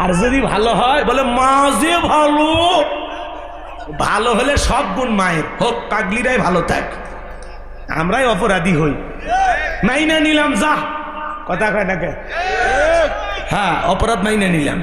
আর যদি ভালো হয় বলে মা যে ভালো, ভালো হলে সব গুণ মায়ের হোক, পাগলিরাই ভালো থাক, আমরাই অপরাধী হই। মাইনা নিলাম যা, কথা কয় না কে? হ্যাঁ, অপরাধ মাইনা নিলাম।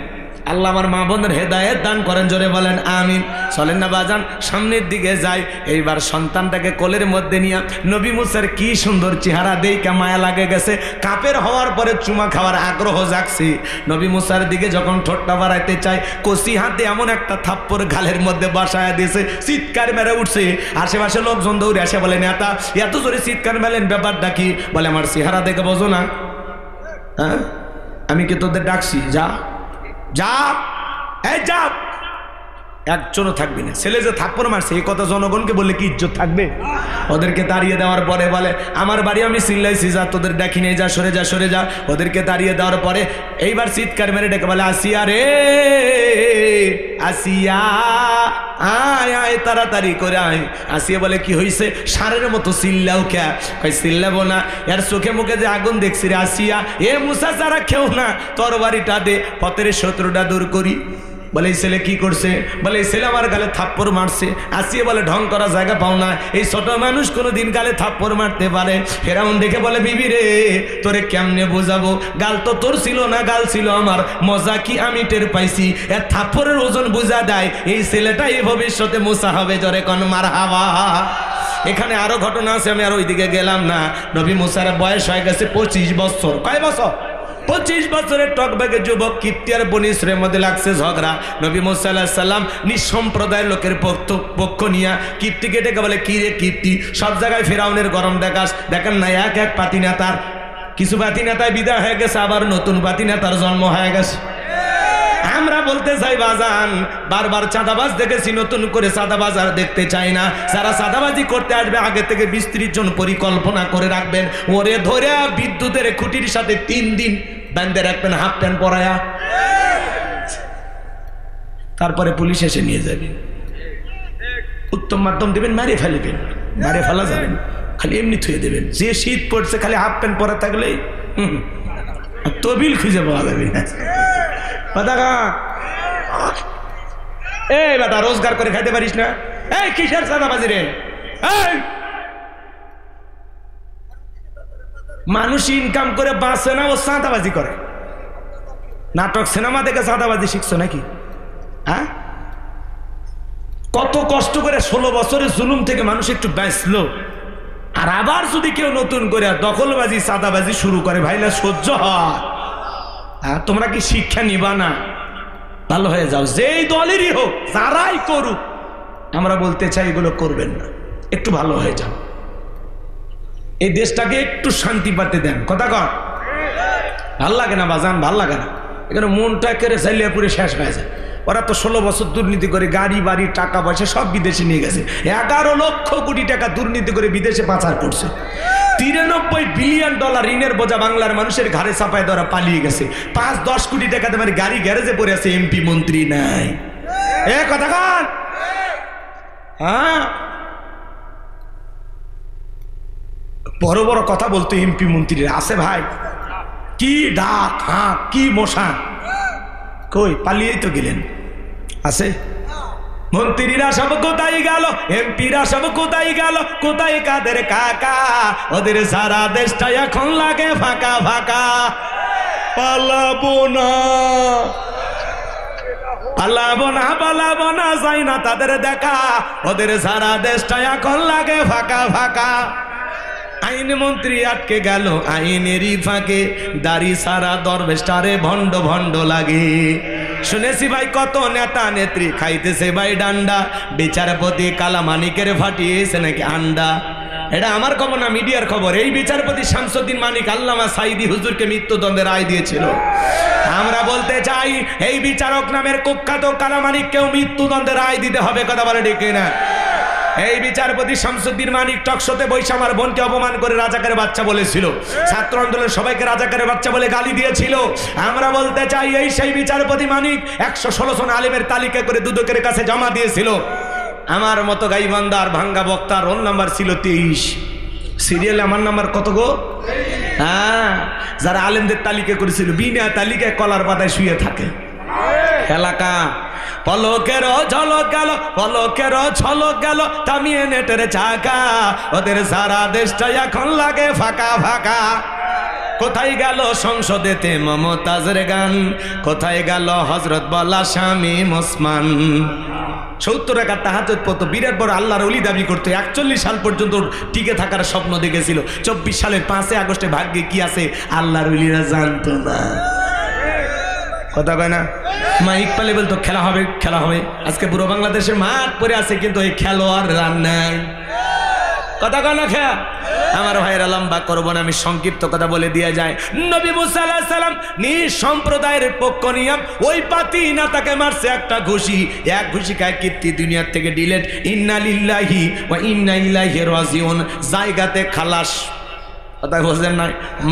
আল্লাহ আমার মা বোনের হেদায়েত দান করেন, জোরে বলেন আমিন। চলেন না বাজান, সামনের দিকে যাই। এইবার সন্তানটাকে কোলের মধ্যে নিয়ে নবী মুসার কি সুন্দর চেহারা দেখে মায়া লাগে গেছে। কাপের হওয়ার পরে চুমা খাওয়ার আগ্রহ জাগছে। নবী মুসার দিকে যখন ঠোঁটটা বাড়াইতে চায়, কষি হাতে এমন একটা থাপ্পড় গালের মধ্যে বসায় দিয়েছে, চিৎকার মেরে উঠছে। আশেপাশে লোকজন দৌড়ে আসে, বলে নেতা এত জোরে চিৎকার মেলেন, ব্যাপারটা কি? বলে আমার চেহারা দেখে বোঝো না? হ্যাঁ, আমি কি তোদের ডাকছি? যা যা, এই যা, একজনও থাকবি না। ছেলে যে থাপ্পড় মারছে এই কথা জনগণকে বললে কি ইজ্জত থাকবে? ওদেরকে তাড়িয়ে দেওয়ার পরে বলে আমার বাড়ি আমি চিল্লাইছি, যা তোদের ডাকি নেই, যা সরে যা সরে যা। ওদেরকে তাড়িয়ে দেওয়ার পরে এইবার চিৎকার মেরে ডেকে বলে আসিয়া রে আসিয়া, আয় আয় তাড়াতাড়ি করে আয়। আসিয়া বলে কি হয়েছে? সারের মতো চিল্লাও কে? কই চিল্লাবো না, এর চোখে মুখে যে আগুন দেখছি রে। আসিয়া এ মুসা যারা কেউ না, তোর বাড়িটা দে, পথের শত্রুটা দূর করি। বলে এই ছেলে কি করছে? বলে এই ছেলে আমার গালে থাপ্পড় মারছে। আসিয়া বলে ঢং করা জায়গা পাও না, এই ছোট মানুষ কোনোদিন গালে থাপ্পড় মারতে পারে? ফেরাউন দেখে বলে বিবি রে, তোরে কেমনে বোঝাবো? গাল তো তোর ছিল না, গাল ছিল আমার। মজা কি আমি টের পাইছি, এর থাপ্পড়ের ওজন বুঝা দেয় এই ছেলেটাই ভবিষ্যতে মুসা হবে। জোরে কোন মারহাবা। এখানে আরো ঘটনা আছে, আমি আর ওইদিকে গেলাম না। নবী মুসার বয়স হয়ে গেছে 25 বছর। কয় বছর? 25 বছরের টকবাগে যুবক কিপ্তি আর বনি ইসরায়েলের মধ্যে লাগছে ঝগড়া। নবী মুসা আলাইহিস সালাম নিঃসম্প্রদায়ের লোকের পক্ষ নিয়ে কিপ্তিকে ডেকে বলে কি রে কিপ্তি, সব জায়গায় ফেরাউনের গরম দেখাস। দেখেন না এক এক পাতি নেতার, কিছু পাতি নেতায় বিদায় হয়ে গেছে, আবার নতুন পাতি নেতার জন্ম হয়ে গেছে। আমরা বলতে চাই বাজান, বারবার চাঁদাবাজ দেখেছি, নতুন করে চাঁদাবাজ আর দেখতে চাই না। যারা চাঁদাবাজি করতে আসবে আগে থেকে 20-30 জন পরিকল্পনা করে রাখবেন। ওরে ধরে বিদ্যুতের খুঁটির সাথে 3 দিন বাঁধে রাখবেন, হাফ প্যান্ট পরায়া, তারপরে পুলিশ এসে নিয়ে যাবে। উত্তম মাধ্যম দেবেন, মারে ফেলবেন, মারে ফেলা যাবেন, খালি এমনি থুয়ে দেবেন। যে শীত পড়ছে খালি হাফ প্যান্ট পরা থাকলেই তবিল খুঁজে পাওয়া যাবে। এই বেটা রোজগার করে খাইতে পারিস না? এই কিসের চাঁদাবাজি রে? মানুষ ইনকাম করে বাঁচে না, ও চাঁদাবাজি করে। নাটক সিনেমা দেখে চাঁদাবাজি শিখছো নাকি? হ্যাঁ, কত কষ্ট করে 16 বছরের জুলুম থেকে মানুষ একটু বাঁচলো, আর আবার যদি কেউ নতুন করে দখলবাজি চাঁদাবাজি শুরু করে, ভাইলা সহ্য হয়? তোমরা কি শিক্ষা নিবা না? ভালো হয়ে যাও, যেই দলেরই হোক, যারাই করুক, আমরা বলতে চাই এগুলো করবেন না, একটু ভালো হয়ে যাও, এই দেশটাকে একটু শান্তি পাতে দেন। কথা কর, ভাল লাগে না বাজান? ভাল লাগে না? এখানে মনটা করে চাইলে পুরে শেষ হয়ে যায়। ওরা তো 16 বছর দুর্নীতি করে গাড়ি বাড়ি টাকা পয়সা সব বিদেশে নিয়ে গেছে। 11 লক্ষ কোটি টাকা দুর্নীতি করে বিদেশে পাচার করছে। 93 বিলিয়ন ডলার ঋণের বোঝা বাংলার মানুষের ঘাড়ে চাপায় ধরা পালিয়ে গেছে। 5-10 কোটি টাকা তোমার গাড়ি গ্যারেজে পড়ে আছে, এমপি মন্ত্রী নাই। এ কথা কন, হ্যাঁ, বড় বড় কথা বলতো এমপি মন্ত্রীরা আছে ভাই, কি ডাক, হ্যাঁ, কি মশা, কই পালিয়েই তো গেলেন। আছে মন্ত্রীরা সব কোথায় গেল, এমপিরা সব কোথায় গেল, কোথায় কাদের কাকা, ওদের সারা দেশটা এখন লাগে ফাঁকা ফাঁকা। পালাবো না, পালাবো না, পালাবো না, যাই না তাদের দেখা, ওদের সারা দেশটা এখন লাগে ফাঁকা ফাঁকা। আইন মন্ত্রী আটকে গেল আইনেরই ফাঁকে, দাড়ি সারা দরবেশটারে ভণ্ড ভণ্ড লাগে। শুনেছি ভাই কত নেতা নেত্রী খাইতেছে ভাই ডান্ডা, বিচারপতি কালামানিকের ফাটিয়েছে নাকি আন্ডা। এটা আমার খবর না, মিডিয়ার খবর। এই বিচারপতি শামসুদ্দিন মানিক আল্লামা সাইদি হুজুরকে মৃত্যুদণ্ডের রায় দিয়েছিল। আমরা বলতে চাই এই বিচারক নামের কুখ্যাত কালামানিককেও মৃত্যুদণ্ডের রায় দিতে হবে। কথা বলে ঠিক না? এই বিচারপতি শামসুদ্দিন মানিক টকশোতে বৈশা আমার বোনকে অপমান করে রাজাকারের বাচ্চা বলেছিল, ছাত্র আন্দোলনের সবাইকে রাজাকারের বাচ্চা বলে গালি দিয়েছিল। আমরা বলতে চাই এই সেই বিচারপতি মানিক 116 জন আলেমের তালিকা করে দুদকের কাছে জমা দিয়েছিল। আমার মতো গাইবান্দার ভাঙ্গা বক্তা রোল নাম্বার ছিল 23, সিরিয়ালে আমার নাম্বার কত গো? হ্যাঁ, যারা আলেমদের তালিকা করেছিল বিনা তালিকায় কলার পাতায় শুয়ে থাকে। এলাকা পলকের ঝলক গেল, পলকের ঝলক গেল, থামিয়ে নেটের চাকা, ওদের সারা দেশটা এখন লাগে ফাঁকা ফাঁকা। কোথায় গেল সংসদেতে মমতাজের গান, কোথায় গেল হজরত বলা স্বামী ওসমান। 70 টাকা তাহাজ্জুদ পড়তো, বিরাট বড় আল্লাহর ওলি দাবি করতো, 41 সাল পর্যন্ত টিকে থাকার স্বপ্ন দেখেছিল। 24 সালের 5 আগস্টে ভাগ্যে কি আছে আল্লাহর ওলিরা জানতো না। কথা কয় না? মাইক পালে বলতো খেলা হবে, খেলা হবে। আজকে পুরো বাংলাদেশের মাঠ পরে আছে, কিন্তু এই খেলোয়াড় রান নাই। কথা কয় না? খেয়া আমার ভাইয়েরা লম্বা করবো না, আমি সংক্ষিপ্ত কথা বলে দিয়ে যায়। নবী মুসা আলাইহিস সালাম নিজ সম্প্রদায়ের পক্ষ নিয়ে ওই পাতি না তাকে মারছে একটা ঘুষি, এক ঘুষি খায় কীর্তি দুনিয়ার থেকে ডিলেট। ইন্না লিল্লাহি ওয়া ইন্না ইলাইহি রাজিউন, জায়গাতে খালাস। কথা বুঝলেন না?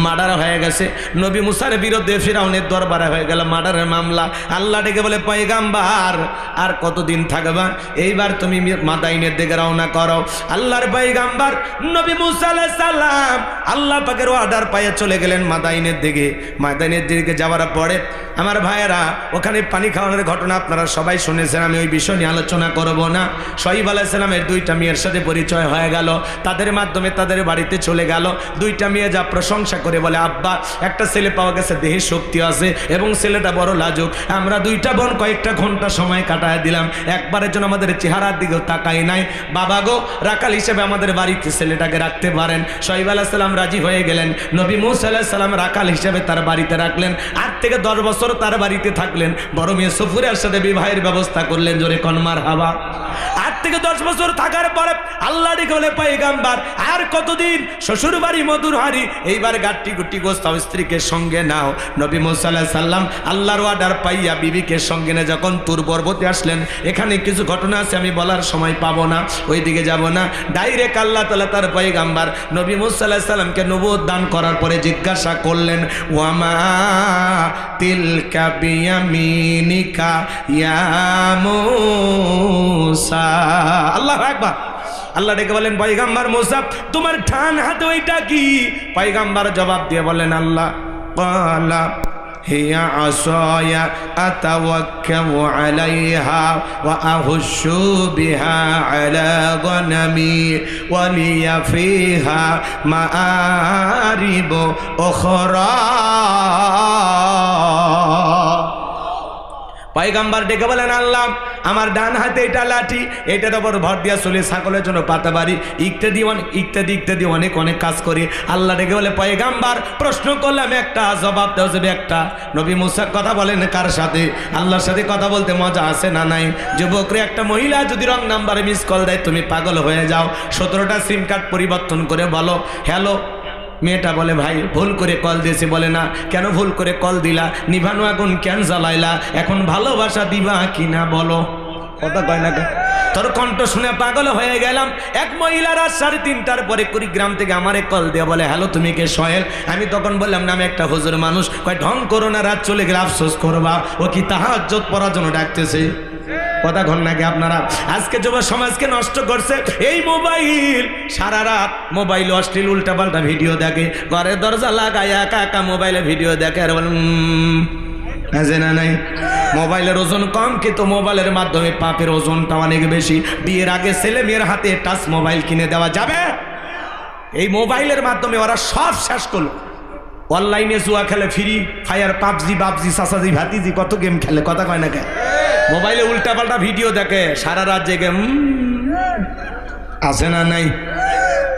মার্ডার হয়ে গেছে। নবী মুসার বিরুদ্ধে ফিরাউনের দরবারে হয়ে গেল মার্ডারের মামলা। আল্লাহ ডেকে বলে পয়গাম্বার আর কতদিন থাকবা, এইবার তুমি মাদাইনের দিকে রওনা করো। আল্লাহর পয়গাম্বার নবী মুসা আলাইহিস সালাম আল্লাহ পাকের অর্ডার পায়ে চলে গেলেন মাদাইনের দিকে। মাদাইনের দিকে যাওয়ার পরে আমার ভাইয়েরা ওখানে পানি খাওয়ানোর ঘটনা আপনারা সবাই শুনেছেন, আমি ওই বিষয় নিয়ে আলোচনা করব না। শোয়েব আলাইহিস সালামের 2টা মেয়ের সাথে পরিচয় হয়ে গেল, তাদের মাধ্যমে তাদের বাড়িতে চলে গেল। 2টা মেয়ে যা প্রশংসা করে বলে, আব্বা একটা ছেলে পাওয়া গেছে, দেহে শক্তি আছে এবং ছেলেটা বড় লাজুক। আমরা 2টা বোন কয়েকটা ঘন্টা সময় কাটায় দিলাম, একবারের জন্য আমাদের চেহারার দিকেও তাকাই নাই। বাবা গো, রাখাল হিসেবে আমাদের বাড়িতে ছেলেটাকে রাখতে পারেন। শোয়েব আলাইহিস সালাম রাজি হয়ে গেলেন। নবী মুসা আলাইহিস সালাম রাখাল হিসেবে তার বাড়িতে রাখলেন। 8 থেকে 10 বছর তার বাড়িতে থাকলেন। বড় মেয়ে সফুরের সাথে বিবাহের ব্যবস্থা করলেন। জোরে কোন মারহাবা। 8 থেকে 10 বছর থাকার পরে আল্লাহ ডেকে বলে পয়গাম্বার আর কতদিন শ্বশুর বাড়ি মধুর হাড়ি, এইবার গাট্টি গুটি গোস্ত স্ত্রীকে সঙ্গে নাও। নবী মুসা আলাইহিস সালাম আল্লাহর অর্ডার পাইয়া বিবিকে সঙ্গে নিয়ে যখন তুর পর্বতে আসলেন, এখানে কিছু ঘটনা আছে আমি বলার সময় পাবো না, ওইদিকে যাব না। ডাইরেক্ট আল্লাহ তাআলা তার পয়গাম্বার নবী মুসা আলাইহিস সালামকে নবুয়ত দান করার পরে জিজ্ঞাসা করলেন, ওয়ামা তিলকা বিয়ামিনিকা ইয়া মুসা। আল্লাহু আকবার। আল্লাহ ডেকে বলেন, পয়গাম্বার মুসা তোমার ডান হাতে ওইটা কি? পয়গাম্বার জবাব দিয়ে বলেন, আল্লাহ ক্বালা হিয়া আসায়া আতাওয়াক্কাউ আলাইহা ওয়া আহুশু বিহা আলা গনামি ওয়া লিয়া ফিহা মাআরিব উখরা। পয়গম্বর ডেকে বলেন, আল্লাহ আমার ডান হাতে এটা লাঠি, এটার ওপর ভর দিয়া চলে ছাগলের জন্য পাতা বাড়ি ইত্যাদি অনেক কাজ করি। আল্লাহ ডেকে বলে, পয়গম্বর প্রশ্ন করলাম একটা, জবাব দেওয়া যাবে একটা। নবী মুসা কথা বলেন কার সাথে? আল্লাহর সাথে কথা বলতে মজা আছে না নাই? যুবকরে একটা মহিলা যদি রং নাম্বারে মিস কল দেয় তুমি পাগল হয়ে যাও। 17টা সিম কার্ড পরিবর্তন করে বলো হ্যালো। মেয়েটা বলে, ভাই ভুল করে কল দিয়েছি। বলে, না কেন ভুল করে কল দিলা? নিভানো আগুন কেন জ্বালাইলা? এখন ভালোবাসা দিবা কিনা বলো। কথা কয় না, তোর কণ্ঠ শুনে পাগল হয়ে গেলাম। এক মহিলা রাত 3:30টার পরে কুড়িগ্রাম থেকে আমারে কল দিয়ে বলে, হ্যালো তুমি কে? সোহেল। আমি তখন বললাম না, আমি একটা হুজুর মানুষ। কয় ঢং করো না, রাত চলে গেলে আফসোস করবা। ও কি তাহাজ্জুদ পড়ার জন্য ডাকতেছে? কথা ঘন নাকি আপনারা? আজকে যুব সমাজকে নষ্ট করছে এই মোবাইল। সারা রাত মোবাইল অশ্লীল উল্টাপাল্টা ভিডিও দেখে, ঘরের দরজা লাগায় একা একা মোবাইলে ভিডিও দেখে আর বলেন আছে না নাই? মোবাইলের ওজন কম, কিন্তু মোবাইলের মাধ্যমে পাপের ওজনটা অনেক বেশি। বিয়ের আগে ছেলে মেয়ের হাতে টাচ মোবাইল কিনে দেওয়া যাবে? এই মোবাইলের মাধ্যমে ওরা সব শেষ করলো। অনলাইনে জুয়া খেলে, ফ্রি ফায়ার, পাবজি সাসাজি ভাতিজি কত গেম খেলে। কথা কয় না কে? মোবাইলে উল্টাপাল্টা ভিডিও দেখে, সারা রাত জেগে আছে না নাই?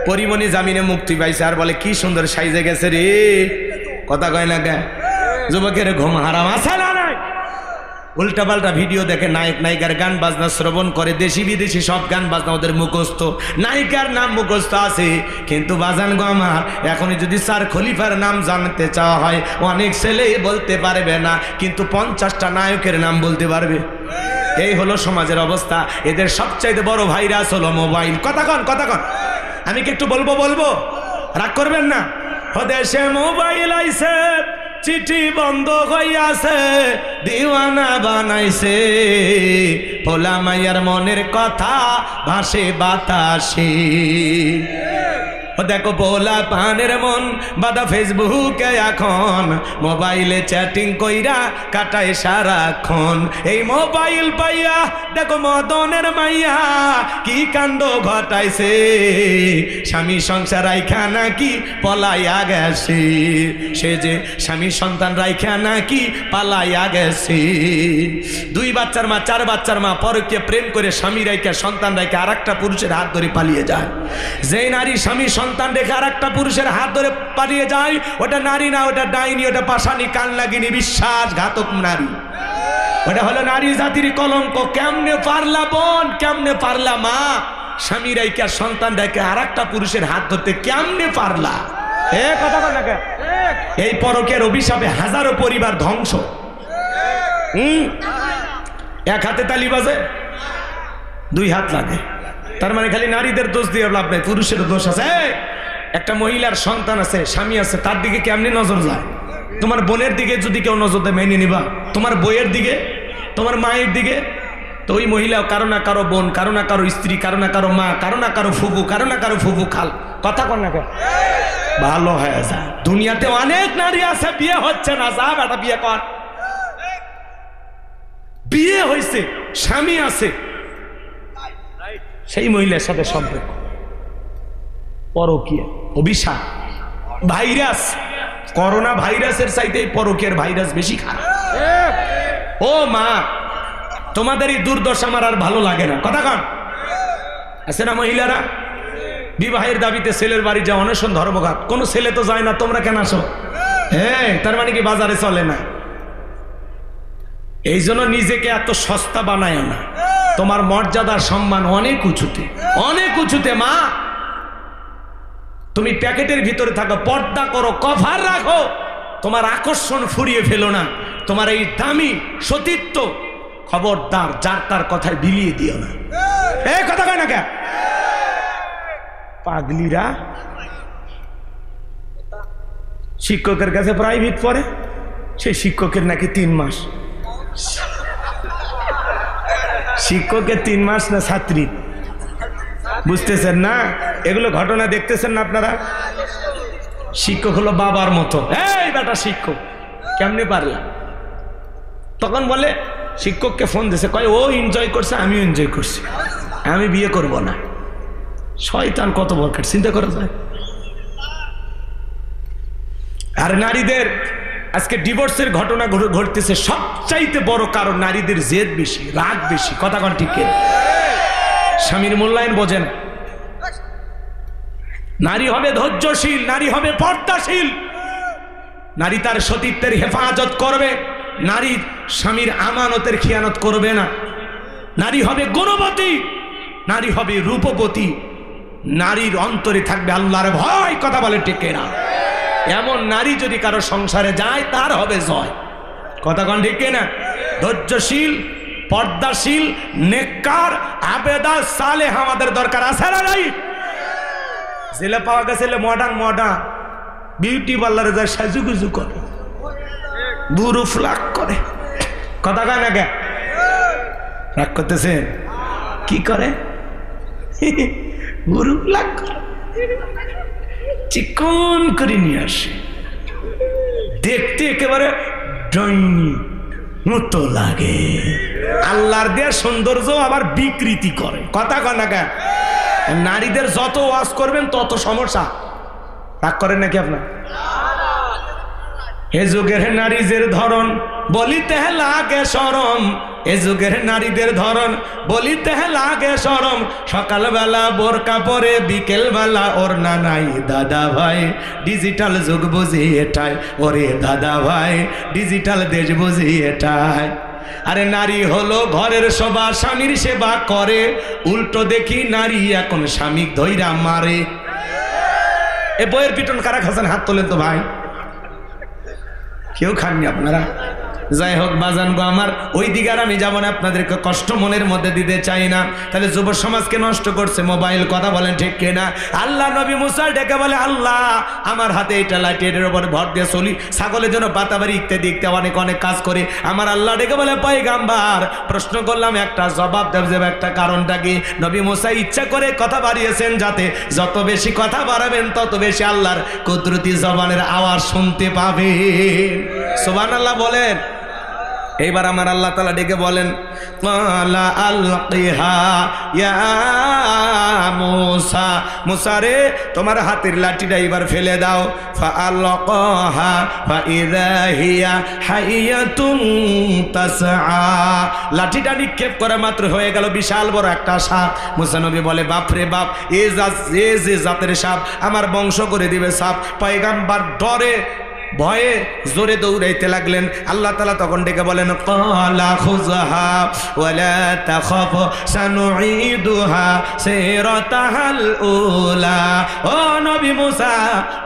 পরিমণি জামিনে মুক্তি পাইছে আর বলে কি সুন্দর সাইজে গেছে রে। কথা কয় না কে? যুবকের ঘুম হারাম আছে না নাই? উল্টাপাল্টা ভিডিও দেখে, নায়ক নায়িকার গান বাজনা শ্রবণ করে, দেশি বিদেশি সব গান বাজনা ওদের মুখস্থ, নায়িকার নাম মুখস্থ আছে। কিন্তু বাজান গো আমার, এখনই যদি স্যার খলিফার নাম জানতে চাওয়া হয় অনেক ছেলেই বলতে পারবে না, কিন্তু 50টা নায়কের নাম বলতে পারবে। এই হলো সমাজের অবস্থা। এদের সবচাইতে বড় ভাইরাস হলো মোবাইল। কথা কন আমি কি একটু বলবো, রাগ করবেন না? দেশে মোবাইল আইছে, চিঠি বন্ধ হইয়াছে, দিওয়ানা বানাইছে, ভোলা মাইয়ার মনের কথা ভাসে বাতাসে। দেখো ভোলা পানের মন বাদা ফেসবুকে এখন, মোবাইলে চ্যাটিং কইরা কাটায় সারাক্ষণ। এই মোবাইল পাইয়া দেখো মদনের মাইয়া কি কাণ্ড ঘটাইছে, স্বামী সংসার রাইখা নাকি পলাইয়া গেছে। সে যে স্বামী সন্তান রাইখা নাকি পালাইয়া গেছে। 2 বাচ্চার মা, 4 বাচ্চার মা পরকে প্রেম করে স্বামী রাইখা সন্তান রাইখা আর একটা পুরুষের হাত ধরে পালিয়ে যায়। যে নারী স্বামী সন্তান রেখে আর একটা পুরুষের হাত ধরে পালিয়ে যায়, ওটা নারী না, ওটা ডাইনি, ওটা পাশানি, কান লাগিনি, বিশ্বাসঘাতক নারী। ওটা হলো নারী জাতির কলঙ্ক। কেমনে পারলা বোন, কেমনে পারলা মা, স্বামী রাইকা সন্তান রেখে আর একটা পুরুষের হাত ধরতে কেমনে পারলা? কথা বল না। এই পরকের অভিশাপে হাজারো পরিবার ধ্বংস। এক হাতে তালি বাজে, 2 হাত লাগে। তার মানে খালি নারীদের দোষ দিয়ে লাভ নাই, পুরুষের দোষ আছে। একটা মহিলার সন্তান আছে, স্বামী আছে, তার দিকে কেমনি নজর যায়? তোমার বোনের দিকে যদি কেউ নজর দেয় মেনে নিবা? তোমার বইয়ের দিকে, তোমার মায়ের দিকে? তো ওই মহিলা কারো না কারো বোন, কারো না কারো স্ত্রী, কারো না কারো মা, কারো না কারো ফুফু, কারো না কারো ফুফু খাল। কথা কর না কেন? ভালো হয়ে যায়। দুনিয়াতে অনেক নারী আছে, বিয়ে হচ্ছে না, যা বেটা বিয়ে কর। বিয়ে হয়েছে, স্বামী আছে, সেই মহিলার সাথে সম্পর্ক, পরকীয়া, অভিশাপ, ভাইরাস। করোনা ভাইরাসের চাইতে পরকীয়ার ভাইরাস বেশি খারাপ। ও মা, তোমাদের এই দুর্দশা আমার আর ভালো লাগে না। কথা কন আছে না? মহিলারা বিবাহের দাবিতে ছেলের বাড়ি যাও, অনশন ধর্মঘাট। কোনো ছেলে তো যায় না, তোমরা কেন আসো? তার মানে কি বাজারে চলে না? এই জন্য নিজেকে এত সস্তা বানায় না। তোমার মর্যাদার সম্মান অনেক উঁচুতে, অনেক উঁচুতে। মা, তুমি প্যাকেটের ভিতরে থাকো, পর্দা করো, কভার রাখো, তোমার আকর্ষণ ফুরিয়ে ফেলো না। তোমার এই দামি সতীত্ব খবরদার যার তার কথায় বিলিয়ে দিও না। এই কথা কয় না কে? পাগলিরা শিক্ষকের কাছে প্রাইভেট পড়ে, সেই শিক্ষকের নাকি 3 মাস। শিক্ষকের 3 মাস না ছাত্রী? বুঝতেছেন না? এগুলো ঘটনা দেখতেছেন না আপনারা? শিক্ষক হলো বাবার মতো। এই বেটা শিক্ষক কেমনে পারলাম? তখন বলে শিক্ষককে ফোন দিয়েছে, কয় ও এনজয় করছে, আমিও এনজয় করছি, আমি বিয়ে করব না। শয়তান কত বরকার, চিন্তা করা যায়? আর নারীদের আজকে ডিভোর্সের ঘটনা ঘটতেছে সবচাইতে বড় কারণ নারীদের জেদ বেশি, রাগ বেশি। কথা কোন ঠিক? স্বামীর মূল্যায়ন বোঝেন। নারী হবে ধৈর্যশীল, নারী হবে পর্দাশীল, নারী তার সতীত্বের হেফাজত করবে, নারী স্বামীর আমানতের খিয়ানত করবে না, নারী হবে গুণবতী, নারী হবে রূপবতী, নারীর অন্তরে থাকবে আল্লাহর ভয়। কথা বলে ঠিক না? এমন নারী যদি কারো সংসারে যায় তার হবে জয়। কথা কোন ঠিক না? ধৈর্যশীল, পর্দাশীল, নেককার, আবেদা, সালেহ আমাদের দরকার আছে না নাই? ছেলে পাওয়া গেছে মডার্ন বিউটি পার্লারে যায় সাজুগুজু করে, বুড়ো ফ্লাক করে। কথা কয় না কে? রাগ করতেছেন? কি করে? বুড়ো ফ্লাক করে, চিকন করে নিয়ে আসে, দেখতে একেবারে ডাইনি মতো লাগে। আল্লাহর দেয়া সৌন্দর্য আবার বিকৃতি করে। কথা কয় না কে? নারীদের যত ওয়াজ করবেন তত সমস্যা। রাগ করেন নাকি আপনার? এ যুগের নারীদের ধরন বলিতে লাগে শরম, এ যুগের নারীদের ধরন বলিতে লাগে শরম। সকালবেলা বোরকা পরে, বিকেল বেলা ওড়না নাই। দাদা ভাই ডিজিটাল যুগ বুঝি এটাই, ওরে দাদা ভাই ডিজিটাল দেশ বুঝি এটাই। আরে নারী হলো ঘরের শোভা, স্বামীর সেবা করে, উল্টো দেখি নারী এখন স্বামী ধইরা মারে। এ বইয়ের পিটন কারা খাচ্ছেন? হাত তোলেন তো ভাই। কেউ খাননি আপনারা? যাই হোক বাজান গো আমার, ওই দিকে আর আমি যাবো না, আপনাদেরকে কষ্ট মনের মধ্যে দিতে চাই না। তাহলে যুব সমাজকে নষ্ট করছে মোবাইল। কথা বলেন ঠিক কিনা? আল্লাহ নবী মুসা ডেকে বলে, আল্লাহ আমার হাতে এটা লাঠি, এটার উপর ভর দিয়ে চলি, ছাগলের জন্য পাতাবাড়ি ইত্যাদি অনেক কাজ করে। আমার আল্লাহ ডেকে বলে, পয়গাম্বার প্রশ্ন করলাম একটা জবাব দেব, একটা কারণটা কি? নবী মুসা ইচ্ছা করে কথা বাড়িয়েছেন, যাতে যত বেশি কথা বাড়াবেন তত বেশি আল্লাহর কুদরতি জবানের আওয়াজ শুনতে পাবে। সুবহানাল্লাহ বলেন। এইবার আমার আল্লাহ তাআলা ডেকে বলেন, ক্বালা আলকিহা ইয়া মূসা, মূসা রে তোমার হাতের লাঠিটা এবার ফেলে দাও। ফাআলকাহা ফাইযা হিয়া হাইয়াতুন তাসআ, লাঠিটা নিক্ষেপ করা মাত্র হয়ে গেল বিশাল বড় একটা সাপ। মূসা নবী বলে, বাপ রে বাপ, এ যে জাতের সাপ, আমার বংশ করে দিবে সাপ। পয়গম্বর ডরে ভয়ে জোরে দৌড়াইতে লাগলেন। আল্লাহ তাআলা তখন ডেকে বলেন, ক্বালা খুযহা ওয়ালা তাখাফ সানুঈদুহা সিরাতাহাল উলা। ও নবী মুসা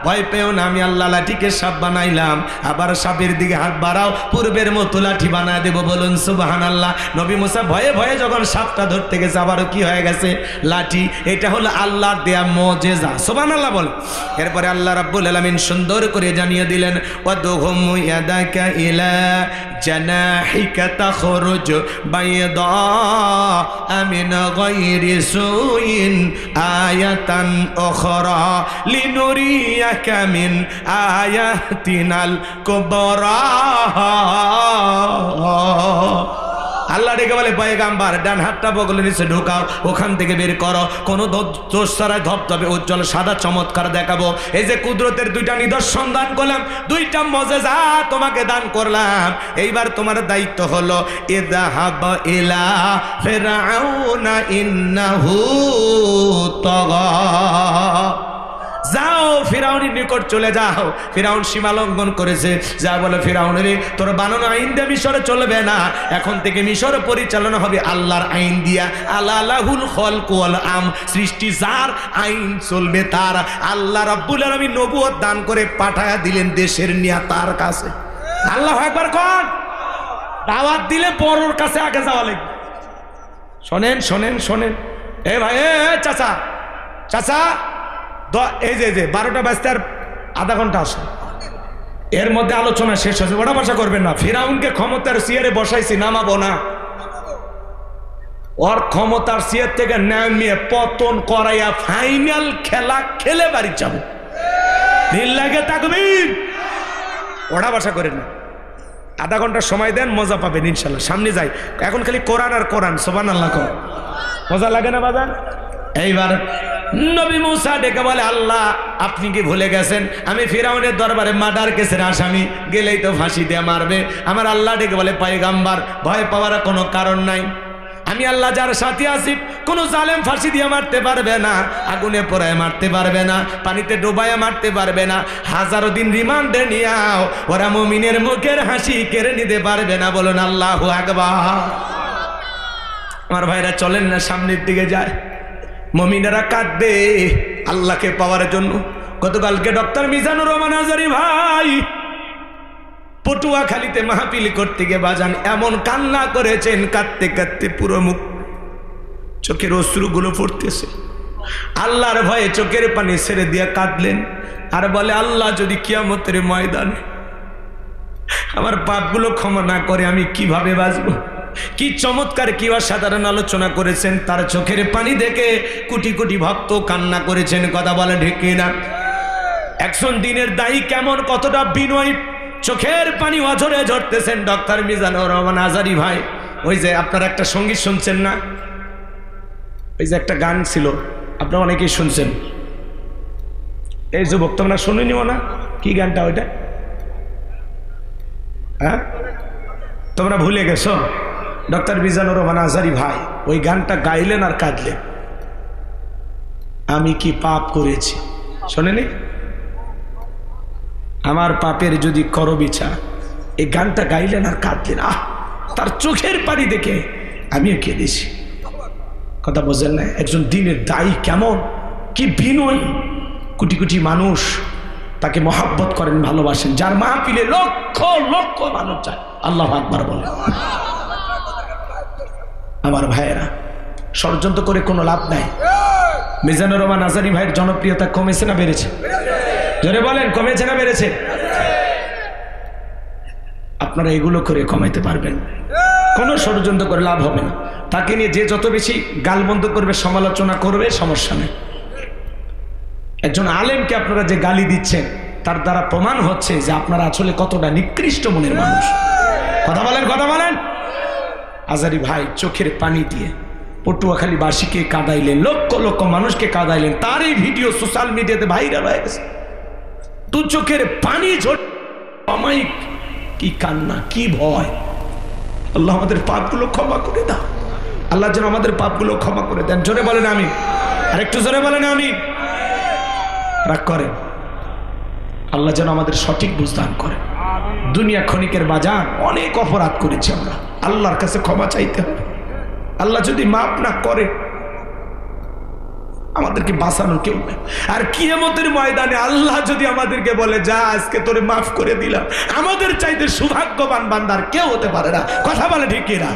ভয় পেও না, আমি আল্লাহ লাঠিকে সাপ বানাইলাম, আবার সাপের দিকে হাত বাড়াও, পূর্বের মতো লাঠি বানায় দেব। বলুন সুবহানাল্লাহ। নবী মুসা ভয়ে ভয়ে যখন সাপটা ধরতে গেছে, আবারও কি হয়ে গেছে? লাঠি। এটা হলো আল্লাহর দেয়া মুজিজা। সুবহানাল্লাহ বল। এরপরে আল্লাহ রাব্বুল আলামিন সুন্দর করে জানিয়ে দিলেন, ওয়াদহুম ইয়াদাকা ইলা জানাহিকা তাখরুজ বাইদা মিন গায়রি সুইন আয়াতান উখরা লিনুরিয়াকা মিন আয়াতিনাল কুবরা। আল্লাহ ডেকে বলে, পয়গাম্বার ডান হাতটা বগলের নিচে ঢুকাও, ওখান থেকে বের করো, কোনো দোষ ছাড়াই ধবধবে উজ্জ্বল সাদা চমৎকার দেখাবো। এই যে কুদরতের দুইটা নিদর্শন দান করলাম, দুইটা মুজিজা তোমাকে দান করলাম। এইবার তোমার দায়িত্ব হলো, ইযহাব ইলা ফিরআউনা ইন্নাহু তাগা, যাও ফিরাউনের নিকট চলে যাও। ফিরাউন সীমা লঙ্ঘন করেছে। যা বলে, ফিরাউন রে তোর বানানো আইন দিয়ে মিশরে চলবে না, এখন থেকে মিশর পরিচালনা হবে আল্লাহর আইন দিয়া। আলালাহুল খলক ওয়াল আম, সৃষ্টি যার, আইন চলবে তার। আল্লাহ রাব্বুল আলামিন নবুয়ত দান করে পাঠায়া দিলেন দেশের নিয়া তার কাছে। আল্লাহু আকবার কোন? দাওয়াত দিলে পরের কাছে আগে যাওয়া লাগবে। শোনেন শোনেন শোনেন, এ ভাই, এ চাচা চাচা, এই যে 12টা বাজতে আর আধা ঘন্টা আসে, এর মধ্যে আলোচনা শেষ হয়েছে, ওটা ভাষা করবেন না। ফিরাউনকে ক্ষমতার চেয়ারে বসাইছি, নামাবো না। ওর ক্ষমতার চেয়ার থেকে নামিয়ে পতন করাইয়া ফাইনাল খেলা খেলে বাড়ি যাবো। নীল লাগে তাকবীর, ওটা ভাষা করেন না। আধা ঘন্টা সময় দেন, মজা পাবেন ইনশাল্লাহ। সামনে যাই, এখন খালি কোরআন আর কোরআন। সুবহানাল্লাহ। মজা লাগে না বাজান? এইবার নবী মুসা ডেকে বলে আল্লাহ আপনি কি ভুলে গেছেন আমি ফিরাউনের দরবারে মার্ডার কেসের আসামি, গেলেই তো ফাঁসি দিয়ে মারবে। আমার আল্লাহ ডেকে বলে পয়গম্বর ভয় পাওয়ার কোনো কারণ নাই, আমি আল্লাহ যার সাথে আছি কোনো জালেম ফাঁসি দিয়ে মারতে পারবে না, আগুনে পোড়ায় মারতে পারবে না, পানিতে ডুবায় মারতে পারবে না, হাজারো দিন রিমান্ডে নিয়াও ওরা মুমিনের মুখের হাসি কেড়ে নিতে পারবে না। বলুন আল্লাহু আকবার। আমার ভাইরা চলেন না সামনের দিকে যায়, মুমিনেরা কাঁদবে আল্লাহকে পাওয়ার জন্য। গতকালকে ডক্টর মিজানুর রহমান আজারি ভাই পটুয়াখালীতে মাহফিল করতে গিয়ে বাজান এমন কান্না করেছেন, কাঁদতে কাঁদতে পুরো মুখ চোখের অশ্রুগুলো পড়তেছে। আল্লাহর ভয়ে চোখের পানি ছেড়ে দিয়ে কাঁদলেন আর বলে আল্লাহ যদি কিয়ামতের ময়দানে আমার পাপগুলো ক্ষমা না করে আমি কিভাবে বাঁচবো। কি চমৎকার কি অসাধারণ আলোচনা করেছেন, তার চোখের পানি দেখে কোটি কোটি ভক্ত কান্না করেছেন। কথা বলে ঠিক না? একজন দিনের দায়ী কেমন কতটা বিনয়ী, চোখের পানি অঝরে ঝরতেছেন ডক্টর মিজানুর রহমান আজারি ভাই। ওই যে আপনারা একটা সঙ্গীত শুনছেন না, ওই যে একটা গান ছিল আপনারা অনেকেই শুনছেন, এই যুবক তোমরা শুনিনিও না? কি গানটা ওইটা? হ্যাঁ তোমরা ভুলে গেছো? ডক্টর মিজানুর রহমান আজারি ভাই ওই গানটা গাইলেন আর কাঁদলেন, আমি কি পাপ করেছি। শোনেনি? আমার পাপের যদি করো বিচার, এই গানটা গাইলেন আর কাঁদলেন। তার চোখের পানি দেখে আমিও কেঁদেছি। কথা বোঝেন না? একজন দিনের দায়ী কেমন, কি বিনয়ী, কোটি কোটি মানুষ তাকে মহাব্বত করেন, ভালোবাসেন, যার মাহফিলে লক্ষ লক্ষ মানুষ যায়। আল্লাহু আকবার বলে। আমার ভাইয়েরা ষড়যন্ত্র করে কোনো লাভ নাই। মিজানুর রহমান আজারি ভাইয়ের জনপ্রিয়তা কমেছে না বেড়েছে? জোরে বলেন, কমেছে না বেড়েছে? আপনারা এগুলো করে কমাইতে পারবেন, কোনো ষড়যন্ত্র করে লাভ হবে না। তাকে নিয়ে যে যত বেশি গালবন্ধ করবে, সমালোচনা করবে, সমস্যা নেই। একজন আলেমকে আপনারা যে গালি দিচ্ছেন তার দ্বারা প্রমাণ হচ্ছে যে আপনারা আসলে কতটা নিকৃষ্ট মনের মানুষ। কথা বলেন, কথা বলেন। আজারি ভাই চোখের পানি দিয়ে পটুয়াখালী বাসীকে কাঁদাইলেন, লক্ষ লক্ষ মানুষকে কাঁদাইলেন, তার এই ভিডিও সোশ্যাল মিডিয়াতে ভাইরাল হয়ে গেছে। দু চোখের পানি ঝরে, অমায়িক কি কান্না, কি ভয়। আল্লাহ আমাদের পাপগুলো ক্ষমা করে দাও, আল্লাহ যেন আমাদের পাপগুলো ক্ষমা করে দেন। জোরে বলেন আমি, আর একটু জোরে বলেন আমি। রাগ করেন, আল্লাহ যেন আমাদের সঠিক বুঝ দান করেন। দুনিয়া ক্ষণিকের বাজার, অনেক অপরাধ করেছি আমরা, আল্লাহর কাছে ক্ষমা চাইতে হবে। আল্লাহ যদি মাফ না করে আমাদেরকে বাঁচানোর কেউ নেই। আর কিয়ামতের ময়দানে আল্লাহ যদি আমাদেরকে বলে যা আজকে তোরে মাফ করে দিলাম, আমাদের চাইতে সৌভাগ্যবান বান্দার কেউ হতে পারে না। কথা বলে ঠিক না?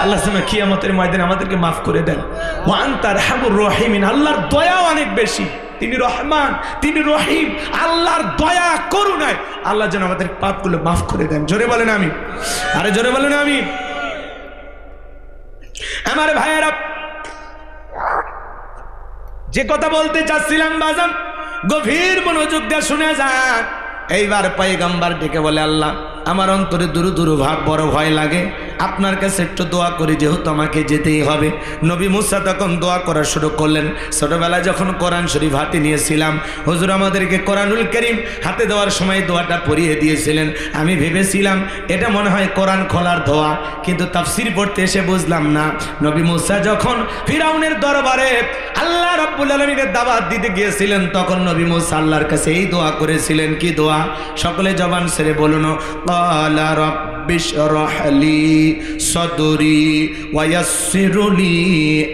আল্লাহ কিয়ামতের ময়দানে আমাদেরকে মাফ করে দেন। ওয়া আনতা আরহামুর রাহিমিন, আল্লাহর দয়া অনেক বেশি, তিনি রহমান, তিনি রহিম। আল্লাহর দয়া করুণায় আল্লাহ যেন আমাদের পাপগুলো মাফ করে দেন। জোরে বলেন আমি, আরে জোরে বলেন আমি। আমার ভাইয়েরা, যে কথা বলতে চাচ্ছিলাম বাজান, গভীর মনোযোগ দিয়ে শুনে যান। এইবার পয়গম্বর ডেকে বলে আল্লাহ আমার অন্তরে দুরু দুরু ভাব, বড় ভয় লাগে, আপনার কাছে একটু দোয়া করি, যেহেতু আমাকে যেতেই হবে। নবী মুসা তখন দোয়া করা শুরু করলেন। ছোটবেলায় যখন কোরআন শরীফ হাতে নিয়েছিলাম, হুজুর আমাদেরকে কোরআনুল কারীম হাতে দেওয়ার সময় দোয়াটা পড়িয়ে দিয়েছিলেন। আমি ভেবেছিলাম এটা মনে হয় কোরআন খোলার দোয়া, কিন্তু তাফসীর পড়তে এসে বুঝলাম না। নবী মুসা যখন ফিরাউনের দরবারে আল্লাহ রাব্বুল আলামিনের দাওয়াত দিতে গিয়েছিলেন, তখন নবী মুসা আল্লাহর কাছে এই দোয়া করেছিলেন। কি দোয়া? সকলে জবান ছেড়ে বলুন, ক্বালা রাব্বি ইশরাহ লি صدري ويسر لي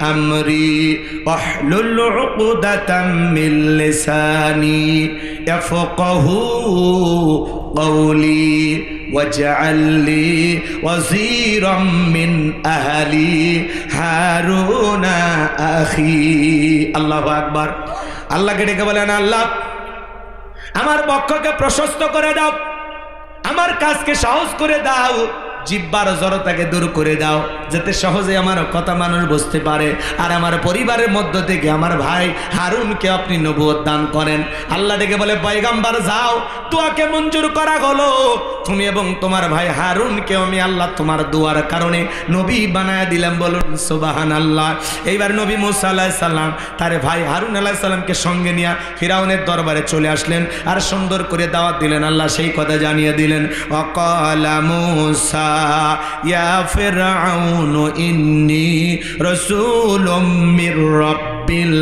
أمري واحلل عقدة من لساني يفقهوا قولي واجعل لي وزيرا من أهلي هارون أخي الله أكبر আল্লাহ কে ডেকে বলেন আল্লাহ আমার বক্ষকে প্রশস্ত করে দাও, আমার কাজকে সহজ করে দাও, জিহ্বার জড়তাকে দূর করে দাও, যাতে সহজে আমার কথা মানুষ বুঝতে পারে। আর আমার পরিবারের মধ্য থেকে আমার ভাই হারুনকে আপনি নবুয়ত দান করেন। আল্লাহ ডেকে বলে পয়গম্বর যাও, দোয়াকে মঞ্জুর করা হলো। তুমি এবং তোমার ভাই হারুনকে আমি আল্লাহ তোমার দোয়ার কারণে নবী বানায় দিলাম, বলুন সুবহানাল্লাহ। এইবার নবী মুসা আলাইহিস সালাম তার ভাই হারুন আলাইহিস সালামকে সঙ্গে নিয়ে ফিরাউনের দরবারে চলে আসলেন আর সুন্দর করে দাওয়াত দিলেন। আল্লাহ সেই কথা জানিয়ে দিলেন, ওয়াকালা মুসা ইয়া ফিরআউন ইন্নী রাসূলুম মির রাব্বিল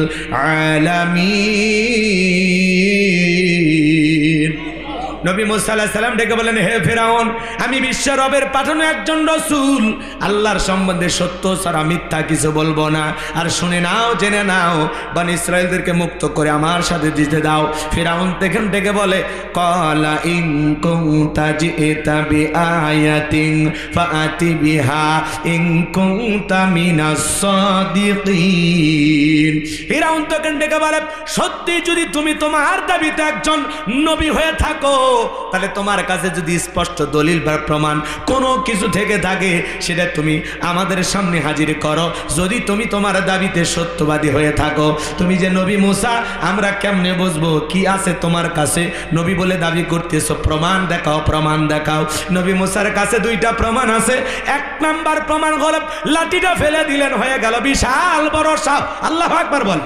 আলামিন। নবী মুসা আলাইহিস সালাম ডেকে বলেন, হে ফিরাউন, আমি বিশ্ব রবের পাঠানো একজন রাসূল, আল্লাহর সম্বন্ধে সত্য ছাড়া মিথ্যা কিছু বলবো না। আর শুনে নাও, জেনে নাও, বনি ইসরাঈলদেরকে মুক্ত করে আমার সাথে দিতে দাও। ফিরাউন তখন ডেকে বলে, ক্বালা ইন কুনতা জিতা বিআয়াতিন ফাআতি বিহা ইন কুনতা মিনাস সাদিকিন। ফিরাউন তখন ডেকে বলে, সত্যি যদি তুমি তোমার দাবিতে একজন নবী হয়ে থাকো, তাহলে তোমার কাছে যদি স্পষ্ট দলিল বা প্রমাণ কোনো কিছু থেকে থাকে সেটা তুমি আমাদের সামনে হাজির করো। যদি তুমি তোমার দাবিতে সত্যবাদী হয়ে থাকো, তুমি যে নবী মুসা, আমরা কেমনে বুঝবো কি আছে তোমার কাছে? নবী বলে দাবি করতেছো, প্রমাণ দেখাও, প্রমাণ দেখাও। নবী মুসার কাছে দুইটা প্রমাণ আছে। এক নাম্বার প্রমাণ হলো লাঠিটা ফেলে দিলেন, হয়ে গেল বিশাল বড় সাপ। আল্লাহু আকবার বল।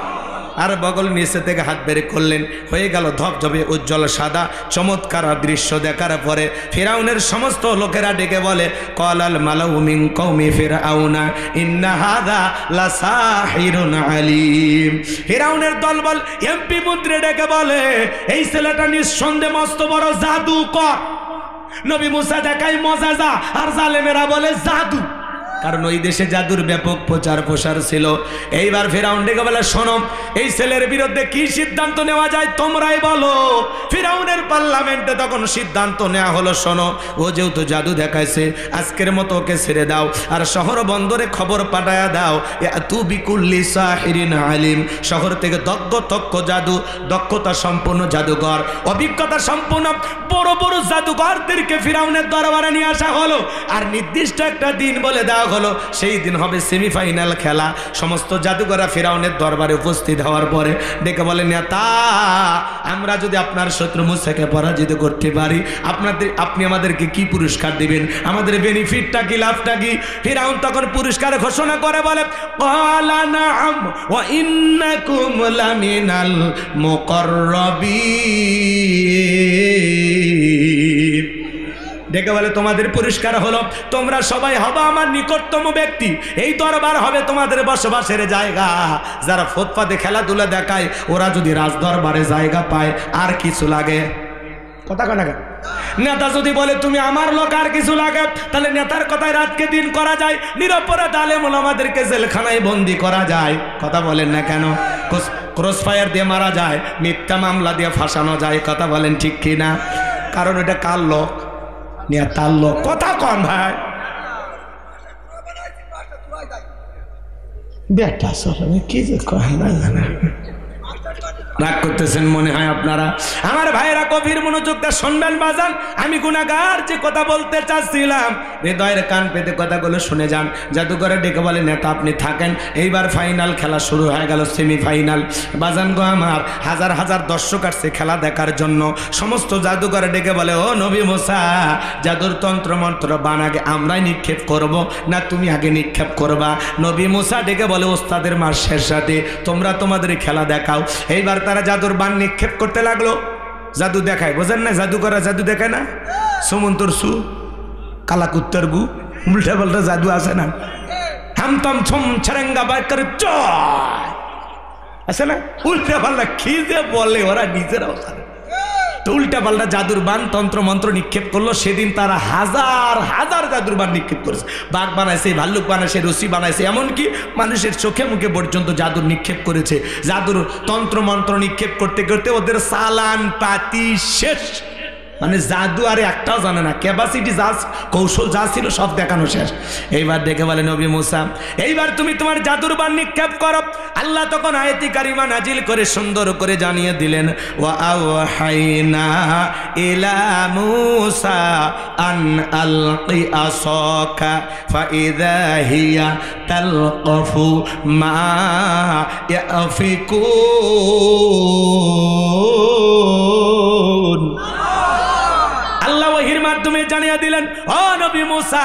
আর বগল নিচে থেকে হাত বের করলেন, হয়ে গেল ধবধবে উজ্জ্বল সাদা চমৎকার দৃশ্য। দেখার পরে ফিরাউনের সমস্ত লোকেরা ডেকে বলে, ক্বালাল মালাউ মিন কওমি ফিরআউনা ইন্না হাযা লাসাহিরুন আলীম। ফিরাউনের দলবল এমপি মন্ত্রী ডেকে বলে, এই ছেলেটা নিঃসন্দেহে মস্ত বড় জাদুকর। নবী মুসা দেখায় মজাজা, আর জালেমেরা বলে জাদু, কারণ ওই দেশে জাদুর ব্যাপক প্রচার প্রসার ছিল। এইবার ফিরাউন ডেকে বলে, শোনো, এই ছেলের বিরুদ্ধে কি সিদ্ধান্ত নেওয়া যায় তোমরাই বলো। ফিরাউনের পার্লামেন্টে তখন সিদ্ধান্ত নেওয়া হলো, শোনো, ও যেহেতু জাদু দেখাইছে, আজকের মতো ওকে ছেড়ে দাও, আর শহর বন্দরে খবর পাঠায়া দাও, তু বিকুল্লি সাহিরিন আলিম। শহর থেকে দক্ষতা সম্পন্ন জাদুঘর, অভিজ্ঞতা সম্পন্ন বড় বড় জাদুঘরদেরকে ফিরাউনের দরবারে নিয়ে আসা হলো। আর নির্দিষ্ট একটা দিন বলে দেওয়া হলো, সেই দিন হবে সেমিফাইনাল খেলা। সমস্ত জাদুঘরা ফিরাউনের দরবারে উপস্থিত হওয়ার পরে ডেকে বলে, নেতা, আমরা যদি আপনার শত্রু মুসাকে পরাজিত করতে পারি, আপনি আমাদেরকে কি পুরস্কার দিবেন? আমাদের বেনিফিটটা কি, লাভটা কি? ফিরাউন তখন পুরস্কার ঘোষণা করে বলে, ক্বালা নাআম ওয়া ইন্নাকুম লামিনাল মুকাররাবিন। ডেকে বলে, তোমাদের পুরস্কার হলো তোমরা সবাই হবে আমার নিকটতম ব্যক্তি, এই দরবার হবে তোমাদের বসবাসের জায়গা। যারা ফুটপাতে খেলাধুলা দেখায়, ওরা যদি রাজ দরবারে জায়গা পায়, আর কিছু লাগে? কথা কয় না? নেতা যদি বলে তুমি আমার লোক, আর কিছু লাগে? তাহলে নেতার কথায় রাতকে দিন করা যায়, নিরপরাধ আলেম ওলামাদেরকে জেলখানায় বন্দি করা যায়। কথা বলেন না কেন? ক্রসফায়ার দিয়ে মারা যায়, মিথ্যা মামলা দিয়ে ফাঁসানো যায়। কথা বলেন ঠিক কিনা? কারণ এটা কার লোক? নেতার লোক। কথা কন ভাই, বেটা সরবে কি যে কয় না জানা। রাগ করতেছেন মনে হয় আপনারা। আমার ভাইরা গভীর মনোযোগটা শুনবেন বাজান। আমি গুনাহগার যে কথা বলতে চাচ্ছিলাম, হৃদয়ের কান পেতে কথাগুলো শুনে যান। জাদুঘরে ডেকে বলে, নেতা আপনি থাকেন, এইবার ফাইনাল খেলা শুরু হয়ে গেল, সেমিফাইনাল। বাজান গো আমার, হাজার হাজার দর্শক আসছে খেলা দেখার জন্য। সমস্ত জাদুঘরে ডেকে বলে, ও নবী মুসা, জাদুর তন্ত্র মন্ত্র বান আগে আমরাই নিক্ষেপ করব না তুমি আগে নিক্ষেপ করবা? নবী মুসা ডেকে বলে, ওস্তাদের মার শেষ রাতে তোমরা তোমাদের খেলা দেখাও। এইবার তারা জাদুর বান নিক্ষেপ করতে লাগলো। জাদু দেখায়, বোঝেন না? জাদু করা জাদু দেখায় না? সুমন্তর সু, কালাকুত্তর গু, উল্টা পাল্টা জাদু আছে না? হামতম ছম ছরেঙ্গা বাইকার চয় আছে না? উল্টা পাল্টা কি যে বলে ওরা নিজেরাও জানে। তো উল্টা পাল্টা জাদুর বান তন্ত্র মন্ত্র নিক্ষেপ করলো। সেদিন তারা হাজার হাজার জাদুর বান নিক্ষেপ করেছে। বাঘ বানাইছে, ভাল্লুক বানাইছে, রশি বানাইছে, এমনকি মানুষের চোখে মুখে পর্যন্ত জাদুর নিক্ষেপ করেছে। জাদুর তন্ত্র মন্ত্র নিক্ষেপ করতে করতে ওদের চালান পাতি শেষ। মানে জাদু আর একটাও জানে না, ক্যাপাসিটি যা কৌশল যা ছিল সব দেখানো শেষ। এইবার দেখে বলে, নবী মুসা, এইবার তুমি তোমার জাদুর বান নিক্ষেপ করো। আল্লাহ তখন আয়াতি কারিমা নাজিল করে সুন্দর করে জানিয়ে দিলেন, ওয়া আওহাইনা ইলা মুসা আন আলকি আসাকা ফাইযা হিয়া তালকাফু মা ইয়াফিকুন। আল্লাহ ওহীর মাধ্যমে জানাইয়া দিলেন, ও নবী মুসা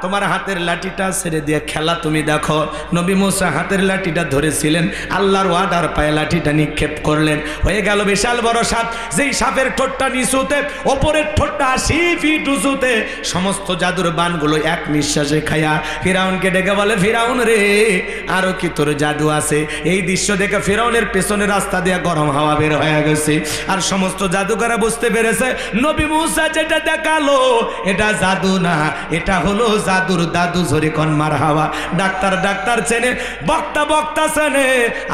তোমার হাতের লাঠিটা ছেড়ে দিয়ে খেলা তুমি দেখো। নবী মুসা হাতের লাঠিটা ধরেছিলেন, আল্লাহর ওয়াদার পায়ে লাঠিটা নিক্ষেপ করলেন, হয়ে গেল বিশাল বড় সাপ। যেই সাপের ঠোঁটটা নিচুতে, ওপরের ঠোঁটটা 80 ফিট উঁচুতে, সমস্ত জাদুর বানগুলো এক নিঃশ্বাসে খায়া ফিরাউনকে ডেকে বলে, ফিরাউন রে আরো কি তোর জাদু আছে? এই দৃশ্য দেখে ফিরাউনের পেছনে রাস্তা দিয়ে গরম হাওয়া বের হয়ে গেছে। আর সমস্ত জাদুকররা বুঝতে পেরেছে নবী মুসা যেটা দেখালো এটা জাদু না, এটা হলো জাদুর দাদু। জোরে কোন মারহাবা। ডাক্তার ডাক্তার চেনে, বক্তা বক্তা চেনে,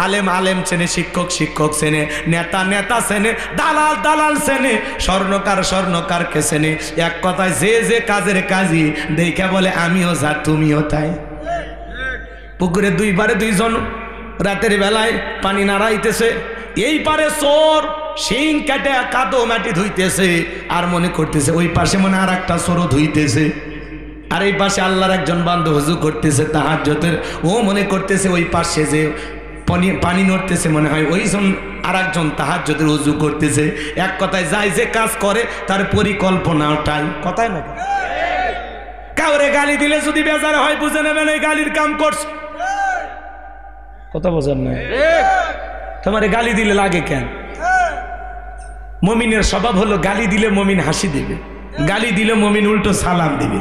আলেম আলেম চেনে, শিক্ষক শিক্ষক চেনে, নেতা নেতা চেনে, দালাল দালাল চেনে, স্বর্ণকার স্বর্ণকারকে চেনে। এক কথায় যে যে কাজের কাজী দেখে বলে আমিও যা তুমিও তাই। পুকুরে দুই পারে দুইজন রাতের বেলায় পানি নাড়াইতেছে, এই পারে চোর শিং কেটে কাদো মাটি ধুইতেছে, আর মনে করতেছে ওই পাশে মনে আর একটা চোরও ধুইতেছে, আর এই পাশে আল্লাহর একজন বান্দা হুজু করতেছে তাহাজ্জুদের, ও মনে করতেছে ওই পাশে যে পানি নড়তেছে মনে হয় ওইজন আর একজন তাহাজ্জুদের হুজু করতেছে। এক কথায় যাই যে কাজ করে তার পরিকল্পনাটাই, কথায় না কাউরে গালি দিলে যদি বেজার হয় বুঝে নেবেন এই গালির কাম করছে। কথা বোঝেন না? তোমারে গালি দিলে লাগে কেন? মুমিনের স্বভাব হলো গালি দিলে মুমিন হাসি দিবে, গালি দিলে মুমিন উল্টো সালাম দিবে।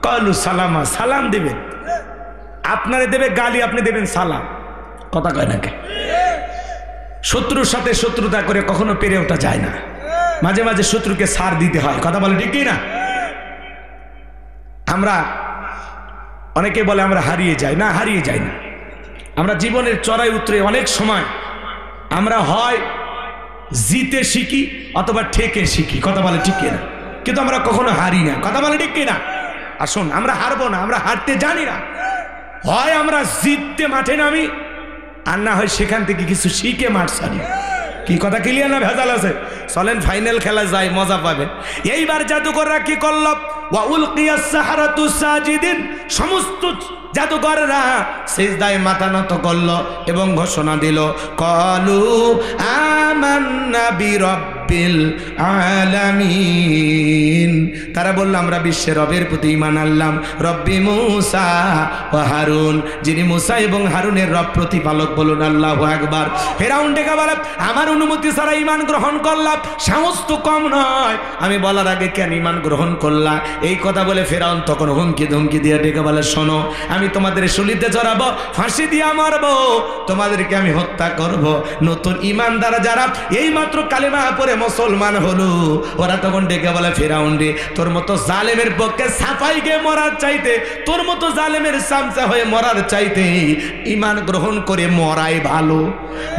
কলু সালামা, সালাম দিবে। আপনারে দেবে গালি, আপনি দেবেন সালাম। কথা কয় না কে? শত্রুর সাথে শত্রুতা করে কখনো পেরে ওঠা যায় না, মাঝে মাঝে শত্রুকে সার দিতে হয়। কথা বলে ঠিক না? আমরা অনেকে বলে আমরা হারিয়ে যাই, না হারিয়ে যাই না। আমরা জীবনের চড়াই উতরে অনেক সময় আমরা হয় জিতে শিখি অথবা ঠেকে শিখি। কথা বলে ঠিক না? কিন্তু আমরা কখনো হারি না। কথা বলে ঠিক না? আসুন, আমরা হারবো না, আমরা হারতে জানি না। হয় আমরা জিততে মাঠে নামি, আর না হয় সেখান থেকে কিছু শিখে মাঠ ছাড়ি। কি কথা ক্লিয়ার না ভেজাল আছে? চলেন ফাইনাল খেলা যাই, মজা পাবেন। এইবার জাদুকররা কি করল? ওয়া উলকিয়াস সাহারাতু সাজিদিন, সমস্ত জাদুকররা সিজদায় মাথা নত করল এবং ঘোষণা দিল, ক্বালু আমান্না বিরাব্বিল আলামিন। তারা বলল আমরা বিশ্বের রবের প্রতি ঈমান আনলাম, রব্বি মুসা ও হারুন, যিনি মুসা এবং হারুনের রব প্রতিপালক। বলুন আল্লাহু আকবার। ফিরাউন ডেকে বলে, আমার অনুমতি ছাড়া ঈমান গ্রহণ করলাম, সাহস তো কম নয়, আমি বলার আগে কেন ঈমান গ্রহণ করলা? এই কথা বলে ফিরাউন তখন হুমকি ধমকি দিয়ে ডেকে বলে, শোনো, আমি তোমাদের শুলিতে চড়াবো, ফাঁসি দিয়ে মারবো, তোমাদেরকে আমি হত্যা করব। নতুন ঈমানদার যারা এই মাত্র কালেমা পড়ে মুসলমান হলো, ওরা তখন ডেকে বলে, ফিরাউন রে, তোর মতো জালেমের পক্ষে সাফাই গিয়ে মরার চাইতে, তোর মতো জালেমের চামচা হয়ে মরার চাইতে ঈমান গ্রহণ করে মরাই ভালো।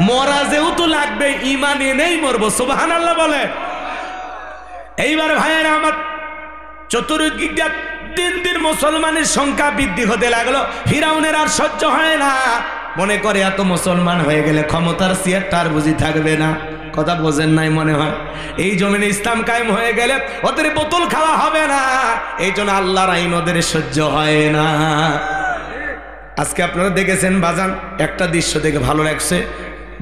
মরা যেহেতু লাগবে, ঈমান এনেই মরবো। সুবহানাল্লাহ বলে। এইবার ভাইয়েরা আমার, চতুর্দিক দিয়ে দিন দিন মুসলমানের সংখ্যা বৃদ্ধি হতে লাগলো। ফিরাউনের আর সহ্য হয় না, মনে করে এত মুসলমান হয়ে গেলে ক্ষমতার চেয়ারটা আর বুঝি থাকবে না। কথা বোঝেন নাই মনে হয়? এই জমিনে ইসলাম কায়েম হয়ে গেলে ওদের বোতল খাওয়া হবে না, এই জন্য আল্লাহর আইন ওদের সহ্য হয় না। আজকে আপনারা দেখেছেন বাজান, একটা দৃশ্য দেখে ভালো লাগছে।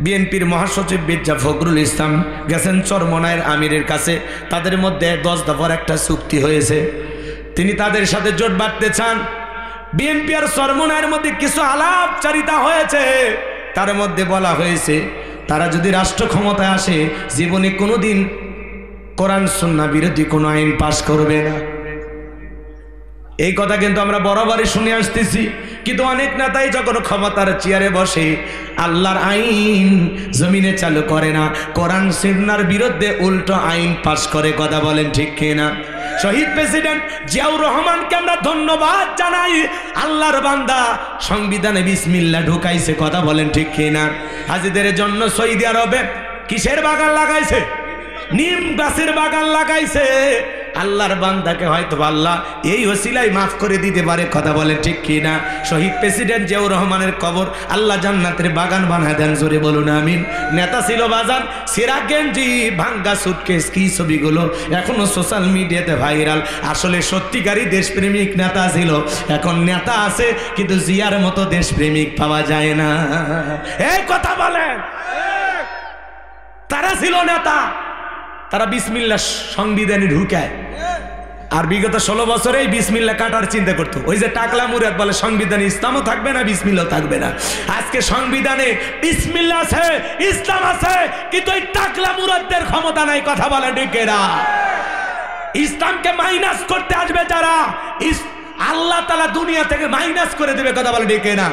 বিএনপির মহাসচিব মির্জা ফখরুল ইসলাম গেছেন চরমনায়ের আমিরের কাছে, তাদের মধ্যে 10 দফার একটা চুক্তি হয়েছে, তিনি তাদের সাথে জোট বাঁধতে চান। বিএনপি আর চরমনায়ের মধ্যে কিছু আলাপচারিতা হয়েছে, তার মধ্যে বলা হয়েছে তারা যদি রাষ্ট্র ক্ষমতায় আসে জীবনে কোনোদিন কোরআন সুন্নাহ বিরোধী কোনো আইন পাশ করবে না। এই কথা কিন্তু আমরা বরাবরই শুনে আসতেছি, কিন্তু অনেক নেতাই যখন ক্ষমতার চেয়ারে বসে আল্লাহর আইন জমিনে চালু করে না, কোরআন সুন্নাহর বিরুদ্ধে উল্টো আইন পাশ করে। কথা বলেন ঠিক কিনা? শহীদ প্রেসিডেন্ট জিয়াউর রহমানকে আমরা ধন্যবাদ জানাই, আল্লাহর বান্দা সংবিধানে বিসমিল্লাহ ঢুকাইছে। কথা বলেন ঠিক কিনা? হাজিদের জন্য সৌদি আরবে কিসের বাগান লাগাইছে? নিম গাছের বাগান লাগাইছে। আল্লাহর বান্দাকে হয়তো আল্লাহ এই ওসিলায় মাফ করে দিতে পারে। কথা বলে ঠিক কিনা? শহীদ প্রেসিডেন্ট জিয়াউর রহমানের কবর আল্লাহ জান্নাতের বাগান বানায় দেন, জোরে বলুন আমিন। নেতা ছিল বাজান সিরা গেঞ্জি, ভাঙ্গা সুটকেস, কি ছবিগুলো এখনো সোশ্যাল মিডিয়াতে ভাইরাল। আসলে সত্যিকারই দেশপ্রেমিক নেতা ছিল। এখন নেতা আছে কিন্তু জিয়ার মতো দেশপ্রেমিক পাওয়া যায় না। এই কথা বলেন, তারা ছিল নেতা, তারা বিসমিল্লাহ সংবিধানে ঢুকায়। আর বিগত 16 বছরে বিসমিল্লাহ কাটার চিন্তা করতো। ওই যে টাকলা মুরাদ বলে সংবিধানে ইসলামও থাকবে না, বিসমিল্লাহ থাকবে না। আজকে সংবিধানে বিসমিল্লাহ আছে, ইসলাম আছে, কিন্তু এই টাকলা মুরাদদের ক্ষমতা নাই। কথা বলে ডেকেরা ইসলামকে মাইনাস করতে আসবে যারা, আল্লাহ তাআলা দুনিয়া থেকে মাইনাস করে দেবে। কথা বলে ডেকে না।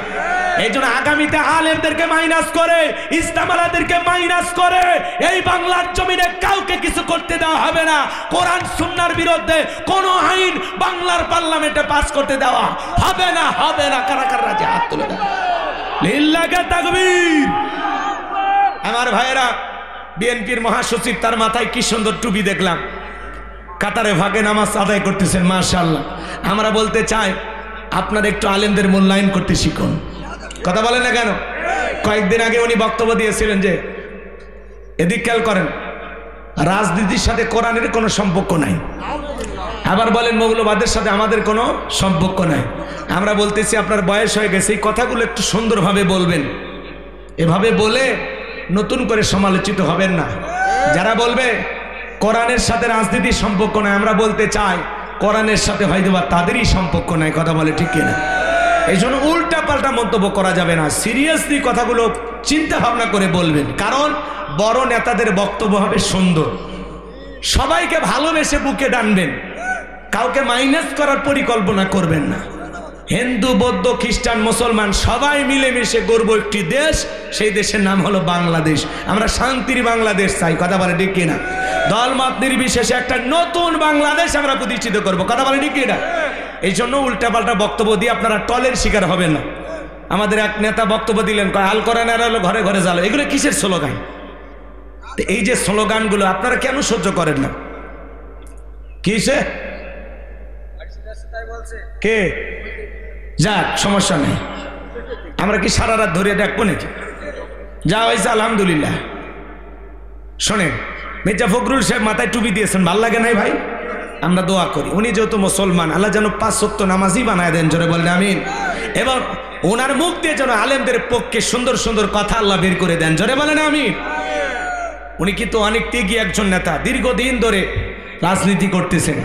এই জন্য আগামীতে আলেমদেরকে মাইনাস করে, ইসলামালাদেরকে মাইনাস করে এই বাংলার জমিনে কাউকে কিছু করতে দেওয়া হবে না। কোরআন সুন্নাহর বিরুদ্ধে কোন আইন বাংলার পার্লামেন্টে পাস করতে দেওয়া হবে না, হবে না। কারা কারা রাজি হাত তুলে দেন। লিল্লাহি তাকবীর। আমার ভাইয়েরা, বিএনপির মহাসচিব তার মাথায় কি সুন্দর টুপি দেখলাম, কাতারে ভাগে নামাজ আদায় করতেছেন, মাশাআল্লাহ। আমরা বলতে চাই আপনারা একটু আলেমদের মূল্যায়ন করতে শিখুন। কথা বলেন না কেন? কয়েকদিন আগে উনি বক্তব্য দিয়েছিলেন যে এদিক খেয়াল করেন, রাজনীতির সাথে কোরআনের কোনো সম্পর্ক নাই। আবার বলেন মৌলবাদের সাথে আমাদের কোনো সম্পর্ক নাই। আমরা বলতেছি আপনার বয়স হয়ে গেছে, এই কথাগুলো একটু সুন্দরভাবে বলবেন। এভাবে বলে নতুন করে সমালোচিত হবেন না। যারা বলবে কোরআনের সাথে রাজনীতির সম্পর্ক নাই, আমরা বলতে চাই কোরআনের সাথে হয়তো বা তাদেরই সম্পর্ক নাই। কথা বলে ঠিক কিনা? এই জন্য উল্টা পাল্টা মন্তব্য করা যাবে না। সিরিয়াসলি কথাগুলো চিন্তা ভাবনা করে বলবেন, কারণ বড় নেতাদের বক্তব্য হবে সুন্দর। সবাইকে ভালোবেসে বুকে টানবেন, কাউকে মাইনাস করার পরিকল্পনা করবেন না। হিন্দু, বৌদ্ধ, খ্রিস্টান, মুসলমান সবাই মিলেমিশে গড়ব একটি দেশ, সেই দেশের নাম হলো বাংলাদেশ। আমরা শান্তির বাংলাদেশ চাই। কথা বলে ঠিক কিনা? দলমত নির্বিশেষে একটা নতুন বাংলাদেশ আমরা প্রতিষ্ঠিত করব। কথা বলে ঠিক কিনা? এই জন্য উল্টাপাল্টা বক্তব্য দিয়ে আপনারা টলের শিকার হবেন না। আমাদের এক নেতা বক্তব্য দিলেন, কয় আল কোরআন আর হলো ঘরে ঘরে জ্বালো। এগুলো কিসের স্লোগান? এই যে স্লোগানগুলো আপনারা কেন সহ্য করেন না? কিসে কে? যাক, সমস্যা নেই। আমরা কি সারা রাত ধরে দেখবো নাকি? যা হয়েছে আলহামদুলিল্লাহ। শোনেন, মির্জা ফখরুল সাহেব মাথায় টুপি দিয়েছেন, ভাল লাগে নাই ভাই? আমরা দোয়া করি উনি যেহেতু মুসলমান, আল্লাহ যেন 5 ওয়াক্ত নামাজি বানায় দেন। জোরে বলেন আমিন। এবং ওনার মুখ দিয়ে যেন আলেমদের পক্ষে সুন্দর সুন্দর কথা আল্লাহ বের করে দেন। জোরে বলেন আমিন। উনি কিন্তু অনেক ত্যাগী একজন নেতা, দীর্ঘদিন ধরে রাজনীতি করতেছেন।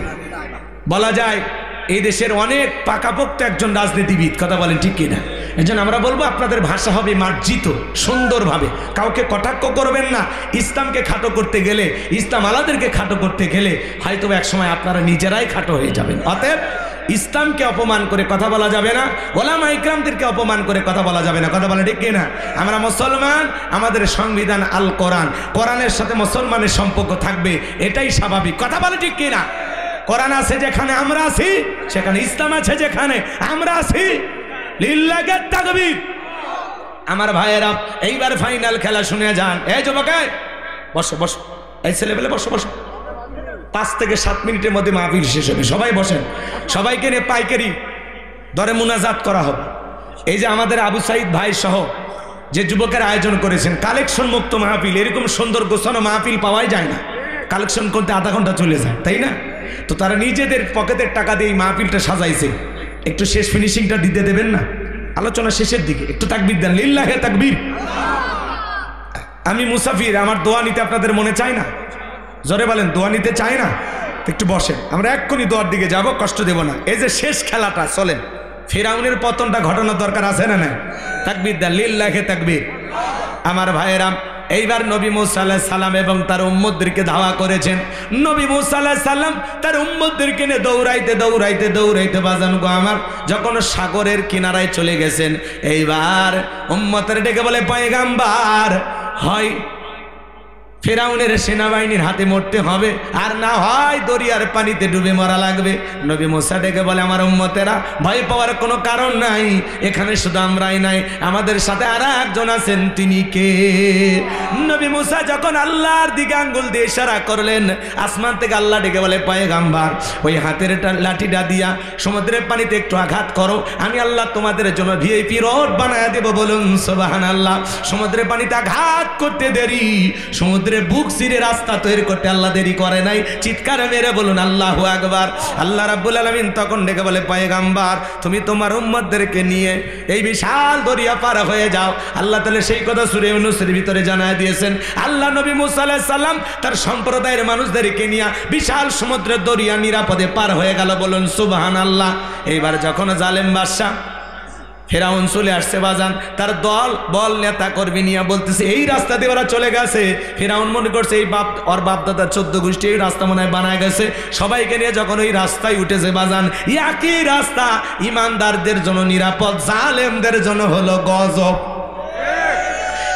বলা যায় এই দেশের অনেক পাকাপোক্ত একজন রাজনীতিবিদ। কথা বলেন ঠিক কিনা? এই জন্য আমরা বলবো আপনাদের ভাষা হবে মার্জিত, সুন্দরভাবে। কাউকে কটাক্ষ করবেন না। ইসলামকে খাটো করতে গেলে, ইসলাম আলাদেরকে খাটো করতে গেলে হয়তো একসময় আপনারা নিজেরাই খাটো হয়ে যাবেন। অতএব ইসলামকে অপমান করে কথা বলা যাবে না, ওলামা ইকরামদেরকে অপমান করে কথা বলা যাবে না। কথা বলে ঠিক কিনা? আমরা মুসলমান, আমাদের সংবিধান আল কোরআন, কোরআনের সাথে মুসলমানের সম্পর্ক থাকবে, এটাই স্বাভাবিক। কথা বলে ঠিক কিনা? কোরআন আছে যেখানে আমরা আছি, সেখানে ইসলাম আছে যেখানে আমরা আছি। লিল্লাহি তাকবীর। আমার ভাইয়েরা, এইবার ফাইনাল খেলা শুনে যান। এই যুবক, বসো বসো, এই ছেলেবেলে বসো বসো। 5 থেকে 7 মিনিটের মধ্যে মাহফিল শেষ হবে। সবাই বসেন। সবাইকে নিয়ে পাইকারি দরে মুনাজাত করা হবে। এই যে আমাদের আবু সাইদ ভাই সহ যে যুবকের আয়োজন করেছেন, কালেকশন মুক্ত মাহফিল। এরকম সুন্দর গোছানো মাহফিল পাওয়াই যায় না। কালেকশন করতে আধা ঘন্টা চলে যায়, তাই না? তো তারা নিজেদের পকেটের টাকা দিয়ে এই মাহফিলটা সাজাইছে। একটু শেষ ফিনিশিংটা দিতে দেবেন না? আলোচনা শেষের দিকে একটু তাকবীর দেন। লিল্লাহি তাকবীর। আমি মুসাফির, আমার দোয়া নিতে আপনাদের মনে চায় না? জোরে বলেন, দোয়া নিতে চায় না? একটু বসেন, আমরা এক্ষুনি দোয়ার দিকে যাব, কষ্ট দেব না। এই যে শেষ খেলাটা চলেন, ফিরাউনের পতনটা ঘটানোর দরকার আছে না? না, তাকবীর দেন। লিল্লাহি তাকবীর। আমার ভাইয়েরা, এইবার নবী মুসা আলাইহিস সালাম এবং তার উম্মতদেরকে ধাওয়া করেছেন। নবী মুসা আলাইহিস সালাম তার উম্মতদেরকে নিয়ে দৌড়াইতে দৌড়াইতে দৌড়াইতে বাজান গো আমার যখন সাগরের কিনারায় চলে গেছেন, এইবার উম্মতের ডেকে বলে, পয়গাম্বার, হয় ফিরাউনের সেনাবাহিনীর হাতে মরতে হবে, আর না হয় দরিয়ার পানিতে ডুবে মরা লাগবে। নবী মুসা ডেকে বলে, আমার উম্মতেরা, ভয় পাওয়ার কোনো কারণ নাই। এখানে শুধু আমরাই নাই, আমাদের সাথে আর একজন আছেন। তিনি কে? নবী মুসা যখন আল্লাহর দিকে আঙ্গুল দিয়ে ইশারা করলেন, আসমান থেকে আল্লাহ ডেকে বলে, পয়গাম্বার, ওই হাতের লাঠিটা দিয়া সমুদ্রের পানিতে একটু আঘাত করো, আমি আল্লাহ তোমাদের জন্য ভিআইপি রোড বানায় দেব। বলুন সুবহানাল্লাহ। সমুদ্রের পানিতে আঘাত করতে দেরি, সমুদ্র সমুদ্রে বুক চিরে রাস্তা তৈরি করতে আল্লাহ দেরি করে নাই। চিৎকার মেরে বলুন আল্লাহু আকবার। আল্লাহ রাব্বুল আলামিন তখন ডেকে বলে, পয়গাম্বার তুমি তোমার উম্মতদেরকে নিয়ে এই বিশাল দরিয়া পার হয়ে যাও। আল্লাহ তাআলা সেই কথা সূরা ইউনূসের ভিতরে জানায় দিয়েছেন। আল্লাহ নবী মুসা আলাইহিস সালাম তার সম্প্রদায়ের মানুষদেরকে নিয়ে বিশাল সমুদ্রের দরিয়া নিরাপদে পার হয়ে গেল। বলুন সুবহানাল্লাহ। এইবার যখন জালেম বাদশা ফেরাউন চলে আসছে বাজান, তার দল বল নেতা কর্মী নিয়ে বলতেছে এই রাস্তা দিয়ে ওরা চলে গেছে। ফেরাউন মনে করছে এই ওর বাপ দাদা 14 গোষ্ঠী এই রাস্তা মনে হয় বানায় গেছে। সবাইকে নিয়ে যখন ওই রাস্তায় উঠেছে বাজান, একই রাস্তা ইমানদারদের জন্য নিরাপদ, জালেমদের জন্য হলো গজব।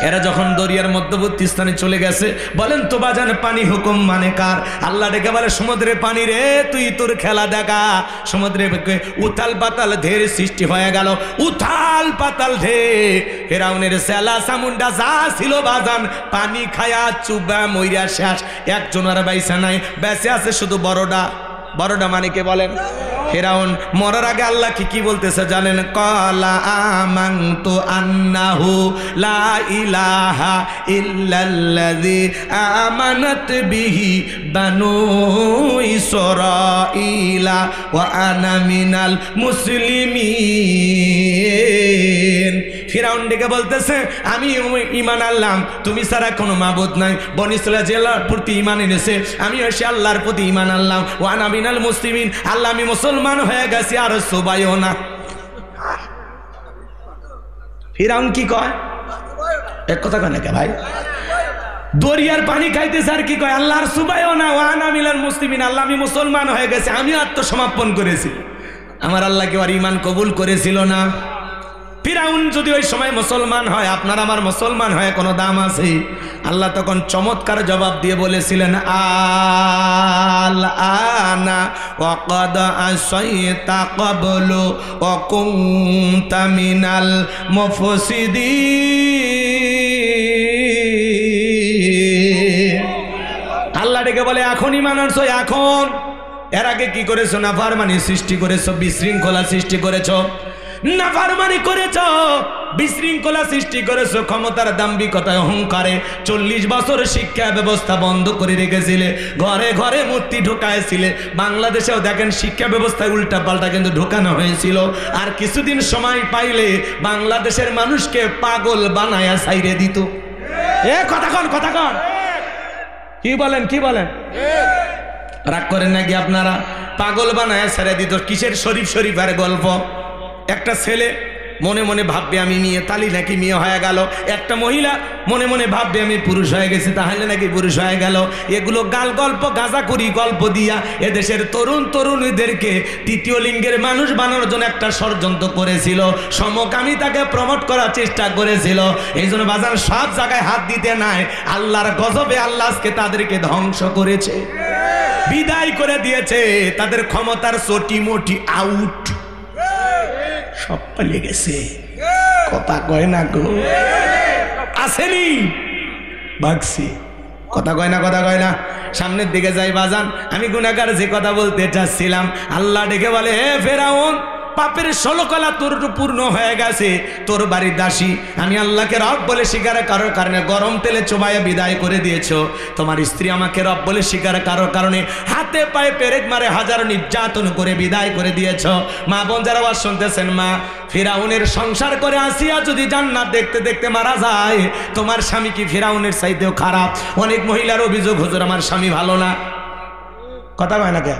এরা যখন দরিয়ার মধ্যবর্তী স্থানে চলে গেছে, বলেন তো বাজান পানি হুকুম মানে কার? আল্লাহ ডেকে বলে সমুদ্রে পানি রে তুই তোর খেলা দেখা। সমুদ্রে উথাল পাতাল ঢের সৃষ্টি হয়ে গেল, উথাল পাতাল ঢের। ফেরাউনের সেলা সামুন্ডা যা ছিল বাজান পানি খায়া চুবা মইরা শেষ, একজন আর বাইসা নাই, বেঁচে আছে শুধু বড়ডা। বড়ডা মানে কে বলেন? ফেরাউন মরার আগে আল্লাহ কি বলতেছে জানেন? ক্বালা আমানতু আন্নাহু লা ইলাহা ইল্লাল্লাযী আমানাত বিহি বানু ইসরাঈলা ওয়া আনা মিনাল মুসলিমিন। ফিরাউন ডেকে বলতেছে আমি ঈমান আনলাম, তুমি ছাড়া কোনো মাবুদ নাই। বনী ইসরাঈল জেলার প্রতি ঈমান এনেছে, আমি এসে আল্লাহর প্রতি ঈমান আনলাম। ওয়া আনা মিনাল মুসলিমিন, আল্লাহ আমি মুসলমান হয়ে গেছি, আর সুবাইও না। ফিরাউন কি কয়? এক কথা কয় না কে ভাই? দরিয়ার পানি খাইতেছে আর কি কয়? আল্লাহর সুবাইও না, ওয়া আনা মিনাল মুসলিমিন, আল্লাহ আমি মুসলমান হয়ে গেছি, আমি আত্মসমর্পণ করেছি। আমার আল্লাহ কি আর ঈমান কবুল করেছিল না? ফিরাউন যদি ওই সময় মুসলমান হয়, আপনার আমার মুসলমান হয় কোনো দাম আছে? আল্লাহ তখন চমৎকার জবাব দিয়ে বলেছিলেন আল আনা ওয়া ক্বাদ আসাইতা ক্বাবলু ওয়া কুনতা মিনাল মুফসিদিন। আল্লাহ ডেকে বলে এখন ঈমান আনছো, এখন। এর আগে কি করেছো? নাফরমানি সৃষ্টি করেছো, বিশৃঙ্খলা সৃষ্টি করেছো, নাফরমানি করেছো, বিশৃঙ্খলা সৃষ্টি করেছো, ক্ষমতার দাম্ভিকতায় অহংকারে 40 বছর শিক্ষা ব্যবস্থা বন্ধ করে রেখেছিলে, ঘরে ঘরে মূর্তি ঢোকাইছিলে। বাংলাদেশেও দেখেন শিক্ষা ব্যবস্থায় উল্টা পাল্টা কিন্তু ঢোকানো হয়েছিল। আর কিছুদিন সময় পাইলে বাংলাদেশের মানুষকে পাগল বানায়া ছাইরে দিত। এ কথা কন, কথা কন, কি বলেন, কি বলেন? রাগ করেন নাকি আপনারা? পাগল বানায়া ছেড়ে দিত। কিসের শরীফ শরীফের গল্প? একটা ছেলে মনে মনে ভাববে আমি মেয়ে, তালি নাকি মেয়ে হয়ে গেল। একটা মহিলা মনে মনে ভাববে আমি পুরুষ হয়ে গেছি, তাহলে নাকি পুরুষ হয়ে গেল। এগুলো গাল গল্প, গাঁজাখুরি গল্প দিয়া এদেশের তরুণ তরুণীদেরকে তৃতীয় লিঙ্গের মানুষ বানানোর জন্য একটা ষড়যন্ত্র করেছিল। সমকামিতাকে প্রমোট করার চেষ্টা করেছিল। এই জন্য বাজার সব জায়গায় হাত দিতে নাই। আল্লাহর গজবে আল্লাহ আজকে তাদেরকে ধ্বংস করেছে, বিদায় করে দিয়েছে। তাদের ক্ষমতার চটি মোটি আউট, সব পালিয়ে গেছে। কথা কয় না গো, আসেনি ভাগছি। কথা কয় না, কথা কয় না। সামনের দিকে যাই বাজান। আমি গুনাহগার যে কথা বলতে চাচ্ছিলাম, আল্লাহ ডেকে বলে হে ফেরাউন, পাপের 16 কলা তোর পূর্ণ হয়ে গেছে, তোর বাড়ির দাসী আমি আল্লাহকে রব বলে স্বীকার করার কারণে গরম তেলে চোবাইয়া বিদায় করে দিয়েছো। তোমার স্ত্রী আমাকে রব বলে স্বীকার করার কারণে হাতে পায়ে পেরেক মারে হাজারো নির্যাতন করে বিদায় করে দিয়েছো। মা বোন যারা আওয়াজ শুনতেছেন, মা ফিরাউনের সংসার করে আসিয়া যদি জান্নাত দেখতে দেখতে মারা যায়, তোমার স্বামী কি ফিরাউনের চাইতেও খারাপ? অনেক মহিলার অভিযোগ, হুজুর আমার স্বামী ভালো না। কথা কয় না কে?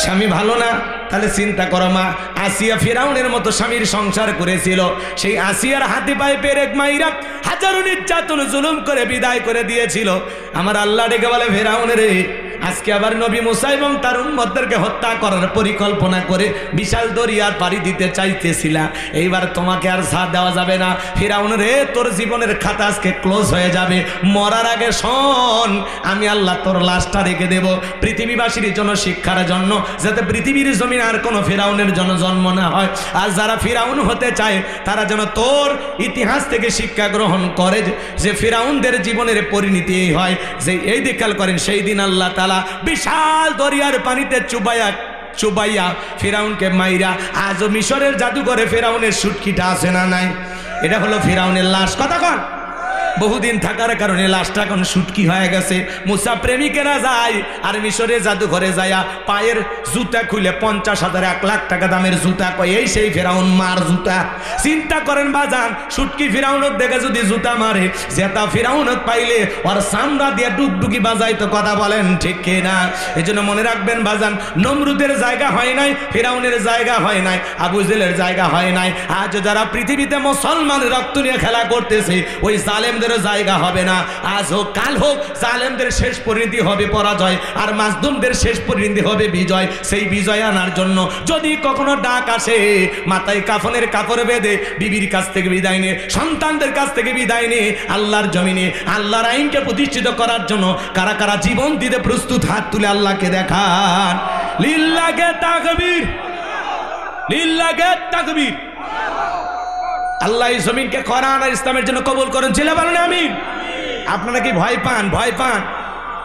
স্বামী ভালো না? তাহলে চিন্তা করো মা, আসিয়া ফিরাউনের মতো স্বামীর সংসার করেছিল, সেই আসিয়ার হাতে পায়ে পেরেক মাইরা হাজারো নির্যাতন জুলুম করে বিদায় করে দিয়েছিল। আমার আল্লাহ ডেকে বলে ফিরাউনের রে, আজকে আবার নবী মুসা এবং তার উম্মতদেরকে হত্যা করার পরিকল্পনা করে বিশাল দরিয়ার পাড়ি দিতে চাইতেছিলা, এইবার তোমাকে আর ছাড় দেওয়া যাবে না। ফিরাউন রে, তোর জীবনের খাতা আজকে ক্লোজ হয়ে যাবে। মরার আগে শোন, আমি আল্লাহ তোর লাশটা রেখে দেব পৃথিবীবাসীর জন্য, শিক্ষার জন্য, যাতে পৃথিবীর জমিন আর কোনো ফিরাউনের জন্য জন্ম না হয়। আর যারা ফিরাউন হতে চায় তারা যেন তোর ইতিহাস থেকে শিক্ষা গ্রহণ করে, যে ফিরাউনদের জীবনের পরিণতি এই হয় যে এই দেখাল করেন সেই দিন আল্লাহ তাআলা বিশাল দরিয়ার পানিতে চুবাইয়া ফিরাউনকে মাইরা। আজও মিশরের জাদুঘরে ফিরাউনের সুটকিটা আছে না নাই? এটা হলো ফিরাউনের লাশ। কথা কন, বহুদিন থাকার কারণে লাশটা এখন শুটকি হয়ে গেছে। মুসা প্রেমিকেরা যায় আর মিশরে জাদুঘরে যায় পায়ের জুতা খুলে 50,000 1 লাখ টাকা দামের জুতা কয় এই সেই ফেরাউন মার জুতা। চিন্তা করেন বাজান, শুটকি ফিরাউনক দেখে যদি জুতা মারে, জেতা ফিরাউনক পাইলে ওর সামরা দিয়ে ডুগডুগি বাজাই তো কথা বলেন ঠিক কিনা? এই জন্য মনে রাখবেন বাজান, নমরুদের জায়গা হয় নাই, ফিরাউনের জায়গা হয় নাই, আবু জেলের জায়গা হয় নাই। আজ যারা পৃথিবীতে মুসলমানের রক্ত নিয়ে খেলা করতেছে ওই জালেমদের জায়গা হবে না। আজ হোক কাল হোক জালেমদের শেষ পরিণতি হবে পরাজয়, আর মাজলুমদের শেষ পরিণতি হবে বিজয়। সেই বিজয় আনার জন্য যদি কখনো ডাক আসে, মাথায় কাফনের কাপড় বেঁধে বিবির কাছ থেকে বিদায় নিয়ে, সন্তানদের কাছ থেকে বিদায় নিয়ে আল্লাহর জমিনে আল্লাহর আইনকে প্রতিষ্ঠিত করার জন্য কারা কারা জীবন দিতে প্রস্তুত, হাত তুলে আল্লাহকে দেখান। লিল্লাহে তাকবীর, লিল্লাহে তাকবীর। আল্লাহ এই জমিনকে কোরআন আর ইসলামের জন্য কবুল করেন, ছেলে বলেন আমিন। আপনারা কি ভয় পান? ভয় পান?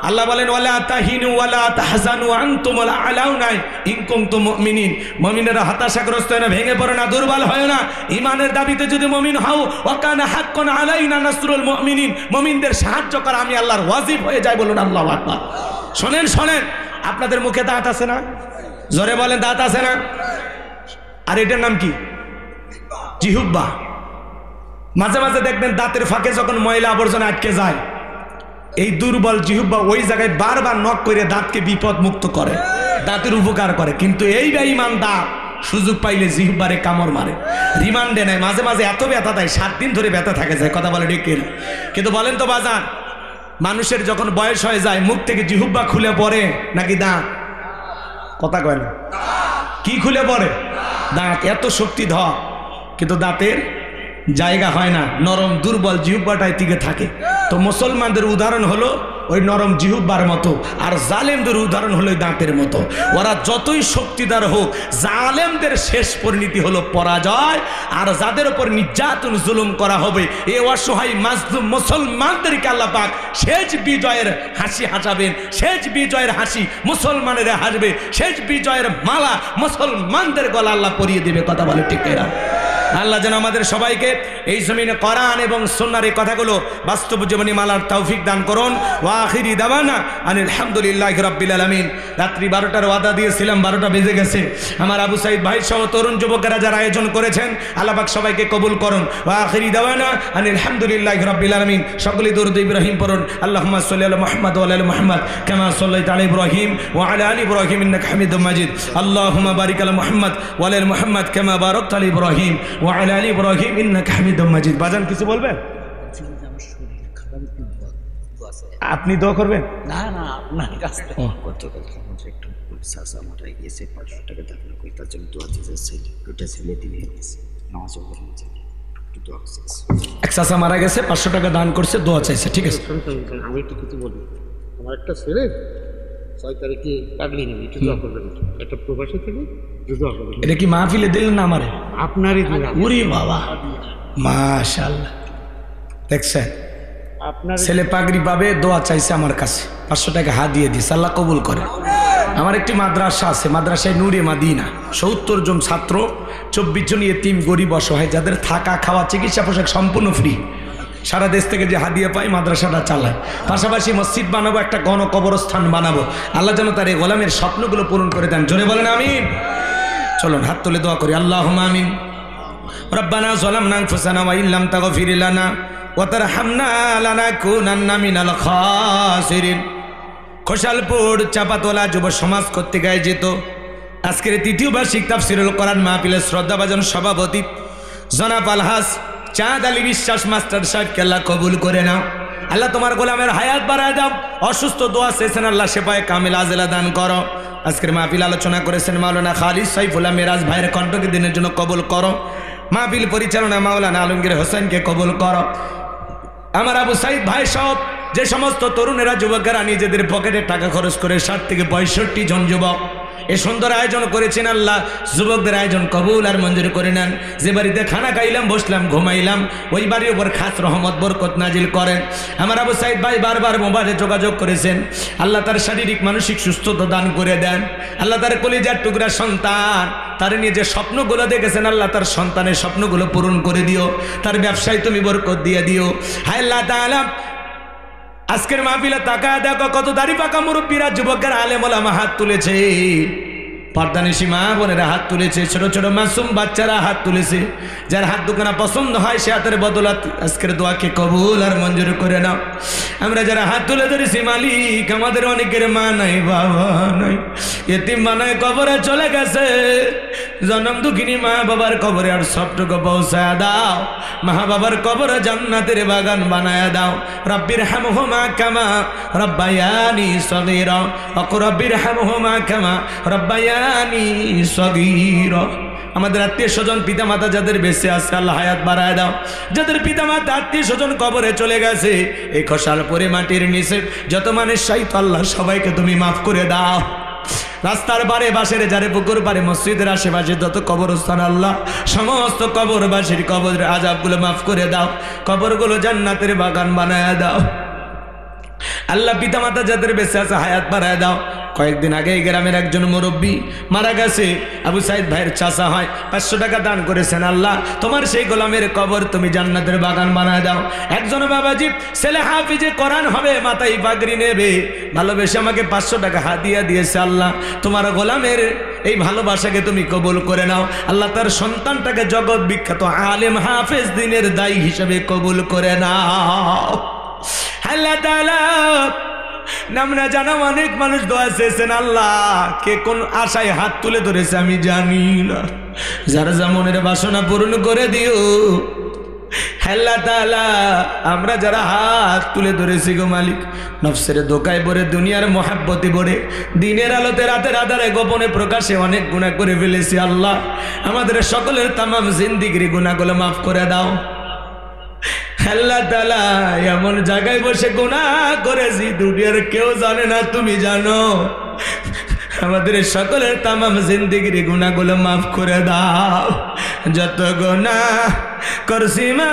আল্লাহ বলেন ওয়ালা তাহিনু ওয়ালা তাহজানু আনতুমুল আলাউনা ইন কুনতুম মুমিনিন। মুমিনেরা হতাশাগ্রস্ত হয় না, ভেঙে পড়ে না, দুর্বল হয় না। ঈমানের দাবিতে যদি মুমিন হও, ওয়া কানা হাক্কান আলাইনা নাসরুল মুমিনিন, মুমিনদের সাহায্য করা আমি আল্লাহর ওয়াজিব হয়ে যায়। বলুন আল্লাহু আকবার। শুনেন শুনেন, আপনাদের মুখে দাঁত আছে না? জোরে বলেন দাঁত আছে না? আর এটার নাম কি? জিহুব্বা। মাঝে মাঝে দেখবেন দাঁতের ফাঁকে যখন ময়লা আবর্জনা আটকে যায়, এই দুর্বল জিহুব্বা ওই জায়গায় বারবার নক করে দাঁতকে বিপদ মুক্ত করে, দাঁতের উপকার করে। কিন্তু এই বেঈমান দাঁত সুযোগ পাইলে জিহুব্বারে কামড় মারে, রিমান্ডে নেয়। মাঝে মাঝে এত ব্যথা দেয়, 7 দিন ধরে ব্যথা থাকে যায়। কথা বলে ঠিক কিনা? কিন্তু বলেন তো বাজান, মানুষের যখন বয়স হয়ে যায় মুখ থেকে জিহুব্বা খুলে পড়ে নাকি দাঁত? কথা কয় না, কি খুলে পড়ে? দাঁত। এত শক্তি ধর, কিন্তু দাঁতের জায়গা হয় না, নরম দুর্বল জিহুব্বাটাই টিকে থাকে। তো মুসলমানদের উদাহরণ হলো ওই নরম জিহুব্বার মতো, আর জালেমদের উদাহরণ হলো দাঁতের মতো। ওরা যতই শক্তিদার হোক, জালেমদের শেষ পরিণতি হলো পরাজয়। আর যাদের উপর নির্যাতন জুলুম করা হবে, এ অসহায় মাজলুম মুসলমানদেরকে আল্লাহ পাক শেষ বিজয়ের হাসি হাসাবেন। শেষ বিজয়ের হাসি মুসলমানেরা হাসবে, শেষ বিজয়ের মালা মুসলমানদের গলা আল্লাহ পরিয়ে দেবে। কথা বলে ঠিক কিনা? আল্লাহ যেন আমাদের সবাইকে এই জমিনে কোরআন এবং সুন্নাহর এই কথাগুলো বাস্তব জীবনে মালার তৌফিক দান করুন। ওয়া আখিরি দাওয়ানা আনিল হামদুলিল্লাহি রাব্বিল আলামিন। রাত্রি 12টার ওয়াদা দিয়েছিলাম, 12টা বেজে গেছে। আমার আবু সাইদ ভাই সহ তরুণ যুবকেরা যারা আয়োজন করেছেন, আল্লাহ পাক সবাইকে কবুল করুন। ওয়া আখিরি দাওয়ানা আনিল হামদুলিল্লাহি রাব্বিল আলামিন। সকলে দরুদ ইব্রাহিম পড়ুন। আল্লাহুম্মা সাল্লি আলা মুহাম্মাদ ওয়া আলা আলি মুহাম্মাদ কামা সাল্লাইতা আলা ইব্রাহিম ওয়া আলা আলি ইব্রাহিম ইন্নাকা হামিদুম মাজিদ। আল্লাহুম্মা বারিক আলা মুহাম্মাদ ওয়া আলা আলি মুহাম্মাদ কামা বারাকতা আলা ইব্রাহিম ওয়া আলা আলি ইব্রাহিম ইন্নাকা হামিদুম মাজিদ। বাজান কিছু বলবেন? আপনি দোয়া করবেন? না না, আপনার কাছে গতকাল একটু সাসা মারা গিয়েছে, 500 টাকা দান করে তার জন্য দোয়া দিয়েছে। ওটা ছেলে দিলে নামাজ পড়ার জন্য একটু দোয়া চাইছে। এক সাসা মারা গেছে, 500 টাকা দান করছে, দোয়া চাইছে। ঠিক আছে, আমি একটু কিছু বলি। আমার একটা ছেলে 6 তারিখে পাগলি নেবে, একটু দোয়া করবেন। একটা প্রবাসী থেকে দোয়া করবেন। এটা কি মাহফিলে দিলেন না আমারে? আপনারই দিলাম। ওরে বাবা, মাশাআল্লাহ। দেখছেন, আপনার ছেলে পাগড়ি পাবে, দোয়া চাইছে আমার কাছে, 500 টাকা হাত দিয়ে দিয়েছে। আল্লাহ কবুল করে। আমার একটি মাদ্রাসা আছে, মাদ্রাসায় নূরে মাদিনা, 70 জন ছাত্র, 24 জন ইয়েতিম গরিব অসহায়, যাদের থাকা খাওয়া চিকিৎসা পোশাক সম্পূর্ণ ফ্রি। সারা দেশ থেকে যে হাদিয়া পাই মাদ্রাসাটা চালায়। পাশাপাশি মসজিদ বানাবো, একটা গণ কবরস্থান বানাবো। আল্লাহ যেন তার এই গোলামের স্বপ্নগুলো পূরণ করে দেন। জোরে বলেন আমিন। চলুন হাত তুলে দোয়া করি। আল্লাহুম্মা আমিন। রব্বানা যালামনা আনফুসানা ওয়া ইল্লাম তাগফির লানা ওয়া তারহামনা লানাকুনান্না মিনাল খাসিরিন। খোসালপুর চাপাতলা যুব সমাজ কর্তৃক আয়োজিত আজকের 3য় বার্ষিক তাফসীরুল কোরআন মাহফিলের শ্রদ্ধাভাজন সভাপতি জনাব আলহাজ চাঁদ আলী বিশ্বাস মাস্টার সাহেবকে আল্লাহ কবুল করে নাও। আল্লাহ তোমার গোলামের হায়াত বাড়ায় দাও। অসুস্থ দোয়া চেয়েছেন, আল্লাহ শেফায়ে কামিল আজেলা দান করো। আজকের মাহফিল আলোচনা করেছেন মাওলানা খালিদ সাইফুল্লাহ মিরাজ ভাইয়ের কণ্ঠকে দিনের জন্য কবুল করো। মাহফিল পরিচালনা মাওলানা আলমগীর হোসেনকে কবুল করো। আমার আবু সাইদ ভাই সব যে সমস্ত তরুণেরা যুবকেরা নিজেদের পকেটে টাকা খরচ করে 60 থেকে 65 জন যুবক এ সুন্দর আয়োজন করেছেন আল্লাহ, যুবকদের আয়োজন কবুল আর মঞ্জুর করে নেন। যে বাড়িতে খানা খাইলাম, বসলাম, ঘুমাইলাম, ওই বাড়ির উপর খাস রহমত বরকত নাজিল করেন। আমার আবু সাইদ ভাই বারবার মোবাইলে যোগাযোগ করেছেন, আল্লাহ তার শারীরিক মানসিক সুস্থতা দান করে দেন। আল্লাহ তার কলিজার টুকরা সন্তান, তার নিয়ে যে স্বপ্নগুলো দেখেছেন আল্লাহ তার সন্তানের স্বপ্নগুলো পূরণ করে দিও, তার ব্যবসায় তুমি বরকত দিয়ে দিও। হায় আল্লাহ তাআলা, আজকের মাহফিলে তাকায় দেখো কত দাড়ি পাকা মুরব্বীরা, যুবকের আলেম ওলামা হাত তুলেছে, পর্দানিশী মা বোনেরা হাত তুলেছে, ছোট ছোট মাসুম বাচ্চারা হাত তুলেছে। যার হাত দুখানা পছন্দ হয় সে হাতের বদলাত আজকের দোয়াকে কবুল আর মঞ্জুর করে নাও। আমরা যারা হাত তুলে ধরেছি মালিক, আমাদের অনেকের মা নাই, বাবা নাই, এতিম মা নাই, কবরে চলে গেছে। জনম দুঃখিনী মা বাবার কবরে আর সবটুকু পৌঁছায় দাও, মা বাবার কবরে জান্নাতের বাগান বানায় দাও। রব্বির হামহুমা কামা রব্বায়ানি সগীরা, রব্বির হামহুমা কামা রব্বায়ানি সগীরা। আমাদের আত্মীয় স্বজন পিতা মাতা যাদের বেঁচে আছে আল্লাহ হায়াত বাড়ায় দাও। যাদের পিতা মাতা আত্মীয় স্বজন কবরে চলে গেছে, এই খসাল পরে মাটির নিচে যত মানুষ সাইত আল্লাহ সবাইকে তুমি মাফ করে দাও। রাস্তার পারে, বাসের যারে, পুকুর পারে, মসজিদের আশেপাশে যত কবরস্থান আল্লাহ সমস্ত কবরবাসীর কবরের আযাবগুলো মাফ করে দাও, কবরগুলো জান্নাতের বাগান বানায় দাও। আল্লাহ পিতা মাতা যাদের বেঁচে আছে হায়াত বাড়ায় দাও। কয়েকদিন আগে এই গ্রামের একজন মুরব্বী মারা গেছে, আবু সাইদ ভাইয়ের চাচা হয়, 500 টাকা দান করেছেন। আল্লাহ তোমার সেই গোলামের কবর তুমি জান্নাতের বাগান বানায় দাও। একজন বাবাজি ছেলে হাফিজে কোরআন হবে, মাথায় পাগড়ি নেবে, ভালোবেসে আমাকে 500 টাকা হাদিয়া দিয়েছে। আল্লাহ তোমার গোলামের এই ভালোবাসাকে তুমি কবুল করে নাও। আল্লাহ তার সন্তানটাকে জগৎ বিখ্যাত আলেম হাফেজ দ্বীনের দায়ী হিসেবে কবুল করে নাও। আল্লাহ তাআলা নাম না জানা অনেক মানুষ দোয়া চেয়েছেন, আল্লাহ কে কোন আশায় হাত তুলে ধরেছে আমি জানি না, যারা যা মনের বাসনা পূরণ করে দিও। আল্লাহ তাআলা আমরা যারা হাত তুলে ধরেছি গো মালিক, নফসের দোকায় পড়ে, দুনিয়ার মহাব্বতে পড়ে, দিনের আলোতে রাতের আধারে গোপনে প্রকাশে অনেক গুনাহ করে ফেলেছি। আল্লাহ আমাদের সকলের তামাম জিন্দিগির গুনাহগুলো মাফ করে দাও। আল্লাহ তাআলা এমন জায়গায় বসে গুনাহ করেছি দুনিয়ার কেউ জানে না, তুমি জানো। আমাদের সকলের তামাম জিন্দেগির গুনাহগুলো মাফ করে দাও। যত গুনাহ করছি মা